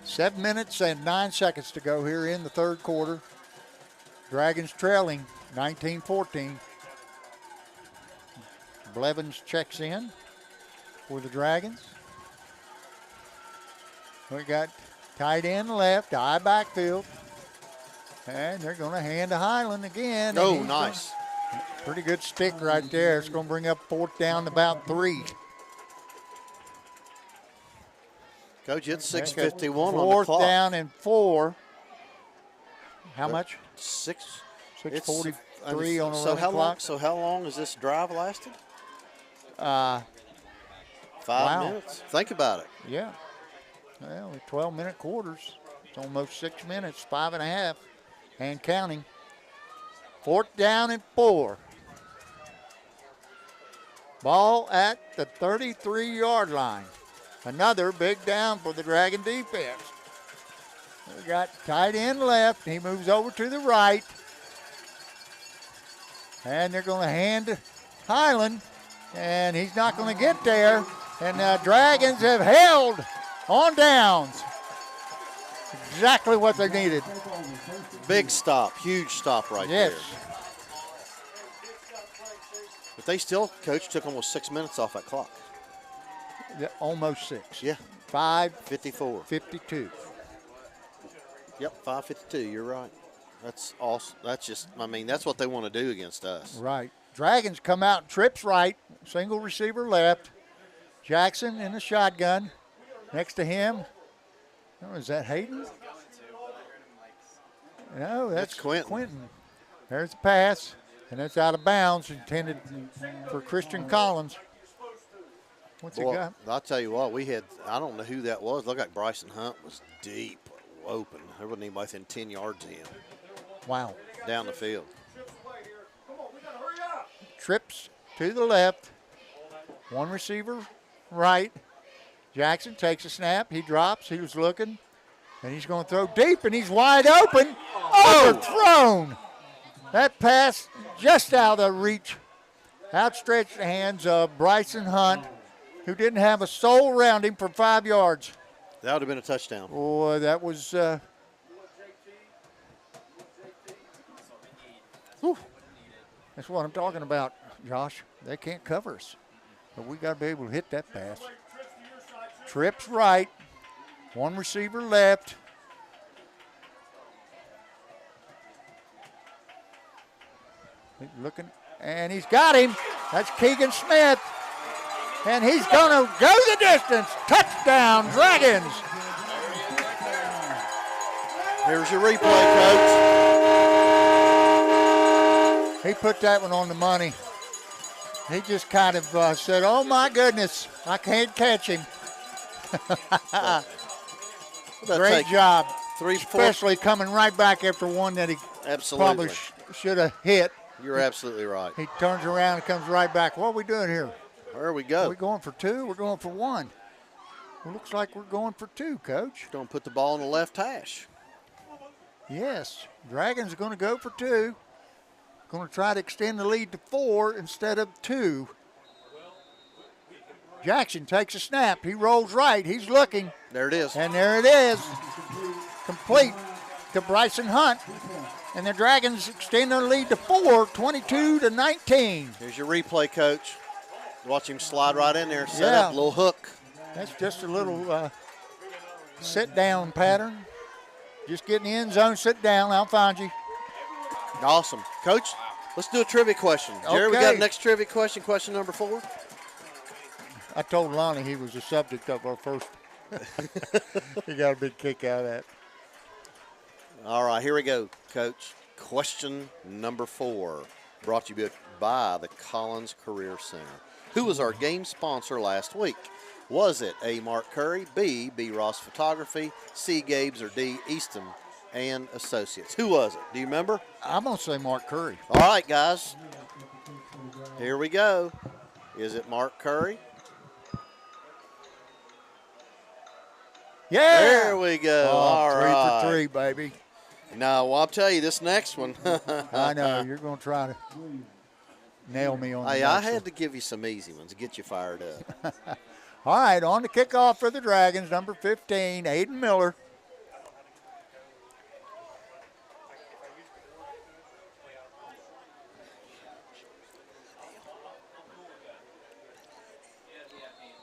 7 minutes and 9 seconds to go here in the 3rd quarter. Dragons trailing 19-14. Blevins checks in for the Dragons. We got tight end left, eye backfield. And they're going to hand to Highland again. Oh, nice. Pretty good stick right there. It's going to bring up 4th down to about 3. Coach, it's 6:51 on the 4th clock. down and 4. How much? 6:43 on the running clock. So how long has this drive lasted? 5 minutes. Think about it. Yeah. Well, 12-minute quarters. It's almost 6 minutes, 5.5, and counting. 4th down and 4. Ball at the 33-yard line. Another big down for the Dragon defense. We got tight end left. He moves over to the right. And they're going to hand to Highland. And he's not going to get there. And the Dragons have held on downs. Exactly what they needed. Big stop, huge stop right there. Yes. But they still, Coach, took almost 6 minutes off that clock. Yeah, almost 6. Yeah. 5:54. 54. 52. Yep, 5:52. You're right. That's awesome. That's just, I mean, that's what they want to do against us. Right. Dragons come out, trips right, single receiver left. Jackson in the shotgun. Next to him, oh, is that Hayden? No, that's Quentin. There's the pass, and it's out of bounds, intended for Christian Collins. What's he got? I'll tell you what, we had, I don't know who that was. Looked like Bryson Hunt was deep open. There wasn't anybody within 10 yards of him. Wow. Down the field. Trips to the left. One receiver right. Jackson takes a snap. He drops. He was looking. And he's going to throw deep, and he's wide open. Overthrown. That pass just out of reach. Outstretched hands of Bryson Hunt, who didn't have a soul around him for 5 yards. That would have been a touchdown. Boy, that was that's what I'm talking about, Josh. They can't cover us. But we got to be able to hit that pass. Trips right. One receiver left. He's looking, and he's got him. That's Keegan Smith. And he's going to go the distance. Touchdown, Dragons. Here's your replay, Coach. He put that one on the money. He just kind of said, oh, my goodness, I can't catch him. Great job, especially coming right back after one that he probably should have hit. You're absolutely right. He turns around and comes right back. What are we doing here? Where we go? Are we going for 2? We're going for 1. Well, looks like we're going for 2, Coach. Going to put the ball in the left hash. Yes, Dragons are going to go for 2. Going to try to extend the lead to 4 instead of 2. Jackson takes a snap. He rolls right. He's looking. There it is. And there it is. Complete to Bryson Hunt. And the Dragons extend their lead to 4, 22-19. Here's your replay, Coach. Watch him slide right in there. Set up a little hook. That's just a little sit-down pattern. Just get in the end zone, sit down. I'll find you. Awesome. Coach, let's do a trivia question. Jerry, we got the next trivia question, question number 4. I told Lonnie he was the subject of our first. He got a big kick out of that. All right, here we go, Coach. Question number 4, brought to you by the Collins Career Center. Who was our game sponsor last week? Was it A, Mark Curry, B, Ross Photography, C, Gabes, or D, Easton and Associates? Who was it? Do you remember? I'm going to say Mark Curry. All right, guys. Here we go. Is it Mark Curry? Yeah. There we go. Oh, All three right. for three, baby. Now, well, I'll tell you this next one. I know. You're going to try to nail me on the Hey, next I had one. to give you some easy ones to get you fired up. All right, on the kickoff for the Dragons, number 15, Aiden Miller.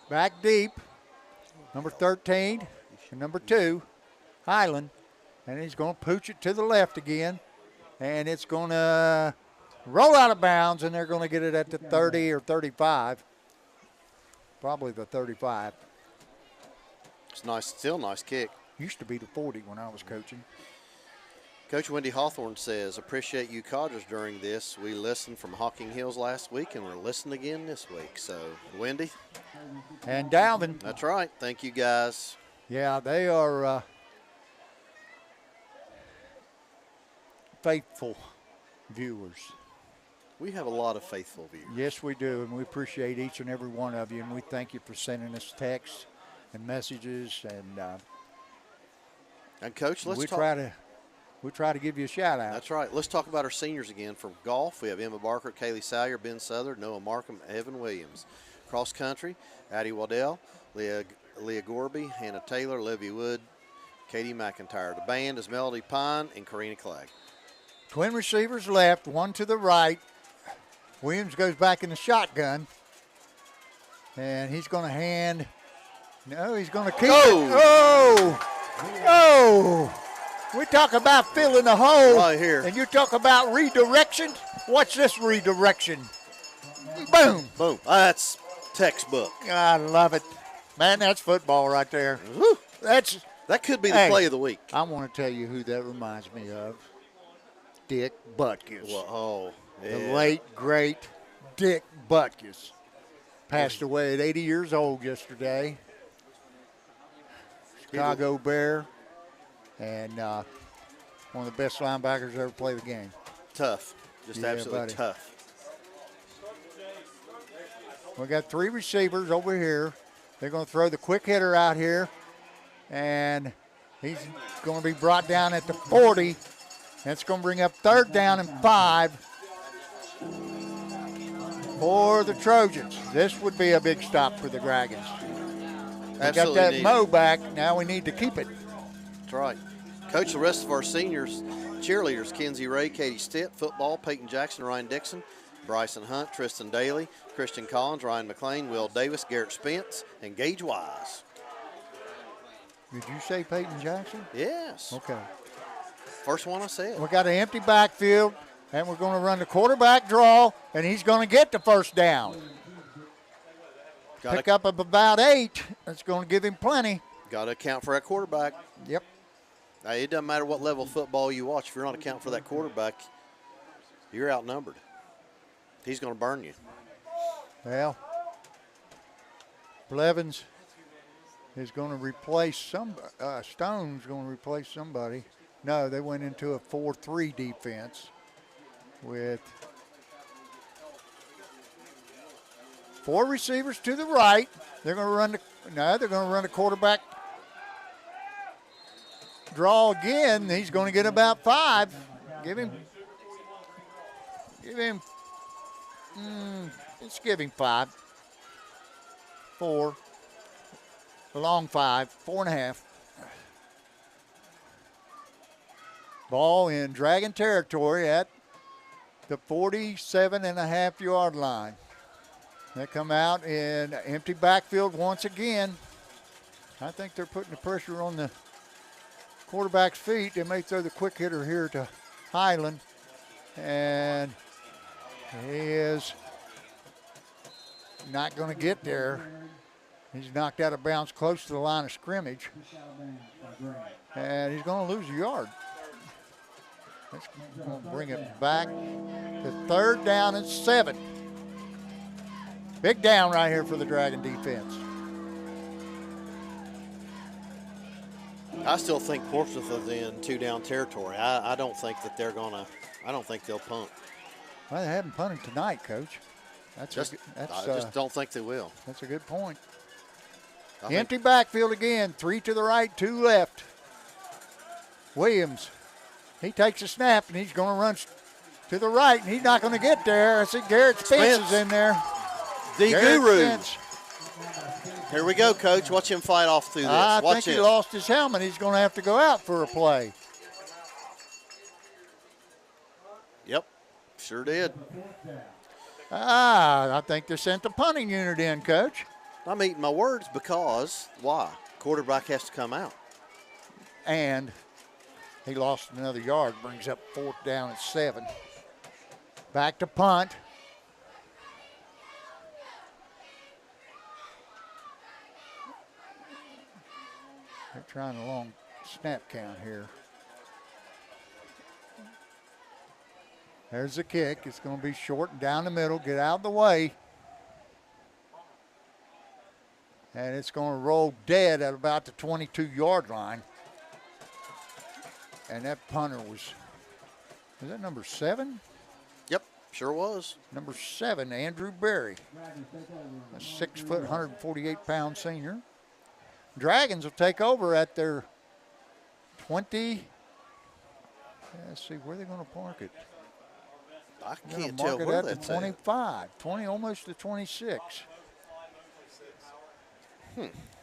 Back deep, number 13, and number 2, Highland. And he's going to pooch it to the left again. And it's going to roll out of bounds, and they're going to get it at the 30 or 35. Probably the 35. It's nice, still nice kick. Used to be the 40 when I was coaching. Coach Wendy Hawthorne says, appreciate you Codgers during this. We listened from Hocking Hills last week, and we're listening again this week. So, Wendy. And Dalvin. That's right. Thank you, guys. Yeah, they are faithful viewers. We have a lot of faithful viewers. Yes, we do, and we appreciate each and every one of you, and we thank you for sending us texts and messages, And, Coach, let's we talk. try to give you a shout out. That's right. Let's talk about our seniors again. From golf, we have Emma Barker, Kaylee Salyer, Ben Southern, Noah Markham, Evan Williams. Cross country, Addie Waddell, Leah Gorby, Hannah Taylor, Olivia Wood, Katie McIntyre. The band is Melody Pine and Karina Clegg. Twin receivers left, one to the right. Williams goes back in the shotgun, and he's going to hand. No, he's going to keep it. Oh! Oh! We talk about filling the hole. Right here. And you talk about redirection. Watch this redirection. Boom. Boom. That's textbook. I love it. Man, that's football right there. Woo. That's. That could be the play of the week. I want to tell you who that reminds me of. Dick Butkus. Whoa. Yeah. The late, great Dick Butkus. Passed away at 80 years old yesterday. Chicago Bear. And one of the best linebackers to ever play the game. Tough. Just Yeah, absolutely buddy. tough. We got 3 receivers over here. They're going to throw the quick hitter out here. And he's going to be brought down at the 40. That's going to bring up 3rd down and 5 for the Trojans. This would be a big stop for the Dragons. They got Absolutely that needed. Mo back. Now we need to keep it. That's right. Coach, the rest of our seniors, cheerleaders, Kenzie Ray, Katie Stitt, football, Peyton Jackson, Ryan Dixon, Bryson Hunt, Tristan Daly, Christian Collins, Ryan McLean, Will Davis, Garrett Spence, and Gage Wise. Did you say Peyton Jackson? Yes. Okay. First one I said. We got an empty backfield, and we're going to run the quarterback draw, and he's going to get the 1st down. Pick up of about 8. That's going to give him plenty. Got to account for that quarterback. Yep. Hey, it doesn't matter what level of football you watch. If you're not accounting for that quarterback, you're outnumbered. He's going to burn you. Well, Blevins is going to replace Stone's going to replace somebody. No, they went into a 4-3 defense with 4 receivers to the right. They're going to run they're going to run the quarterback draw again. He's going to get about 5. Let's give him 5. 4. A long 5. 4.5. Ball in Dragon territory at the 47.5-yard line. They come out in empty backfield once again. I think they're putting the pressure on the quarterback's feet. They may throw the quick hitter here to Highland. And he is not going to get there. He's knocked out of bounds close to the line of scrimmage. And he's going to lose a yard. That's going to bring it back to 3rd down and 7. Big down right here for the Dragon defense. I still think Portsmouth is in 2-down territory. I don't think that they're going to – I don't think they'll punt. Well, they haven't punted tonight, Coach. I just don't think they will. That's a good point. Empty backfield again. 3 to the right, 2 left. Williams, he takes a snap, and he's going to run to the right, and he's not going to get there. I see Garrett Spence is in there. The Garrett guru. Spence. Here we go, Coach. Watch him fight off through this. I Watch think it. he lost his helmet. He's going to have to go out for a play. Yep, sure did. I think they sent the punting unit in, Coach. I'm eating my words because, why? Quarterback has to come out. And he lost another yard, brings up 4th down at 7. Back to punt. They're trying a long snap count here. There's the kick. It's going to be short and down the middle. Get out of the way. And it's going to roll dead at about the 22-yard line. And that punter was that number 7? Yep, sure was. Number 7, Andrew Berry. A 6 foot, 148-pound senior. Dragons will take over at their 20. Let's see, where are they going to park it? I They're can't gonna tell mark where it at that's the at. 25, 20, almost the 26.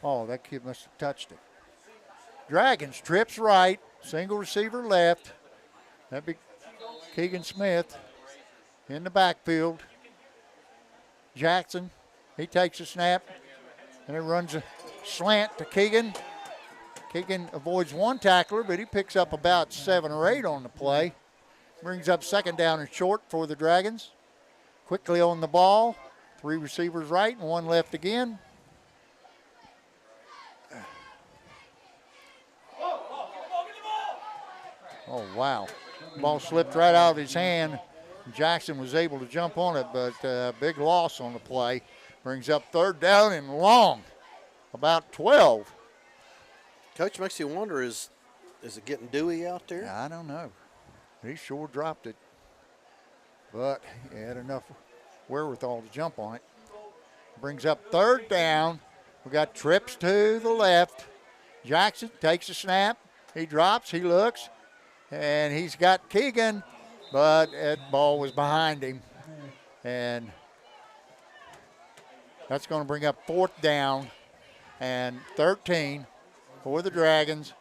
Oh, that kid must have touched it. Dragons trips right, single receiver left. That'd be Keegan Smith in the backfield. Jackson, he takes a snap, and it runs a slant to Keegan. Keegan avoids one tackler, but he picks up about 7 or 8 on the play. Brings up 2nd down and short for the Dragons. Quickly on the ball. 3 receivers right and 1 left again. Oh, wow. Ball slipped right out of his hand. Jackson was able to jump on it, but big loss on the play. Brings up 3rd down and long. About 12. Coach, makes you wonder, is it getting dewy out there? I don't know. He sure dropped it. But he had enough wherewithal to jump on it. Brings up 3rd down. We got trips to the left. Jackson takes a snap. He drops, he looks, and he's got Keegan, but that ball was behind him. And that's going to bring up 4th down and 13 for the Dragons.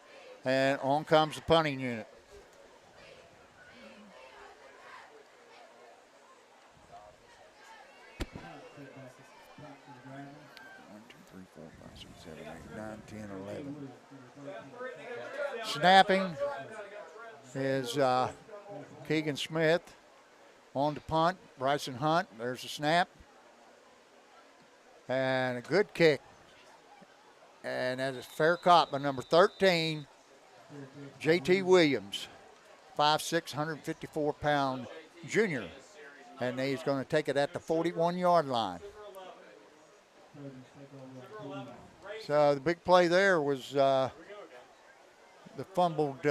And on comes the punting unit. Snapping is Keegan Smith. On to punt, Bryson Hunt. There's a snap. And a good kick. And that is fair caught by number 13, J.T. Williams, 5'6", 154-pound junior. And he's going to take it at the 41-yard line. So the big play there was the fumbled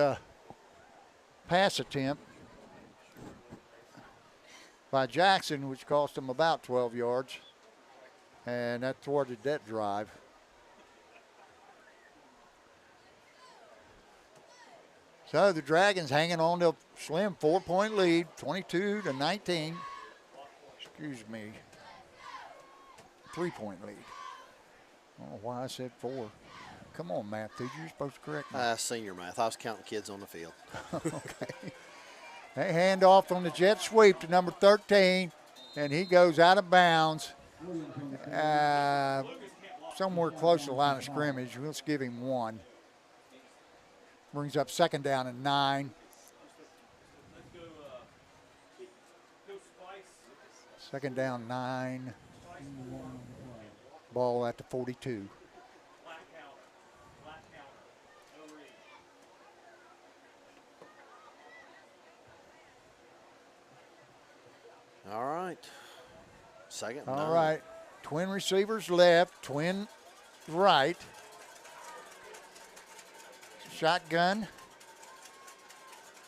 pass attempt by Jackson, which cost him about 12 yards. And that thwarted that drive. So the Dragons hanging on to a slim 4-point lead, 22-19. Excuse me. 3-point lead. I don't know why I said 4. Come on, math teacher, you're supposed to correct me. Senior math. I was counting kids on the field. Okay. They hand off on the jet sweep to number 13, and he goes out of bounds somewhere close to the line of scrimmage. Let's give him 1. Brings up 2nd down and 9. 2nd down, 9. Ball at the 42. All right. 2nd. All right. Twin receivers left, twin right. Shotgun.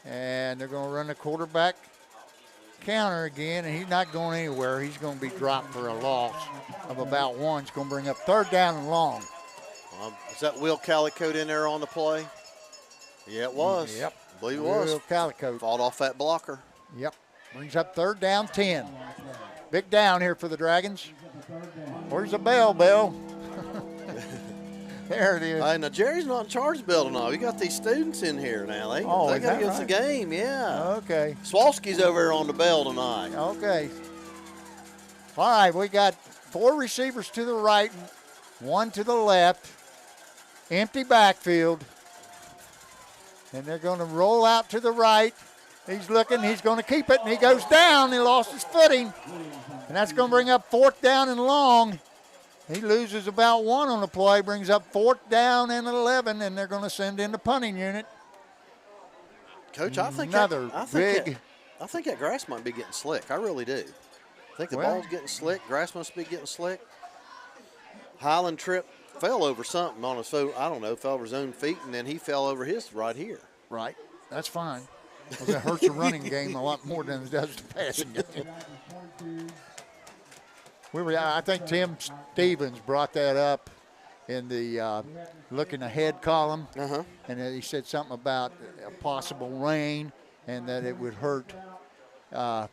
And they're going to run the quarterback counter again, and he's not going anywhere. He's going to be dropped for a loss of about 1. It's going to bring up 3rd down and long. Is that Will Calicote in there on the play? Yeah, it was. Yep. I believe it was. Will Calicote. Fought off that blocker. Yep. Brings up 3rd down 10. Big down here for the Dragons. Where's the bell, Bill? There it is. Now Jerry's not in charge of the bell tonight. We got these students in here now. They is got to that get us a right? game, yeah. Okay. Swalski's over here on the bell tonight. Okay. All right, we got 4 receivers to the right, 1 to the left. Empty backfield. And they're going to roll out to the right. He's looking, he's going to keep it, and he goes down. He lost his footing. And that's going to bring up 4th down and long. He loses about 1 on the play, brings up 4th down and 11, and they're going to send in the punting unit. Coach, I think that grass might be getting slick. I really do. I think the ball's getting slick. Grass must be getting slick. Highland fell over something on his foot. I don't know, fell over his own feet, and then he fell over his right here. Right. That's fine. Because it hurts the running game a lot more than it does the passing game. I think Tim Stevens brought that up in the looking ahead column. And he said something about a possible rain and that it would hurt the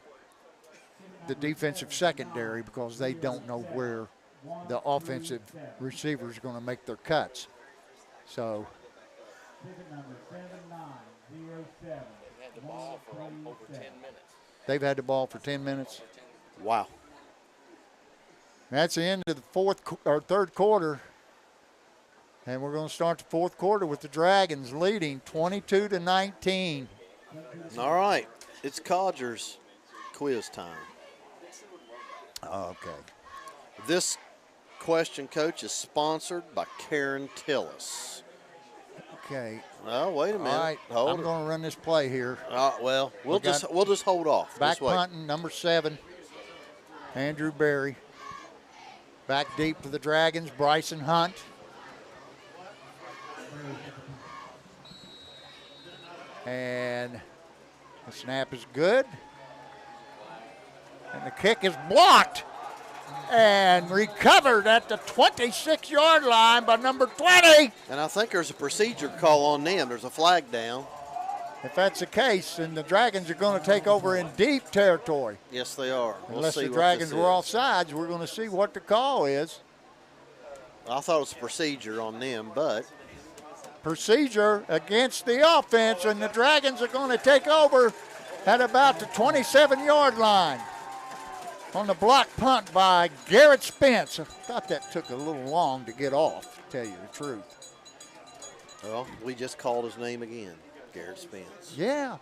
defensive secondary because they don't know where the offensive receiver is going to make their cuts. So they've had the ball for 10 minutes. Wow. That's the end of the 3rd quarter. And we're going to start the 4th quarter with the Dragons leading 22-19. All right. It's Codgers quiz time. Okay. This question, Coach, is sponsored by Karen Tillis. Okay. Oh, wait a minute. All right. I'm going to run this play here. Well, we'll just hold off. Back punting, number 7, Andrew Berry. Back deep for the Dragons, Bryson Hunt. And the snap is good. And the kick is blocked and recovered at the 26-yard line by number 20. And I think there's a procedure call on them. There's a flag down. If that's the case, then the Dragons are going to take over in deep territory. Yes, they are. Unless the Dragons were offsides, we're going to see what the call is. I thought it was a procedure on them, but. Procedure against the offense, and the Dragons are going to take over at about the 27-yard line on the block punt by Garrett Spence. I thought that took a little long to get off, to tell you the truth. Well, we just called his name again. Garrett Spence. Yeah.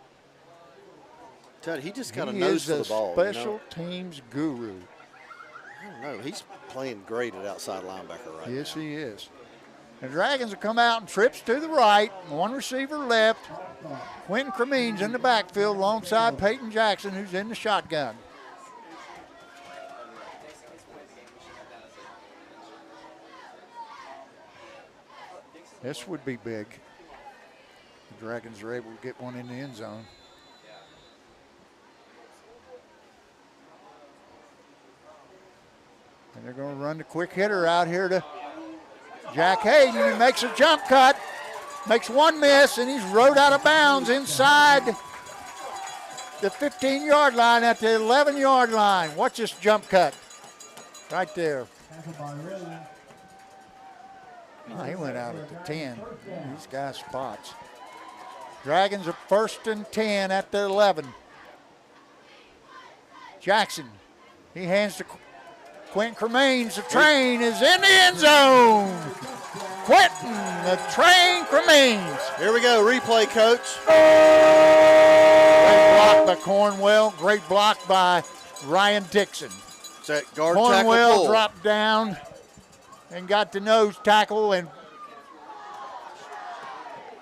Tell you, he just got a nose for the ball. He is a special teams guru. I don't know. He's playing great at outside linebacker right now. Yes, he is. The Dragons will come out and trips to the right. 1 receiver left. Quentin Cremines in the backfield alongside Peyton Jackson, who's in the shotgun. This would be big. The Dragons are able to get one in the end zone. And they're going to run the quick hitter out here to Jack Hayden. He makes a jump cut, makes 1 miss, and he's rode out of bounds inside the 15-yard line at the 11-yard line. Watch this jump cut right there. Oh, he went out at the 10. These guys spots. Dragons are 1st and 10 at the 11. Jackson, he hands to Quentin Cremines. The train is in the end zone. Quentin, the train Cremines. Here we go, replay, Coach. Great block by Cornwell. Great block by Ryan Dixon. That guard Cornwell dropped down and got the nose tackle, and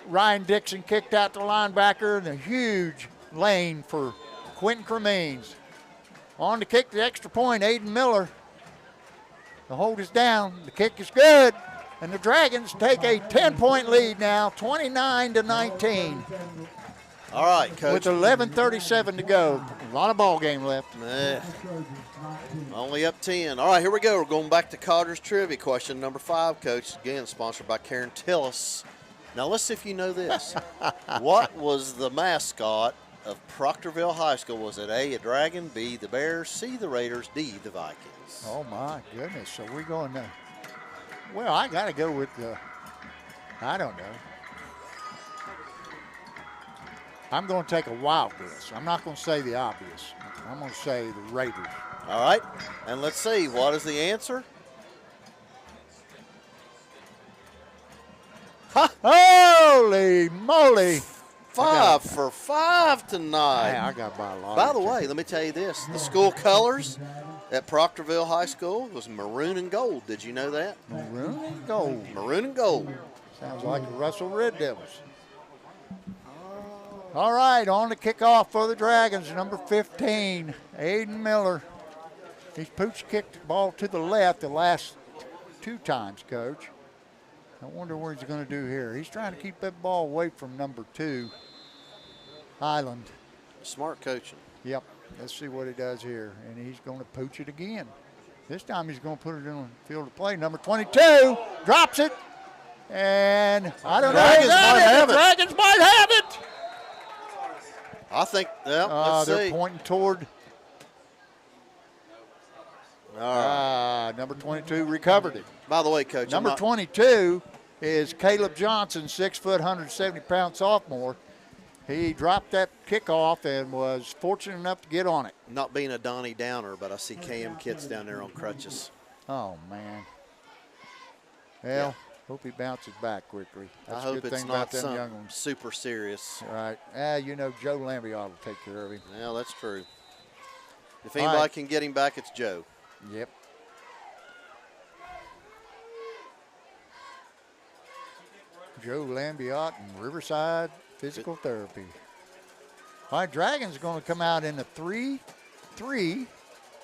Ryan Dixon kicked out the linebacker in a huge lane for Quentin Cremines. On to kick the extra point, Aiden Miller. The hold is down. The kick is good. And the Dragons take a 10-point lead now, 29-19. All right, Coach. With 11:37 to go. A lot of ball game left. Only up 10. All right, here we go. We're going back to Codgers trivia. Question number 5, Coach. Again, sponsored by Karen Tillis. Now, let's see if you know this. What was the mascot of Proctorville High School? Was it A, a dragon, B, the Bears, C, the Raiders, D, the Vikings? Oh, my goodness. So we're going to, well, I got to go with the, I don't know. I'm going to take a wild guess. I'm not going to say the obvious. I'm going to say the Raiders. All right, and let's see. What is the answer? Holy moly. 5 for 5 tonight. Man, I got by a lot. By the way, let me tell you this. The school colors at Proctorville High School was maroon and gold. Did you know that? Maroon and gold. Maroon and gold. Sounds like the Russell Red Devils. All right, on to kickoff for the Dragons, number 15, Aiden Miller. He's pooch kicked the ball to the left the last 2 times, Coach. I wonder what he's going to do here. He's trying to keep that ball away from number 2, Highland. Smart coaching. Yep, let's see what he does here. And he's going to pooch it again. This time he's going to put it in the field of play. Number 22 drops it. And I don't know. The Dragons might have it. I think, let's they're see. pointing toward. All right. Number 22 recovered it. By the way, Coach, Number 22 is Caleb Johnson, 6 foot, 170-pound sophomore. He dropped that kickoff and was fortunate enough to get on it. Not being a Donnie Downer, but I see KM kids down there on crutches. Oh, man. Well, hope he bounces back quickly. That's I a hope good it's thing not about them young something ones. super serious. All right. Joe Lambiot will take care of him. Yeah, that's true. If All anybody right. can get him back, it's Joe. Yep. Joe Lambiot and Riverside Physical Therapy. All right, Dragons are going to come out in a 3-3.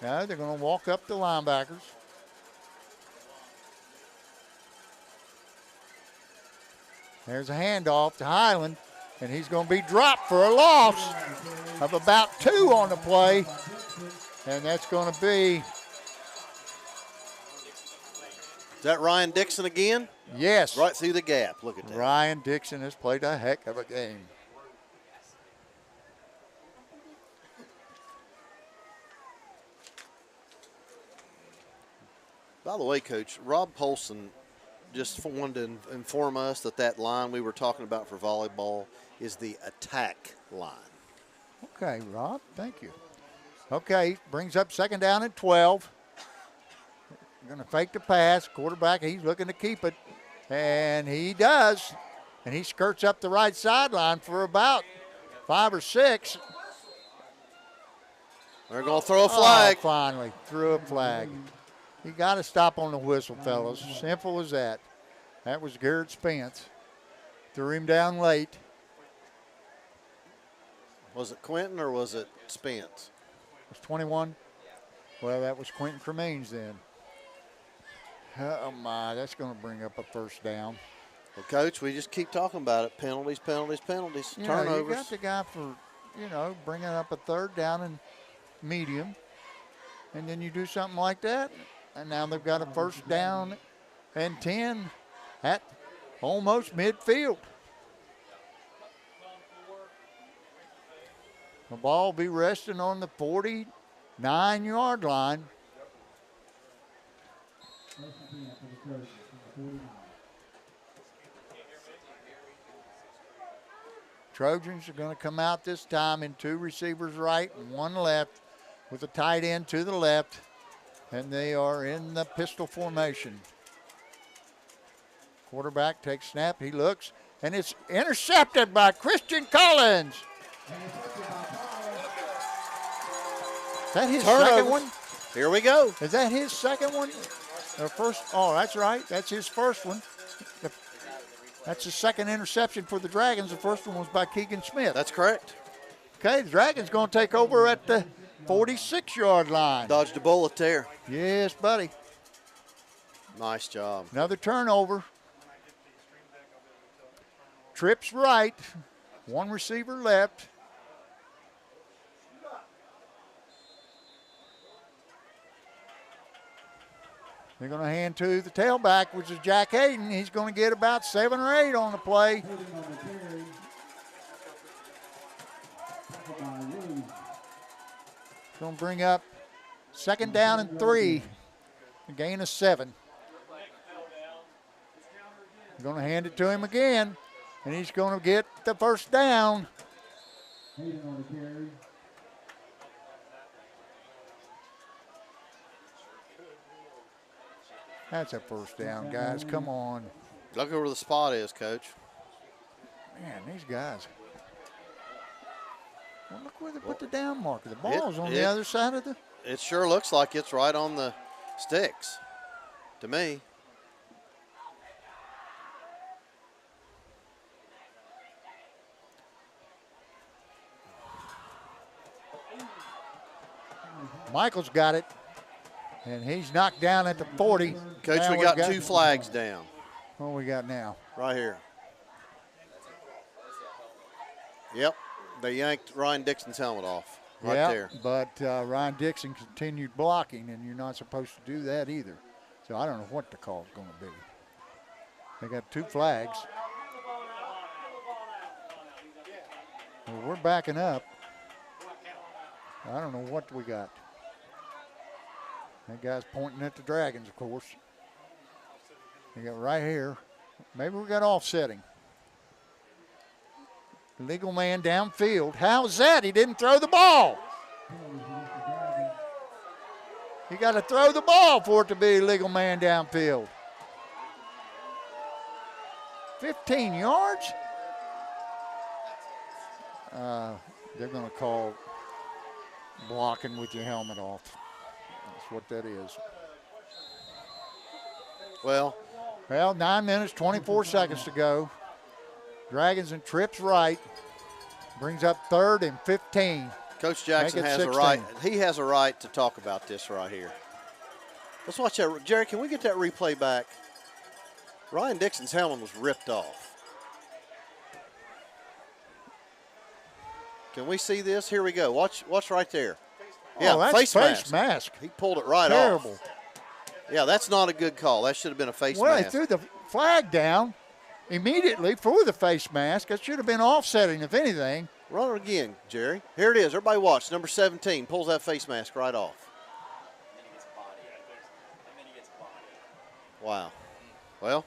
Now they're going to walk up the linebackers. There's a handoff to Highland, and he's going to be dropped for a loss of about 2 on the play. And that's going to be... Is that Ryan Dixon again? Yes. Right through the gap. Look at that. Ryan Dixon has played a heck of a game. By the way, Coach, Rob Polson just wanted to inform us that line we were talking about for volleyball is the attack line. Okay, Rob, thank you. Okay, brings up second down at 12. Going to fake the pass. Quarterback, he's looking to keep it. And he does. And he skirts up the right sideline for about 5 or 6. They're going to throw a flag. Oh, finally, threw a flag. You got to stop on the whistle, fellas. Simple as that. That was Garrett Spence. Threw him down late. Was it Quentin or was it Spence? Was 21? Well, that was Quentin Cremains then. Oh, my. That's going to bring up a first down. Well, Coach, we just keep talking about it. Penalties, penalties, penalties. You Turnovers. know, you got the guy for, bringing up a third down and medium. And then you do something like that. And now they've got a first down and 10 at almost midfield. The ball will be resting on the 49-yard line. Trojans are going to come out this time in 2 receivers right and 1 left with a tight end to the left. And they are in the pistol formation. Quarterback takes snap. He looks, and it's intercepted by Christian Collins. Is that his second one? Here we go. Is that his second one? Or first? Oh, that's right. That's his first one. That's the second interception for the Dragons. The first one was by Keegan Smith. That's correct. Okay, the Dragons going to take over at the 46-yard line. Dodged a bullet there. Yes, buddy. Nice job. Another turnover. Trips right. One receiver left. They're going to hand to the tailback, which is Jack Hayden. He's going to get about 7 or 8 on the play. Going to bring up 2nd down and 3. A gain of 7. They're going to hand it to him again, and he's going to get the 1st down. That's a 1st down, guys. Come on. Look where the spot is, Coach. Man, these guys. Well, look where they put the down marker. The ball's on the other side of the. It sure looks like it's right on the sticks to me. Michael's got it, and he's knocked down at the 40. Coach, now we got 2 flags down. What we got now? Right here. Yep, they yanked Ryan Dixon's helmet off right there. But Ryan Dixon continued blocking, and you're not supposed to do that either. So I don't know what the call's going to be. They got 2 flags. Well, we're backing up. I don't know what we got. That guy's pointing at the Dragons, of course. They got right here. Maybe we got offsetting. Legal man downfield. How's that? He didn't throw the ball. You got to throw the ball for it to be a legal man downfield. 15 yards? They're going to call blocking with your helmet off. That's what that is. Well, 9 minutes, 24 seconds to go. Dragons and trips right. Brings up 3rd and 15. Coach Jackson has 16. a right. He has a right to talk about this right here. Let's watch that. Jerry, can we get that replay back? Ryan Dixon's helmet was ripped off. Can we see this? Here we go. Watch right there. Yeah, that's face mask. He pulled it right Terrible. off. Yeah, that's not a good call. That should have been a face Well, mask. he threw the flag down immediately for the face mask. That should have been offsetting, if anything. Run it again, Jerry. Here it is. Everybody watch. Number 17 pulls that face mask right off. Wow. Well.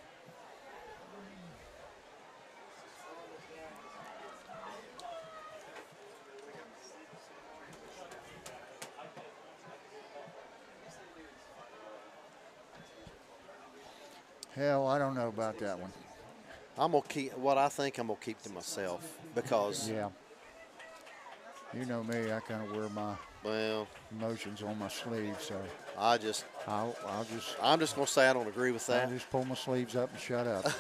Hell, I don't know about that one. I'm going to keep what I think I'm going to keep to myself because. Yeah. You know me, I kind of wear my emotions on my sleeve, so I'm just going to say I don't agree with that. I'll just pull my sleeves up and shut up.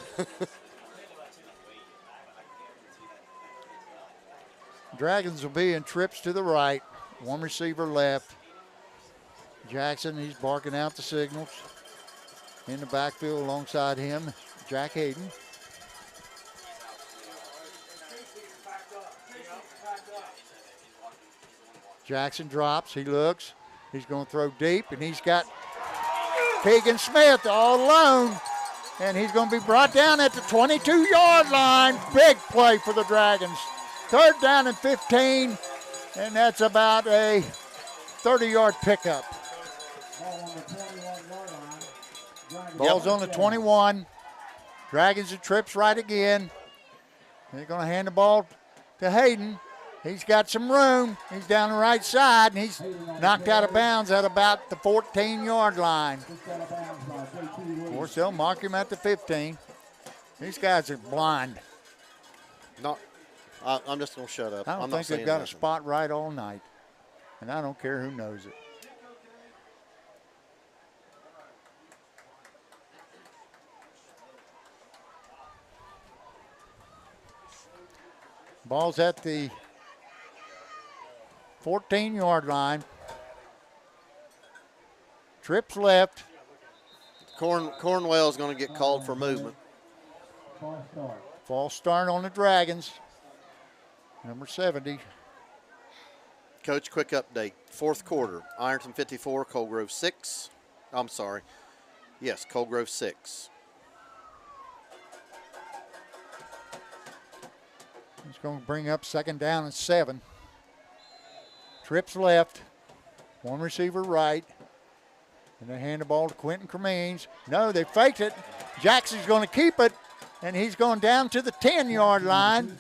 Dragons will be in trips to the right. 1 receiver left. Jackson, he's barking out the signals. In the backfield alongside him, Jack Hayden. Jackson drops, he looks. He's going to throw deep, and he's got Keegan Smith all alone. And he's going to be brought down at the 22-yard line. Big play for the Dragons. 3rd down and 15, and that's about a 30-yard pickup. Ball's on the 21. Dragons and trips right again. They're going to hand the ball to Hayden. He's got some room. He's down the right side, and he's knocked out of bounds at about the 14-yard line. Of course, they'll mark him at the 15. These guys are blind. I'm just going to shut up. I don't think they've got a spot right all night, and I don't care who knows it. Ball's at the 14-yard line. Trips left. Cornwell is going to get called for movement. False start on the Dragons. number 70. Coach, quick update. Fourth quarter, Ironton 54, Cold Grove 6. I'm sorry. Yes, Cold Grove 6. He's going to bring up second down and 7. Trips left. One receiver right. And they hand the ball to Quentin Cremines. No, they faked it. Jackson's going to keep it. And he's going down to the 10-yard line.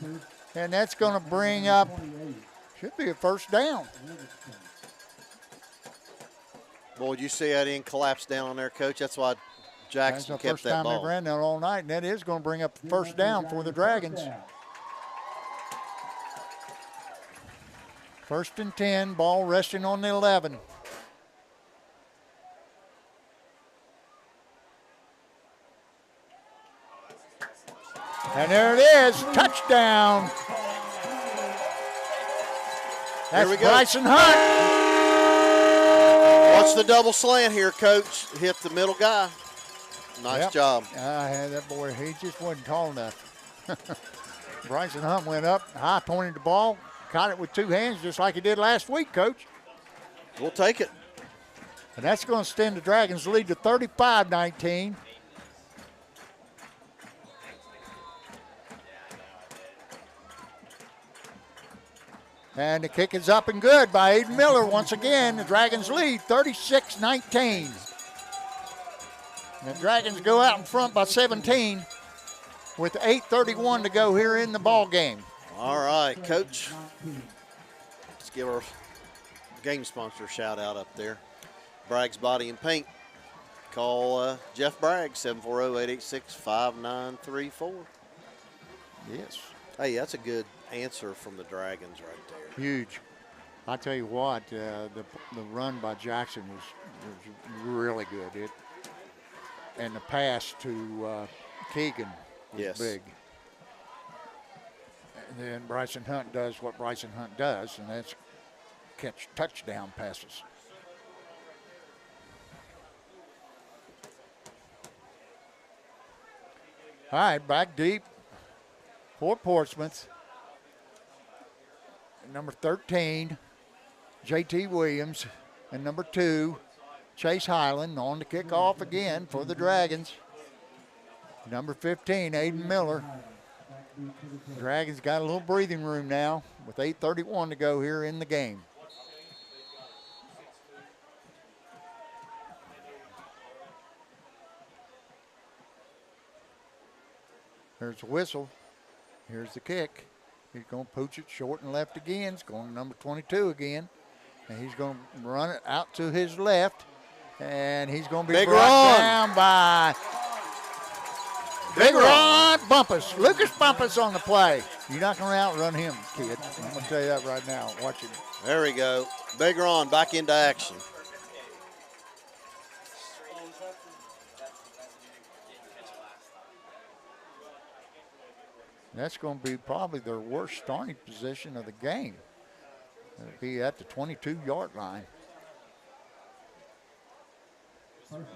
And that's going to bring up, should be a first down. Boy, did you see that end collapse down on there, Coach? That's why Jackson That's the kept first that time ball. they've ran that all night. And that is going to bring up the first down for the Dragons. First and 10, ball resting on the 11. And there it is, touchdown. That's Here we go. Bryson Hunt. Watch the double slant here, Coach. Hit the middle guy. Nice Yep. job. That boy, he just wasn't tall enough. Bryson Hunt went up, high pointed the ball, caught it with two hands just like he did last week, Coach. We'll take it. And that's going to extend the Dragons' lead to 35-19. And the kick is up and good by Aiden Miller once again. The Dragons lead 36-19. And the Dragons go out in front by 17 with 8:31 to go here in the ball game. All right, Coach. Let's give our game sponsor a shout out up there. Bragg's Body and Paint. Call Jeff Bragg, 740-886-5934. Yes. Hey, that's a good answer from the Dragons right there. Huge. I tell you what, the run by Jackson was really good. And the pass to Keegan was big. And then Bryson Hunt does what Bryson Hunt does, and that's catch touchdown passes. All right, back deep for Portsmouth. Number 13, J.T. Williams, and number 2, Chase Highland on the kickoff again for the Dragons. Number 15, Aiden Miller. Dragons got a little breathing room now with 8:31 to go here in the game. There's a whistle. Here's the kick. He's going to pooch it short and left again. It's going to number 22 again. And he's going to run it out to his left. And he's going to be brought down by Big Ron Bumpus. Lucas Bumpus on the play. You're not going to outrun him, kid. I'm going to tell you that right now. Watch him. There we go. Big Ron back into action. That's going to be probably their worst starting position of the game. It'll be at the 22-yard line.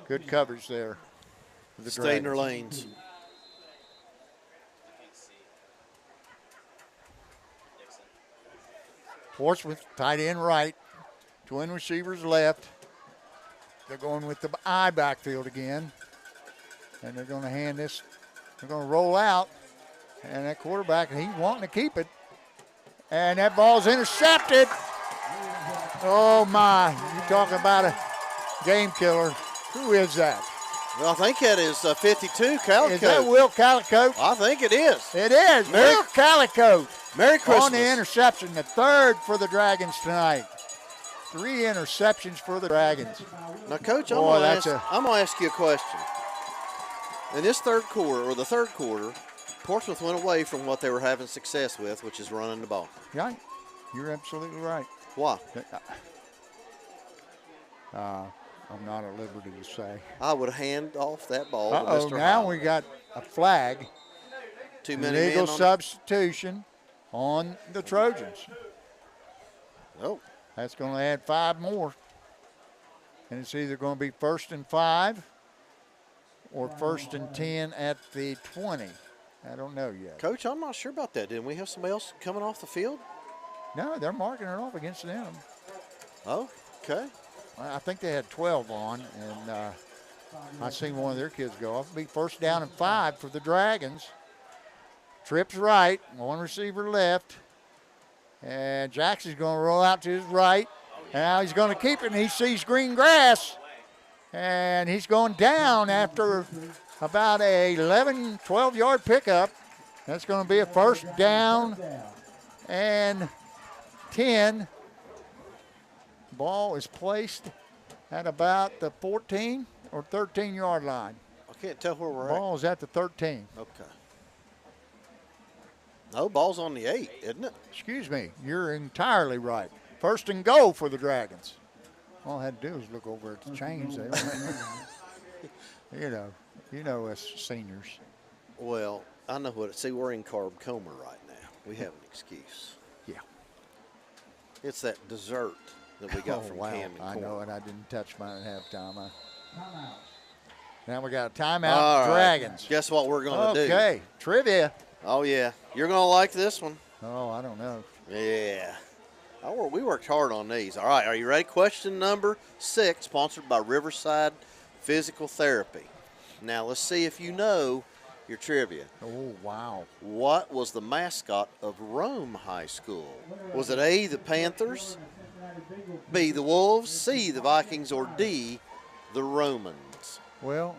Good coverage there. For the Stay in their Dragons. lanes. Portsmouth, tight end right. Twin receivers left. They're going with the I backfield again. And they're going to hand this. They're going to roll out. And that quarterback, he's wanting to keep it. And that ball's intercepted. Oh, my. You're talking about a game killer. Who is that? Well, I think that is 52, Calico. Is that Will Calico? I think it is. It is. Will Calico. Merry Christmas. On the interception, the third for the Dragons tonight. 3 interceptions for the Dragons. Now, Coach, I'm Boy, going to ask you a question. In this third quarter, Portsmouth went away from what they were having success with, which is running the ball. Yeah, you're absolutely right. Why? I'm not at liberty to say. I would hand off that ball to Mr. Now Highland. we got a flag. Too many Legal men on substitution on the Trojans. Oh. That's going to add 5 more. And it's either going to be 1st and 5 or 1st and 10 at the 20. I don't know yet. Coach, I'm not sure about that. Didn't we have somebody else coming off the field? No, they're marking it off against them. Oh, okay. I think they had 12 on, and I seen one of their kids go off. It'll be first down and 5 for the Dragons. Trips right, one receiver left. And Jackson's going to roll out to his right. And now he's going to keep it, and he sees green grass. And he's going down after about a 11, 12-yard pickup. That's going to be a first down and 10. Ball is placed at about the 14 or 13-yard line. I can't tell where we're Ball is at the 13. Okay. No, ball's on the 8, isn't it? Excuse me, you're entirely right. First and goal for the Dragons. All I had to do was look over at the chains. They don't you know us seniors. Well, I know what. See, we're in Carb Comer right now. We have an excuse. Yeah. It's that dessert that we got Oh, from wow. Cam and I Corn. know, and I didn't touch mine at halftime. Now we got a timeout. All right. Dragons. Guess what we're going to do? Okay, trivia. Oh, yeah. You're going to like this one. Oh, I don't know. Yeah. We worked hard on these. All right, are you ready? Question number 6, sponsored by Riverside Physical Therapy. Now, let's see if you know your trivia. Oh, wow. What was the mascot of Rome High School? Was it A, the Panthers, B, the Wolves, C, the Vikings, or D, the Romans? Well,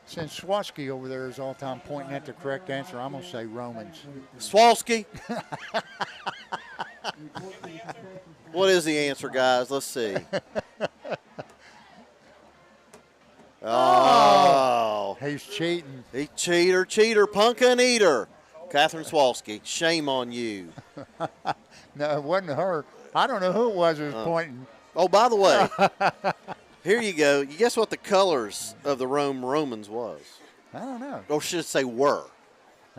since Swasky over there is all the time pointing at the correct answer, I'm going to say Romans. Swalski. What is the answer, guys? Let's see. Oh. He's cheating. He cheater, pumpkin eater. Catherine Swalski, shame on you. No, it wasn't her. I don't know who it was pointing. Oh, by the way, here you go. You guess what the colors of the Romans was? I don't know. Or should I say were?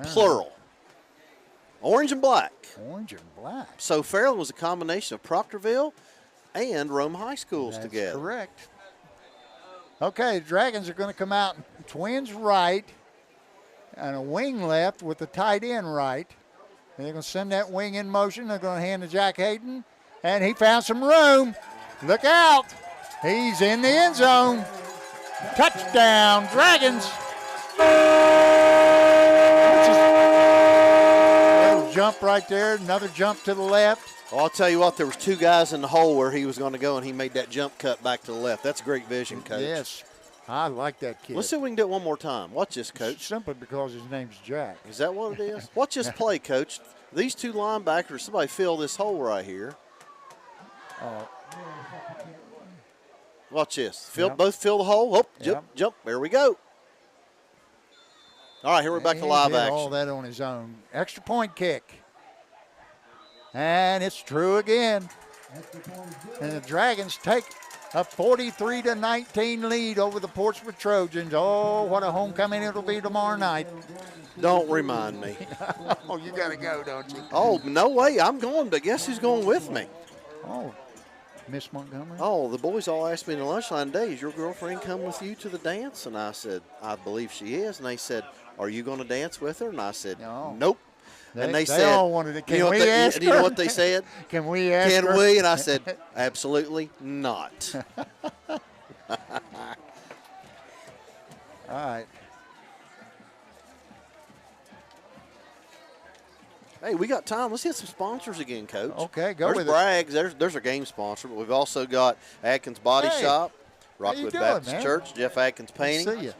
Plural. Orange and black. Orange and black. So Fairland was a combination of Proctorville and Rome High Schools That's together. correct. Okay, the Dragons are going to come out twins right and a wing left with the tight end right. And they're going to send that wing in motion. They're going to hand to Jack Hayden, and he found some room. Look out. He's in the end zone. Touchdown, Dragons. Little jump right there, another jump to the left. Well, I'll tell you what, there was 2 guys in the hole where he was going to go, and he made that jump cut back to the left. That's great vision, Coach. Yes, I like that kid. Let's see if we can do it one more time. Watch this, Coach. Simply because his name's Jack. Is that what it is? Watch this play, Coach. These 2 linebackers, somebody fill this hole right here. Watch this. Both fill the hole. Oh, jump. There we go. All right, here we're back to live He did action. all that on his own. Extra point kick. And it's true again. And the Dragons take a 43-19 lead over the Portsmouth Trojans. Oh, what a homecoming it'll be tomorrow night. Don't remind me. Oh, you got to go, don't you? Oh, no way. I'm going, but guess who's going with me? Oh, Miss Montgomery? Oh, the boys all asked me in the lunchline today, is your girlfriend come with you to the dance? And I said, I believe she is. And they said, are you going to dance with her? And I said, No. Nope. They And said, all wanted to. Can you know we what ask you know her? what they said? Can we ask her? Can we? And I said, absolutely not. All right. Hey, we got time. Let's hit some sponsors again, Coach. Okay, go There's with it. Bragg's. There's our game sponsor, but we've also got Atkins Body Hey, Shop, you Rockwood doing, Baptist man? Church, Jeff Atkins Painting, See ya.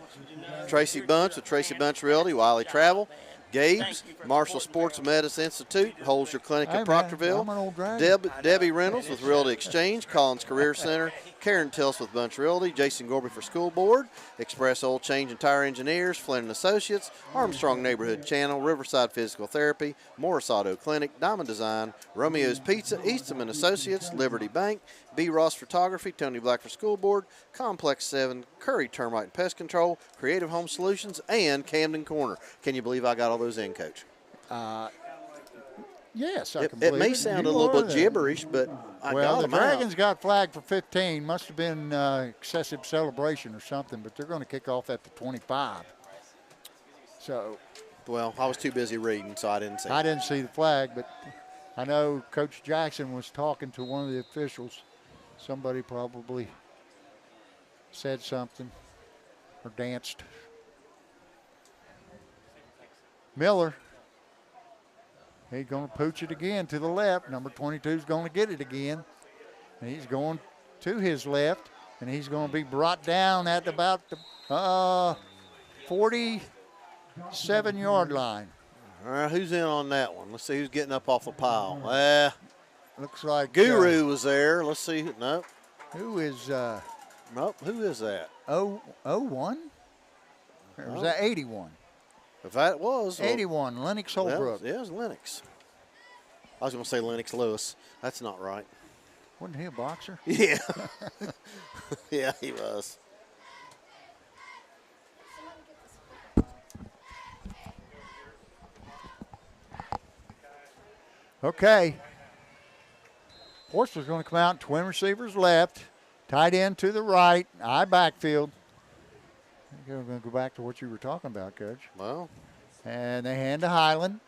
Tracy Bunch with Tracy Bunch Realty, Wiley Travel, Gabe's, Marshall Sports and Medicine Institute, holds your clinic Hey, in man, Proctorville. I'm an old dragon. Debbie Reynolds with Realty Exchange, Collins Career Center, Karen Tills with Bunch Realty, Jason Gorby for School Board, Express Oil Change and Tire Engineers, Flynn and Associates, Armstrong Neighborhood Channel, Riverside Physical Therapy, Morris Auto Clinic, Diamond Design, Romeo's Pizza, Eastham and Associates, Liberty Bank, B. Ross Photography, Tony Black for School Board, Complex 7, Curry Termite and Pest Control, Creative Home Solutions, and Camden Corner. Can you believe I got all those in, Coach? Yes, I can It believe may sound a You little are bit there. gibberish, but I Well, got the them out. Dragons got flagged for 15. Must have been excessive celebration or something, but they're going to kick off at the 25. So Well, I was too busy reading, so I didn't see I it. didn't see the flag, but I know Coach Jackson was talking to one of the officials. Somebody probably said something or danced. Miller, he's going to pooch it again to the left. Number 22 is going to get it again. And he's going to his left, and he's going to be brought down at about the 47-yard line. All right, who's in on that one? Let's see who's getting up off the pile. Looks like Guru was there. Let's see. Nope. Who is Nope. Who is that? 01? Or was that 81? If that was 81, Lennox Holbrook. Yeah, it was Lennox. I was going to say Lennox Lewis. That's not right. Wasn't he a boxer? Yeah. Yeah, he was. Okay. Portsmouth's going to come out, twin receivers left, tight end to the right, I backfield. We're going to go back to what you were talking about, Coach. Well. And they hand to Highland.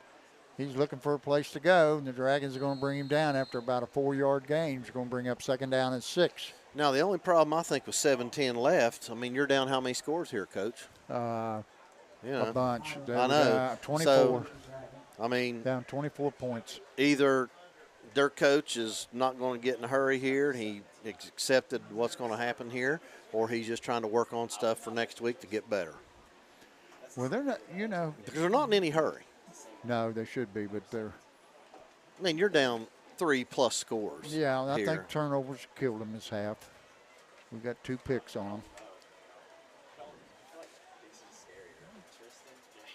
He's looking for a place to go, and the Dragons are going to bring him down after about a 4-yard gain. He's going to bring up second down and 6. Now, the only problem, I think, with 7:10 left, I mean, you're down how many scores here, Coach? A Yeah. bunch. I know. 24. So, I mean, down 24 points. Either their coach is not going to get in a hurry here and he accepted what's going to happen here, or he's just trying to work on stuff for next week to get better. Well, they're not, Because they're not in any hurry. No, they should be, but they're. I mean, you're down 3+ scores. Yeah, I here. think turnovers killed them this half. We got 2 picks on them.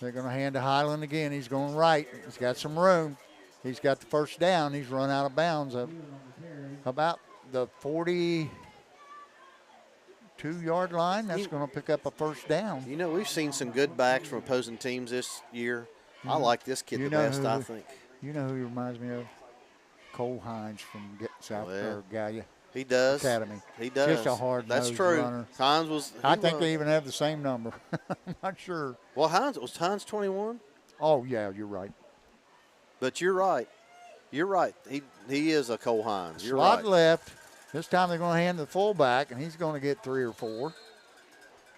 They're going to hand to Highland again. He's going right. He's got some room. He's got the first down. He's run out of bounds of about the 42-yard line. That's going to pick up a first down. You know, we've seen some good backs from opposing teams this year. I like this kid the best, I think. You know who he reminds me of? Cole Hines from South Gallia. He does. Academy. He does. Just a hard-nosed That's true. runner. Hines was. I think they even have the same number. I'm not sure. Well, was Hines 21? Oh, yeah, you're right. But you're right. You're right. He is a Cole Hines. You're Slot right. left. This time they're going to hand the fullback, and he's going to get 3 or 4.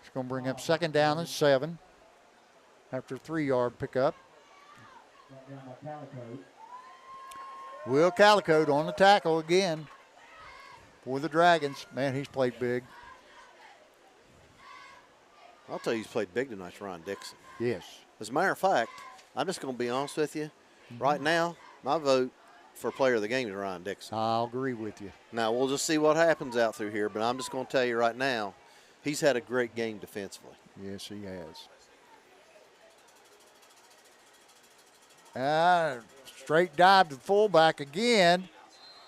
It's going to bring up second down and 7 after a 3-yard pickup. Will Calico on the tackle again for the Dragons. Man, he's played big. I'll tell you he's played big tonight, Ryan Dixon. Yes. As a matter of fact, I'm just going to be honest with you. Right now, my vote for player of the game is Ryan Dixon. I'll agree with you. Now, we'll just see what happens out through here, but I'm just going to tell you right now, he's had a great game defensively. Yes, he has. Straight dive to the fullback again,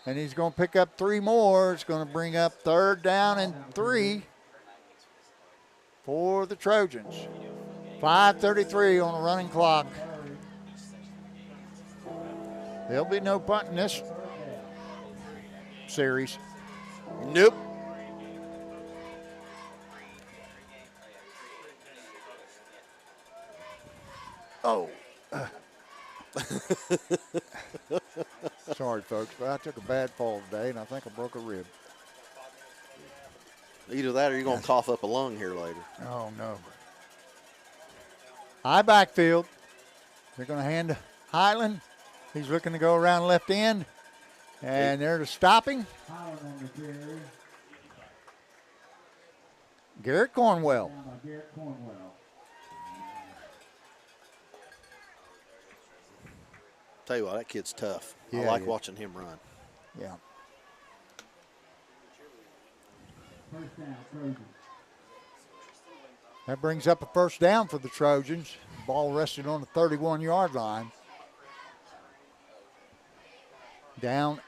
and he's going to pick up 3 more. It's going to bring up third down and 3 for the Trojans. 5:33 on the running clock. There'll be no punt in this series. Nope. Oh. Sorry, folks, but I took a bad fall today, and I think I broke a rib. Either that or you're going to cough up a lung here later. Oh, no. High backfield. They're going to hand to Highland. He's looking to go around left end. And they're to stop him. Garrett Cornwell. Tell you what, that kid's tough. I Yeah, like yeah. watching him run. Yeah. That brings up a first down for the Trojans. Ball rested on the 31-yard line. Down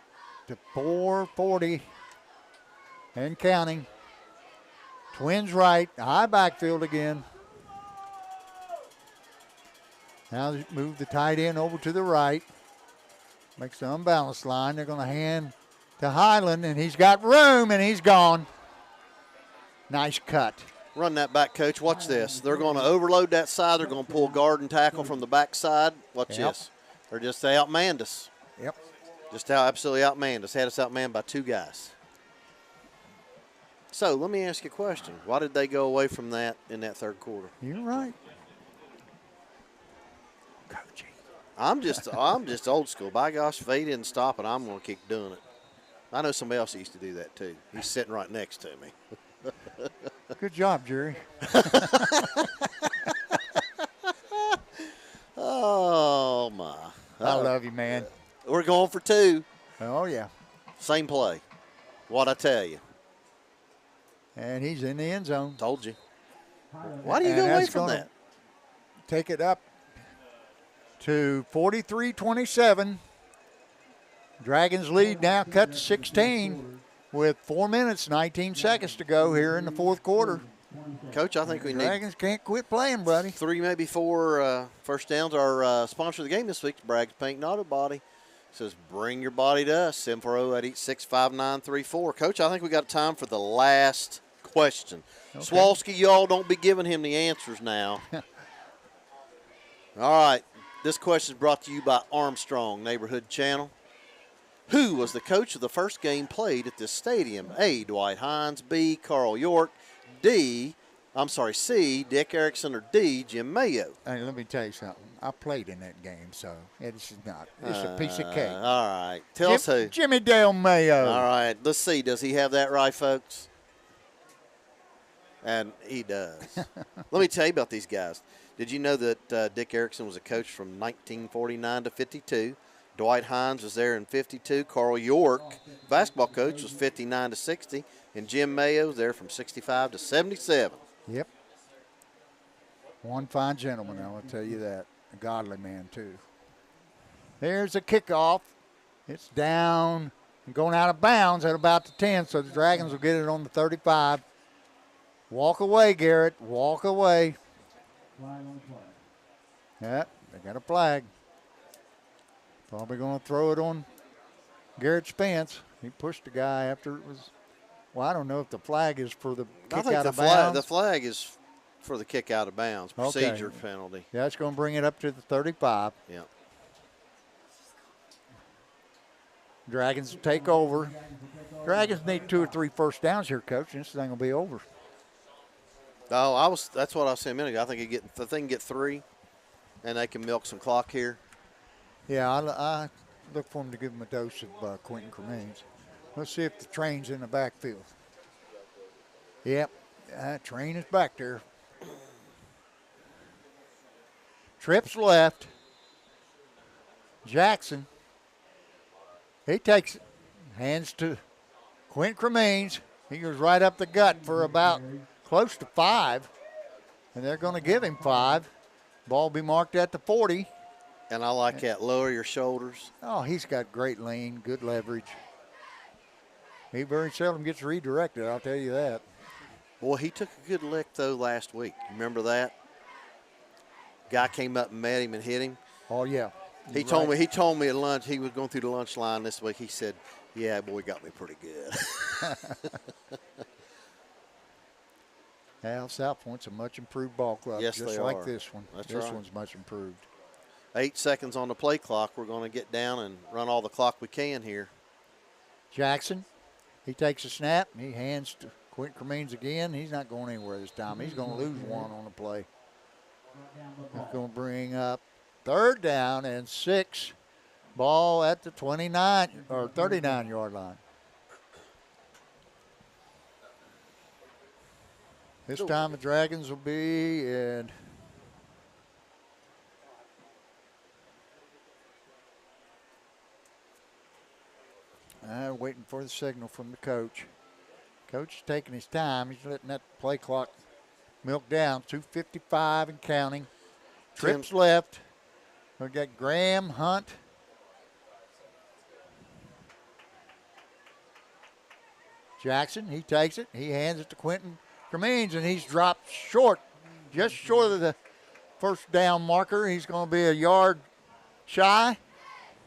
to 4:40 and counting. Twins right, high backfield again. Now they move the tight end over to the right. Makes the unbalanced line. They're going to hand to Highland, and he's got room, and he's gone. Nice cut. Run that back, Coach. Watch this. They're going to overload that side. They're going to pull guard and tackle from the back side. Watch this. They're just outmanned us. Yep. Just absolutely outmanned us. Had us outmanned by 2 guys. So let me ask you a question. Why did they go away from that in that third quarter? You're right. Coaching. I'm just old school. By gosh, if they didn't stop it, I'm going to keep doing it. I know somebody else used to do that too. He's sitting right next to me. Good job, Jerry. Oh, my. I love you, man. We're going for 2. Oh, yeah. Same play. What'd I tell you? And he's in the end zone. Told you. Why do you go away from that? Take it up to 43-27. Dragons lead now cut to 16 with 4 minutes, 19 seconds to go here in the fourth quarter. Coach, I think we need Dragons can't quit playing, buddy. 3, maybe 4 first downs. Our sponsor of the game this week, Bragg's Paint and Auto Body, says bring your body to us, 740-886-5934. Coach, I think we got time for the last question. Okay. Swalski, y'all don't be giving him the answers now. All right, this question is brought to you by Armstrong Neighborhood Channel. Who was the coach of the first game played at this stadium? A, Dwight Hines, B, Carl York, C, Dick Erickson, or D, Jim Mayo? Hey, let me tell you something. I played in that game, so it's not. It's a piece of cake. All right. Tell us who. Jimmy Dale Mayo. All right. Let's see. Does he have that right, folks? And he does. Let me tell you about these guys. Did you know that Dick Erickson was a coach from 1949 to 52? Dwight Hines was there in 52. Carl York, basketball coach, was 59 to 60. And Jim Mayo was there from 65 to 77. Yep. One fine gentleman, I will tell you that. A godly man, too. There's a kickoff. It's down and going out of bounds at about the 10, so the Dragons will get it on the 35. Walk away, Garrett. Walk away. Yep, they got a flag. Probably going to throw it on Garrett Spence. He pushed the guy after it was, well, I don't know if the flag is for the kick out of bounds. The flag is for the kick out of bounds, procedure penalty. Yeah, it's going to bring it up to the 35. Yeah. Dragons take over. Dragons need 2 or 3 first downs here, Coach, and this thing will be over. Oh, that's what I was saying a minute ago. I think they can get 3, and they can milk some clock here. Yeah, I look for them to give them a dose of Quentin Cremines. Let's see if the train's in the backfield. Yep, that train is back there. Trips left. Jackson. He takes it. Hands to Quentin Cremines. He goes right up the gut for about close to 5. And they're going to give him 5. Ball be marked at the 40. And I like that. Lower your shoulders. Oh, he's got great lean, good leverage. He very seldom gets redirected, I'll tell you that. Boy, he took a good lick, though, last week. Remember that? Guy came up and met him and hit him. Oh, yeah. He told me at lunch, he was going through the lunch line this week. He said, yeah, boy, got me pretty good. Well, South Point's a much improved ball club. Yes, just they like are. this one. That's this right. one's much improved. 8 seconds on the play clock. We're going to get down and run all the clock we can here. Jackson, he takes a snap. He hands to Quentin Cremines again. He's not going anywhere this time. He's going to lose 1 on the play. He's going to bring up 3rd down and 6. Ball at the 29 or 39-yard line. This time the Dragons will be in waiting for the signal from the coach. Coach is taking his time. He's letting that play clock milk down. 2:55 and counting. Trips left. We got Graham, Hunt. Jackson, he takes it. He hands it to Quentin Cremines, and he's dropped short, just short of the first down marker. He's going to be a yard shy,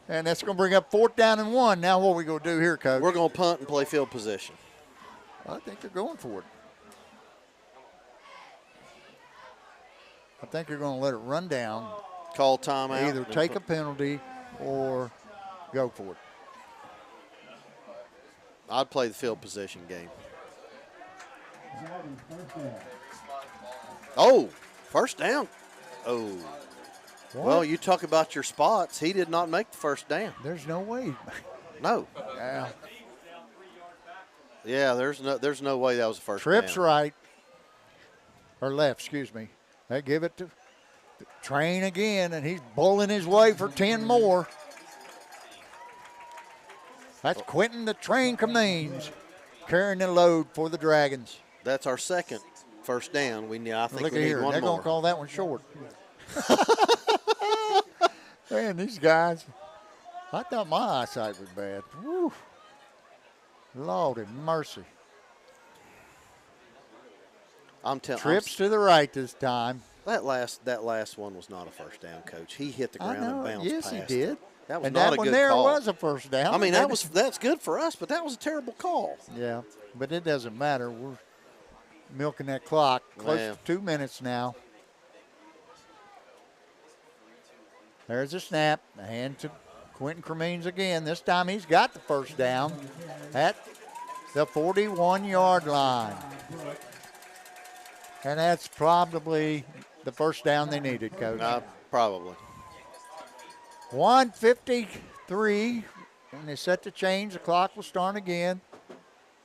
and that's going to bring up 4th down and 1. Now what are we going to do here, Coach? We're going to punt and play field position. I think they're going for it. I think they're going to let it run down. Call timeout. Either take a penalty or go for it. I'd play the field position game. Oh, first down. Oh. What? Well, you talk about your spots. He did not make the first down. There's no way. No. Yeah. Yeah, there's no way that was the first Trips down. right. Or left, excuse me. They give it to Train again, and he's bowling his way for 10 more. That's Quentin the Train Cummings carrying the load for the Dragons. That's our second first down. I think Look we at need here. one They're more. going to call that one short. Man, these guys, I thought my eyesight was bad. Woo. Lord have mercy. I'm telling Trips to the right this time. that last one was not a first down, Coach. He hit the I ground and know. bounced Yes, past he it. did. That was And not that a one good there call. was a first down. I mean, that's good for us, but that was a terrible call. Yeah, but it doesn't matter. We're milking that clock. Close Yeah. to 2 minutes now. There's a snap. A hand to Quentin Cremines again. This time he's got the first down at the 41-yard line. And that's probably the first down they needed, Coach. Probably. 1:53, and they set the change. The clock will start again.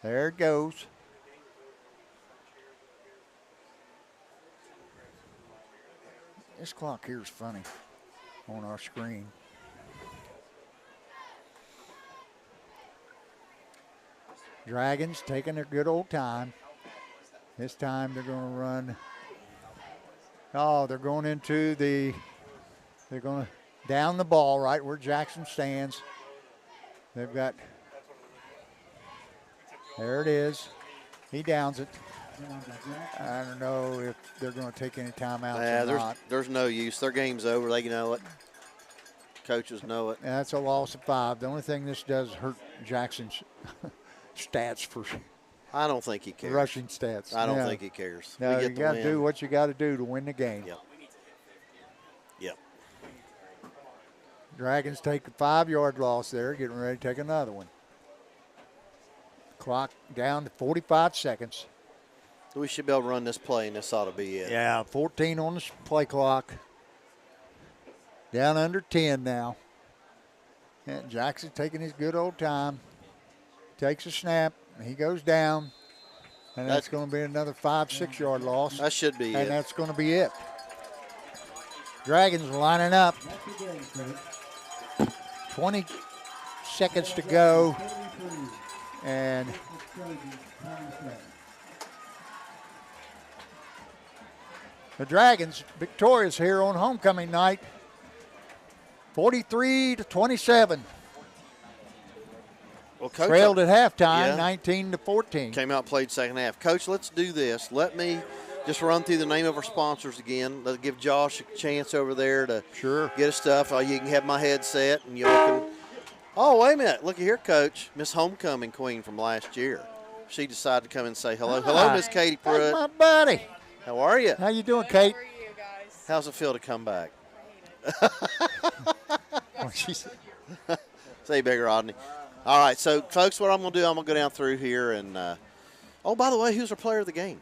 There it goes. This clock here is funny on our screen. Dragons taking their good old time. This time they're going to run. Oh, they're going into the, they're going to down the ball right where Jackson stands. They've got, there it is. He downs it. I don't know if they're going to take any timeouts or not. There's no use. Their game's over. They know it. Coaches know it. That's a loss of 5. The only thing this does hurt Jackson's stats for I don't think he cares. rushing stats. I don't No. think he cares. No, we you get got the to win. do what you got to do to win the game. Yep. Yep. Dragons take a 5-yard loss there, getting ready to take another one. Clock down to 45 seconds. We should be able to run this play, and this ought to be it. Yeah, 14 on the play clock. Down under 10 now. And Jackson taking his good old time. Takes a snap. He goes down. And that's going to be another 5-6-yard loss. That should be And it. that's going to be it. Dragons lining up. 20 seconds to go. And the Dragons victorious here on homecoming night. 43-27. Well, Coach, Trailed at halftime, Yeah. 19-14. came out and played second half. Coach, let's do this. Let me just run through the name of our sponsors again. Let's give Josh a chance over there to get his stuff. You can have my headset, and y'all can. Oh, wait a minute. Look at here, Coach. Miss Homecoming Queen from last year. She decided to come and say hello. Hello, Miss Katie Pruitt. That's my buddy. How are you? How you doing, Kate? How's it feel to come back? Say bigger, Rodney. All right, so, folks, what I'm going to do, I'm going to go down through here. And, oh, by the way, who's our player of the game?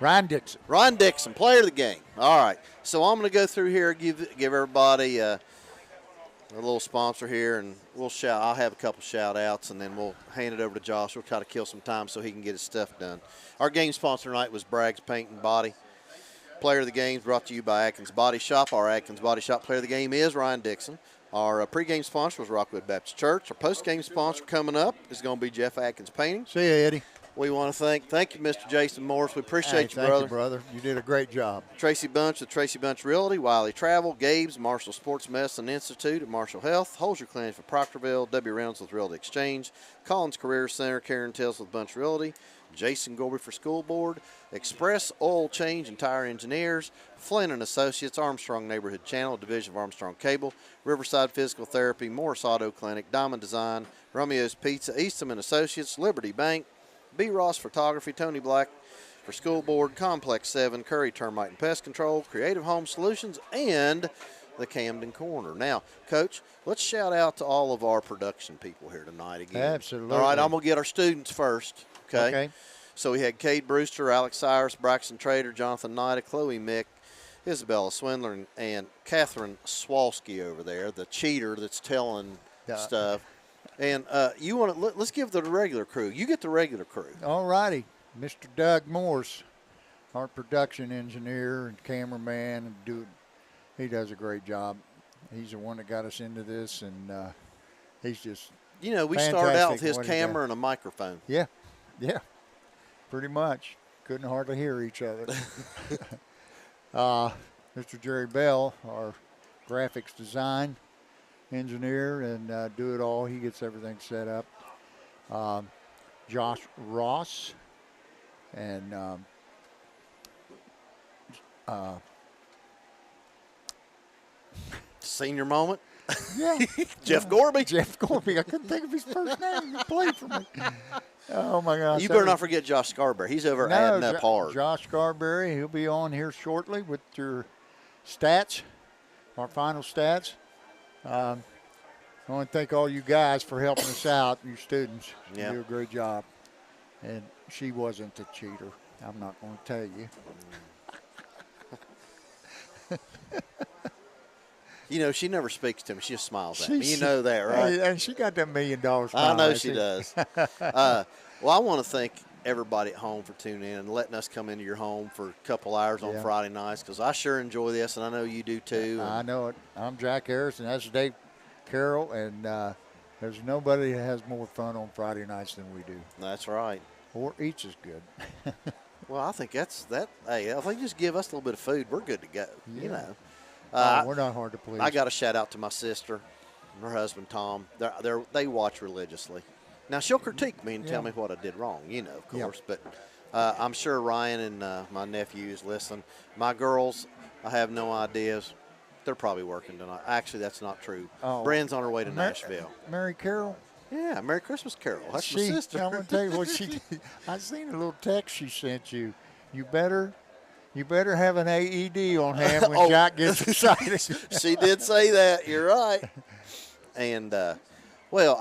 Ryan Dixon. Ron Dixon, player of the game. All right, so I'm going to go through here, give everybody a little sponsor here, and we'll shout. I'll have a couple shout-outs, and then we'll hand it over to Josh. We'll try to kill some time so he can get his stuff done. Our game sponsor tonight was Bragg's Paint and Body. Player of the game is brought to you by Atkins Body Shop. Our Atkins Body Shop player of the game is Ryan Dixon. Our pregame sponsor was Rockwood Baptist Church. Our postgame sponsor coming up is going to be Jeff Atkins Painting. See you, Eddie. We want to thank you, Mr. Jason Morris. We appreciate you, Thank brother. you, brother. You did a great job. Tracy Bunch with Tracy Bunch Realty, Wiley Travel, Gabe's, Marshall Sports Medicine Institute at Marshall Health, Holzer Clinic for Proctorville, W. Reynolds with Realty Exchange, Collins Career Center, Karen Tills with Bunch Realty, Jason Gorby for School Board, Express Oil Change and Tire Engineers, Flynn and Associates, Armstrong Neighborhood Channel, Division of Armstrong Cable, Riverside Physical Therapy, Morris Auto Clinic, Diamond Design, Romeo's Pizza, Eastham and Associates, Liberty Bank, B. Ross Photography, Tony Black, for School Board, Complex 7, Curry Termite and Pest Control, Creative Home Solutions, and the Camden Corner. Now, Coach, let's shout out to all of our production people here tonight again. Absolutely. All right, I'm going to get our students first, okay? Okay. So we had Kate Brewster, Alex Cyrus, Braxton Trader, Jonathan Nida, Chloe Mick, Isabella Swindler, and Catherine Swalski over there, the cheater that's telling stuff. And you want to let's give the regular crew. You get the regular crew. All righty. Mr. Doug Morse, our production engineer and cameraman, and he does a great job. He's the one that got us into this, and he's just we started out fantastic with his what he camera and a microphone. Yeah, pretty much. Couldn't hardly hear each other. Mr. Jerry Bell, our graphics design engineer, and do it all. He gets everything set up. Josh Ross and Senior moment. yeah, Jeff Gorby. Jeff Gorby. I couldn't think of his first name. He played for me. Oh my gosh! You better not forget Josh Scarberry. He's over adding up hard. Josh Scarberry. He'll be on here shortly with your stats, our final stats. I want to thank all you guys for helping us out, you students. You do a great job. And she wasn't a cheater. I'm not going to tell you. She never speaks to me. She just smiles at me. You know that, right? And she got that $1 million smile. I know she does. Well, I want to thank everybody at home for tuning in and letting us come into your home for a couple hours on Friday nights, because I sure enjoy this, and I know you do too. I know it. I'm Jack Harris, and that's Dave Carroll, and there's nobody that has more fun on Friday nights than we do. That's right. Or eats as good. Well, I think that's that. Hey, if they just give us a little bit of food, we're good to go. Yeah. We're not hard to please. I got a shout out to my sister and her husband Tom. They watch religiously. Now she'll critique me and tell me what I did wrong, of course. But I'm sure Ryan and my nephews listen. My girls, I have no ideas. They're probably working tonight. Actually, that's not true. Bryn's on her way to Nashville. Mary Carol? Yeah, Merry Christmas, Carol. That's my sister. I'm going to tell you what she did. I seen a little text she sent you. You better have an AED on hand when Jack gets excited. She did say that. You're right. And, I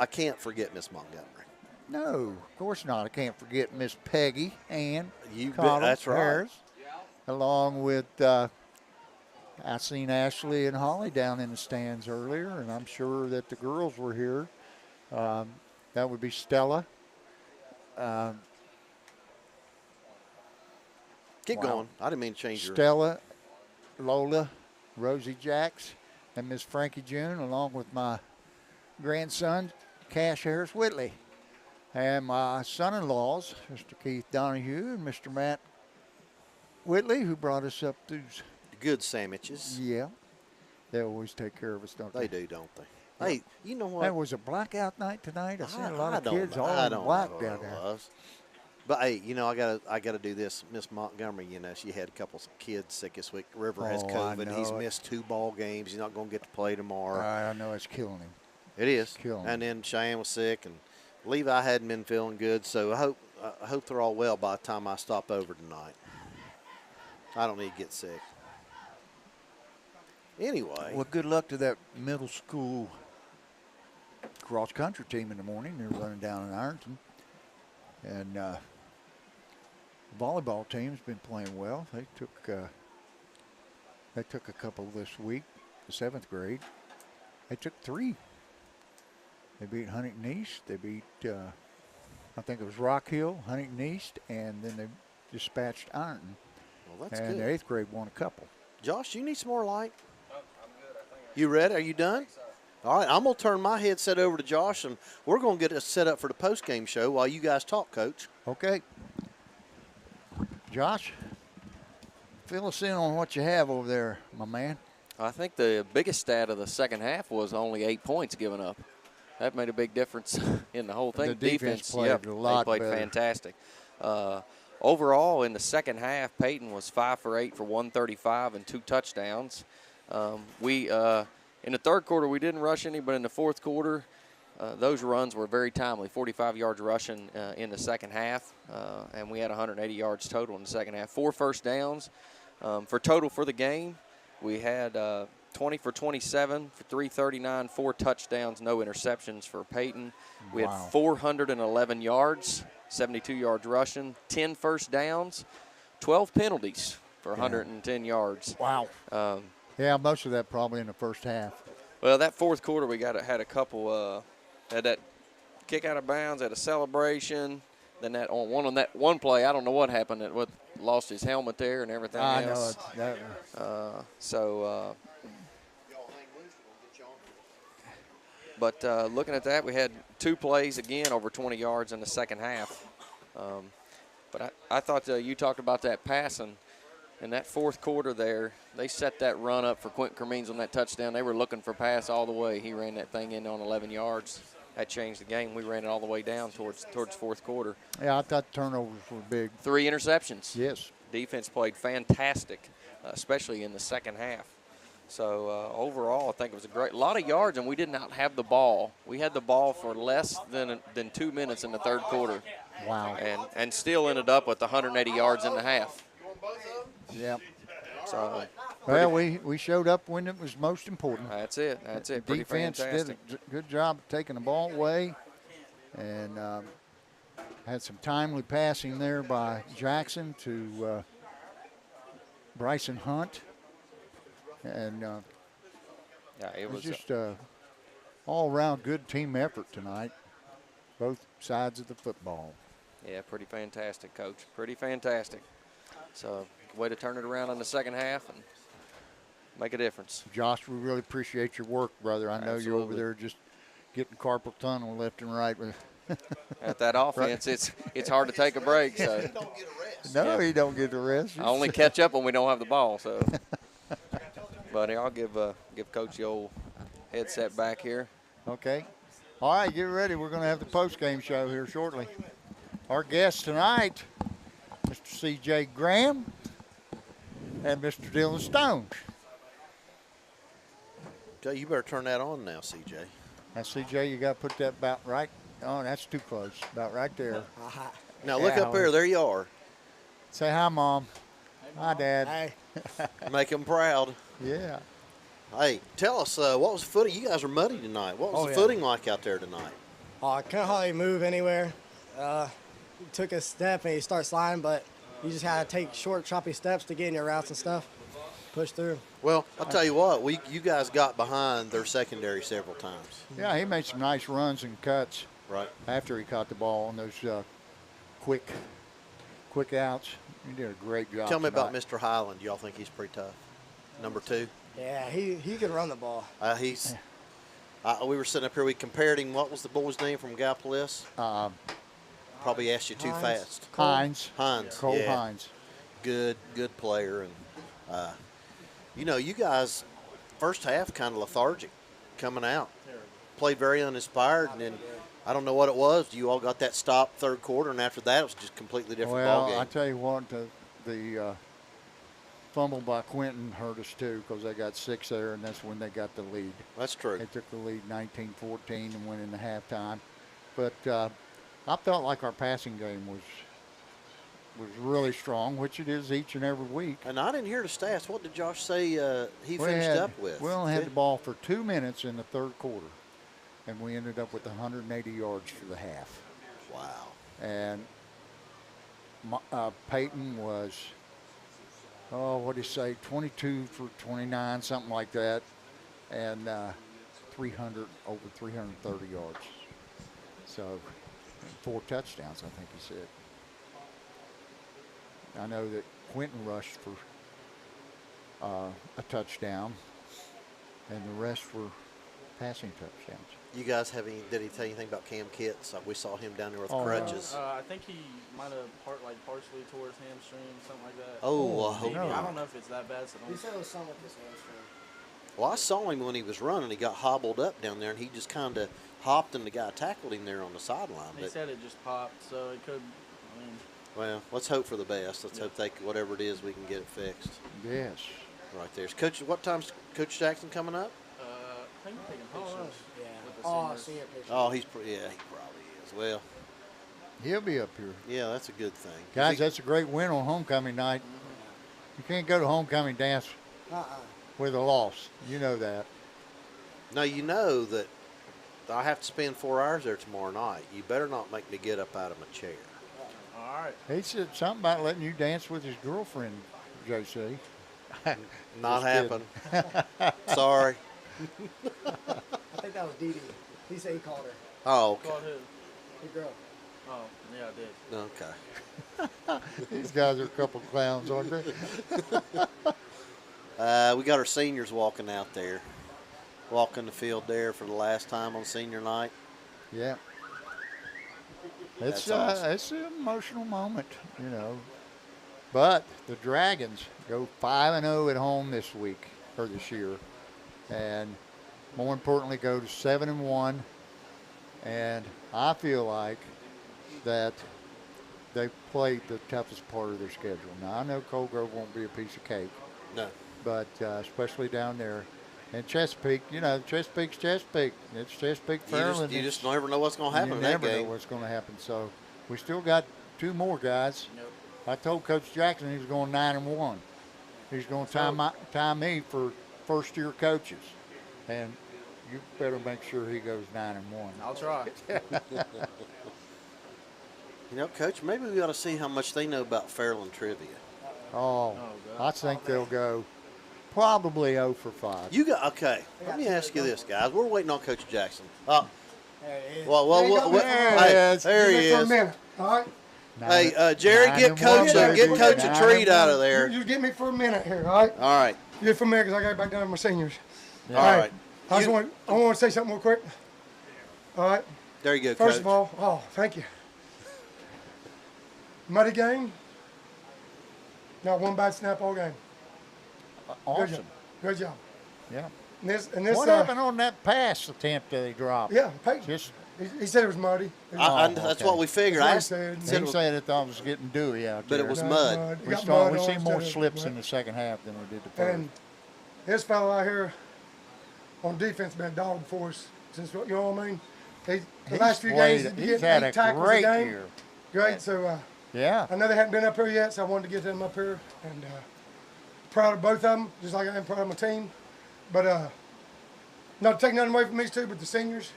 can't forget Miss Montgomery. No, of course not. I can't forget Miss Peggy Ann That's right. Harris, along with I seen Ashley and Holly down in the stands earlier, and I'm sure that the girls were here. That would be Stella. Keep going. I didn't mean to change your. Stella, Lola, Rosie Jacks, and Miss Frankie June, along with my grandson, Cash Harris Whitley, and my son-in-laws, Mr. Keith Donahue and Mr. Matt Whitley, who brought us up these good sandwiches. Yeah. They always take care of us, don't they? They do, don't they? Hey, you know what? That was a blackout night tonight. I seen a lot of kids all in black down there. But hey, I gotta do this. Miss Montgomery, she had a couple of kids sick this week. River has COVID. He's missed 2 ball games. He's not gonna get to play tomorrow. I know it's killing him. It is. Killing him. And then Cheyenne was sick, and Levi hadn't been feeling good. So I hope they're all well by the time I stop over tonight. I don't need to get sick. Anyway. Well, good luck to that middle school cross-country team in the morning. They're running down in Ironton. And the volleyball team's been playing well. They took a couple this week, the 7th grade. They took 3. They beat Huntington East. They beat, I think it was Rock Hill, Huntington East, and then they dispatched Ironton. Well, that's good. And the 8th grade won a couple. Josh, you need some more light? I'm good, I think. You ready? Are you done? All right, I'm going to turn my headset over to Josh, and we're going to get us set up for the post-game show while you guys talk, Coach. Okay. Josh, fill us in on what you have over there, my man. I think the biggest stat of the second half was only 8 points given up. That made a big difference in the whole thing. The defense played a lot they played better. Fantastic. Overall, in the second half, Peyton was 5 for 8 for 135 and 2 touchdowns. In the third quarter, we didn't rush any, but in the fourth quarter, those runs were very timely. 45 yards rushing in the second half, and we had 180 yards total in the second half. 4 first downs. For total for the game, we had 20 for 27 for 339, 4 touchdowns, no interceptions for Peyton. We had 411 yards, 72 yards rushing, 10 first downs, 12 penalties for 110 yards. Wow. Yeah, most of that probably in the first half. Well, that fourth quarter we had a couple had that kick out of bounds, had a celebration. Then that on that one play, I don't know what happened. It lost his helmet there and everything else. I know. But looking at that, we had 2 plays again over 20 yards in the second half. But I thought you talked about that passing. In that fourth quarter there, they set that run up for Quentin Cremines on that touchdown. They were looking for pass all the way. He ran that thing in on 11 yards. That changed the game. We ran it all the way down towards fourth quarter. Yeah, I thought turnovers were big. 3 interceptions. Yes. Defense played fantastic, especially in the second half. So overall, I think it was a lot of yards, and we did not have the ball. We had the ball for less than 2 minutes in the third quarter. Wow. And still ended up with 180 yards in the half. Yep. So, well, we showed up when it was most important. That's it. Pretty Defense fantastic. did a good job of taking the ball away, and had some timely passing there by Jackson to Bryson Hunt, and it was just all-around good team effort tonight, both sides of the football. Yeah, pretty fantastic, Coach. Pretty fantastic. So, way to turn it around in the second half and make a difference. Josh, we really appreciate your work, brother. I know you're over there just getting carpal tunnel left and right. At that offense, it's hard to take a break. So. He don't get a rest. No, he don't get a rest. I only catch up when we don't have the ball. So, but I'll give Coach the old headset back here. Okay. All right, get ready. We're going to have the post-game show here shortly. Our guests tonight, Mr. C.J. Graham and Mr. Dylan Stone. Okay, you better turn that on now, C.J. Now, C.J., you got to put that about right. Oh, that's too close. About right there. Now, look up here. There you are. Say hi, Mom. Hi, Dad. Hey. Make them proud. Yeah. Hey, tell us, what was the footing? You guys are muddy tonight. What was the footing like out there tonight? I couldn't hardly move anywhere. Took a step and you start sliding, but you just had to take short, choppy steps to get in your routes and stuff. Push through. Well, I'll tell you what, you guys got behind their secondary several times. Yeah, he made some nice runs and cuts. Right. After he caught the ball on those quick outs. He did a great job. Tell me tonight. about Mr. Highland. Y'all think he's pretty tough? Number 2? Yeah, he can run the ball. We were sitting up here. We compared him. What was the boy's name from Gallipolis? Probably asked you too fast. Hines. Cole Hines. Good player. And, you guys, first half kind of lethargic coming out. Played very uninspired. And then I don't know what it was. You all got that stop third quarter, and after that it was just completely different ball game. I tell you what, the fumble by Quentin hurt us too because they got 6 there, and that's when they got the lead. That's true. They took the lead 19-14 and went into halftime. But I felt like our passing game was really strong, which it is each and every week. And I didn't hear the stats. What did Josh say he finished up with? We only had the ball for 2 minutes in the third quarter, and we ended up with 180 yards for the half. Wow. And Peyton was, what did he say, 22 for 29, something like that, and over 330 yards. So 4 touchdowns, I think he said. I know that Quentin rushed for a touchdown, and the rest were passing touchdowns. You guys did he tell you anything about Cam Kitts? We saw him down there with crutches. I think he might have partially tore his hamstring, something like that. No. I don't know if it's that bad. So He said it was something with his hamstring. Well, I saw him when he was running. He got hobbled up down there, and he just kind of hopped, and the guy tackled him there on the sideline. He said it just popped, so it could. Well, let's hope for the best. Let's hope whatever it is, we can get it fixed. Yes. Right there. Coach, what time's Coach Jackson coming up? think you're taking pictures. Yeah. With the Oh, seniors. senior picture. Oh, he probably is. Well, He'll be up here. yeah, that's a good thing. Guys, that's a great win on homecoming night. You can't go to homecoming dance with a loss. You know that. Now you know that I have to spend 4 hours there tomorrow night. You better not make me get up out of my chair. All right. He said something about letting you dance with his girlfriend, JC. Not Just kidding. happen. Sorry. I think that was Dee Dee. He said he called her. Oh, okay. Called who? Good girl. Oh, yeah, I did. Okay. These guys are a couple clowns, aren't they? We got our seniors walking out there, walking the field there for the last time on senior night. Yeah. It's That's awesome. It's an emotional moment, you know. But the Dragons go 5-0 at home this week or this year, and more importantly, go to 7-1. And I feel like that they played the toughest part of their schedule. Now I know Cold Grove won't be a piece of cake, No. but especially down there. And Chesapeake, you know, Chesapeake's Chesapeake. It's Chesapeake, Fairland. You just never know what's going to happen You in that never know game. what's going to happen. So we still got 2 more guys. Nope. I told Coach Jackson he was going 9-1. He's going to time me for first-year coaches, and you better make sure he goes 9-1. I'll try. You know, Coach, maybe we ought to see how much they know about Fairland trivia. Oh, God. I think they'll go probably 0 for 5. You got okay. Let me ask you this, guys. We're waiting on Coach Jackson. Oh, There he is. there he For a is. minute, all right? Hey, Jerry, get 9-1, Coach baby. a treat out of You there. just give me for a minute here, all right? All right. Get for a minute because I got back down to my seniors. All right. I want to say something real quick. All right. There you go, First Coach. of all, thank you. Muddy game. Not one bad snap all game. Good Awesome. job. Good job. Yeah. And this, What happened on that pass attempt that he dropped? Yeah, Peyton. Just He said it was muddy. That's okay. what we figured. That's what I he asked- said. said he it was- said it thought it was getting dewy out But there. it was No, mud. You We got mud see on more instead of slips in mud. the second half than we did the first. And this fellow out here on defense been a dog for us since, you know what I mean? The He's last few played- games, he's he's getting had 8 a tackles a great game. year. Great. So Yeah. I know they hadn't been up here yet, so I wanted to get them up here. And proud of both of them, just like I am proud of my team. But not to take nothing away from these two, but the seniors,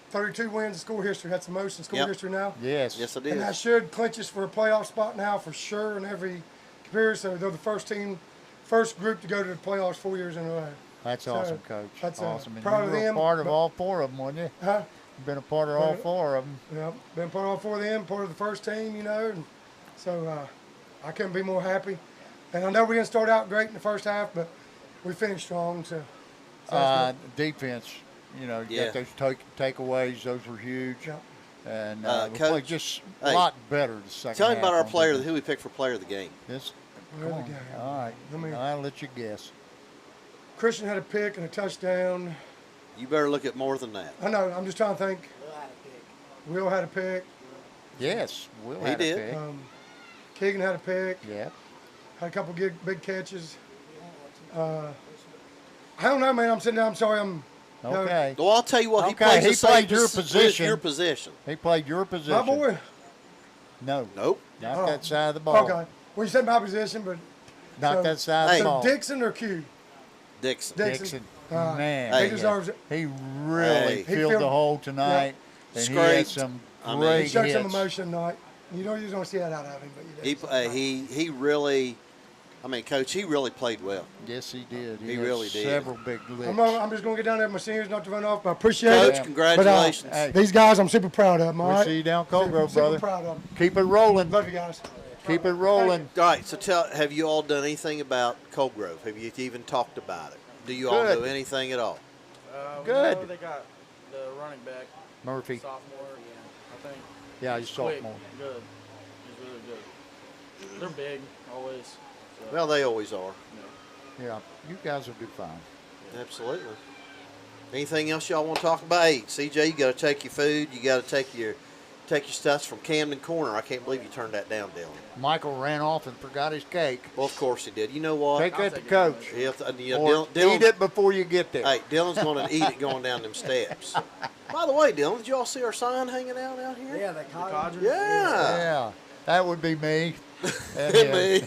32 wins in school history. That's the most in school Yep. history now. Yes. Yes, it And that is. should clinch us for a playoff spot now for sure in every comparison. So they're the first group to go to the playoffs 4 years in a row. That's So, awesome, Coach. that's, awesome. And proud you of were them, a part of but- all 4 of them, wasn't you? Huh? You've been a part of all 4 of them. Yeah, been part of all 4 of them, part of the first team, you know. And so I couldn't be more happy. And I know we didn't start out great in the first half, but we finished strong. So that's good. Defense, you know, you Yeah. got those takeaways. Those were huge. Yeah. And we Coach, played just a hey, lot better the second Tell me half about our on player, defense. who we picked for player of the game. This, Player come of the on. game. All right. Let me- I'll let you guess. Christian had a pick and a touchdown. You better look at more than that. I know. I'm just trying to think. Will had a pick. Yes, Will He had did. a pick. Keegan had a pick. Yeah. Had a couple big catches. I don't know, man. I'm sitting down. I'm sorry. Okay. Well, I'll tell you what. He Okay, plays he the same played your with position. Your position. He played your position. My boy. No. Nope. Not Oh. that side of the ball. Okay. Well, you said my position, but Not so- that side of Hey. the so ball. Dixon or Q? Dixon. Dixon. Man. Hey. He deserves it. He really Hey. filled filled- the hole tonight. And he had Scraped. some I mean, great He showed hits. some emotion tonight. You know you don't see that out of him, but you did. He really. I mean, Coach, he really played well. Yes, he did. He had really did. Several big licks. I'm just going to get down there with my seniors, not to run off, but I appreciate Coach, it. congratulations. Hey. These guys, I'm super proud of them, all We'll right? see you down Cold Grove, Super brother. proud of them. Keep it rolling. Love you guys. Keep it rolling. All right, so have you all done anything about Cold Grove? Have you even talked about it? Do you all Good. know anything at all? We Good. know they got the running back, Murphy. sophomore, I think. Yeah, he's Quick, sophomore. good. He's really good. They're big, always. So, Well, they always are. Yeah, you guys will do fine. Absolutely. Anything else y'all want to talk about? Hey, CJ, you got to take your food. You got to take your take your stuff from Camden Corner. I can't believe you turned that down, Dylan. Michael ran off and forgot his cake. Well, of course he did. You know what? Take that to Coach. Yeah, Or eat it before you get there. Hey, Dylan's going to eat it going down them steps. By the way, Dylan, did you all see our sign hanging out here? Yeah, the Codgers. Yeah. That would be me. And Me.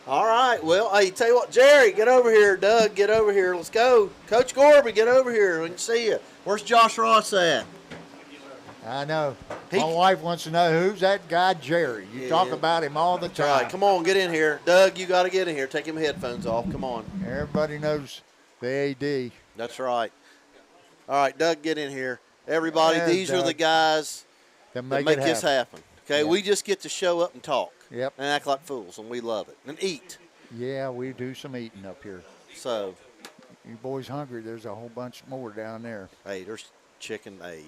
All right. Well, hey, tell you what, Jerry, get over here. Doug, get over here. Let's go. Coach Gorby, get over here. We can see you. Where's Josh Ross at? I know. My wife wants to know who's that guy, Jerry. You talk about him all the time. All right, come on, get in here. Doug, you got to get in here. Take them headphones off. Come on. Everybody knows the AD. That's right. All right, Doug, get in here. Everybody, There's these are Doug. the guys that make it this happen. Okay, Yep. we just get to show up and talk. Yep. And act like fools, and we love it. And eat. Yeah, we do some eating up here. So, you boys hungry? There's a whole bunch more down there. hey, there's chicken. Hey,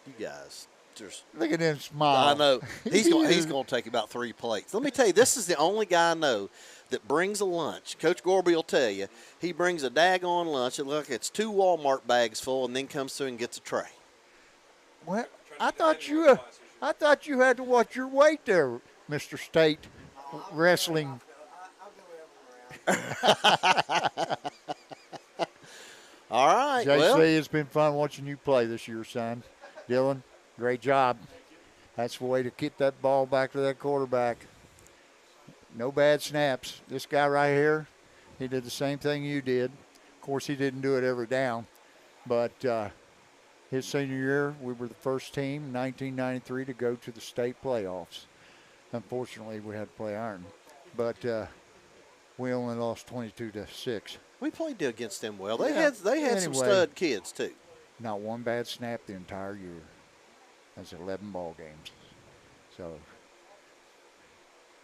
you guys. Look at him smile. I know. He's going to take about 3 plates. Let me tell you, this is the only guy I know that brings a lunch. Coach Gorby will tell you, he brings a daggone lunch. It looks like it's 2 Walmart bags full, and then comes through and gets a tray. Well, I thought you had to watch your weight there, Mr. State Wrestling. All right. JC, well, it's been fun watching you play this year, son. Dylan, great job. That's the way to get that ball back to that quarterback. No bad snaps. This guy right here, he did the same thing you did. Of course, he didn't do it every down. But his senior year, we were the first team in 1993 to go to the state playoffs. Unfortunately, we had to play Iron. But we only lost 22-6. we played against them well. They had some Anyway. stud kids, too. Not one bad snap the entire year. That's 11 ball games. So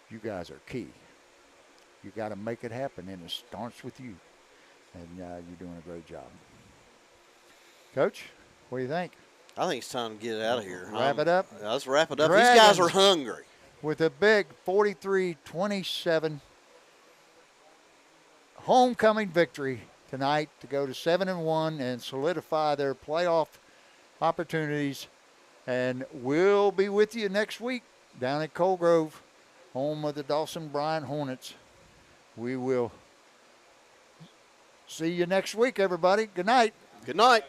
you guys are key. You got to make it happen, and it starts with you. And you're doing a great job. Coach, what do you think? I think it's time to get it out of here. Wrap it up? Let's wrap it up. Dragons, These guys are hungry. With a big 43-27 homecoming victory tonight to go to 7-1 and solidify their playoff opportunities. And we'll be with you next week down at Coal Grove, home of the Dawson Bryant Hornets. We will see you next week, everybody. Good night. Good night.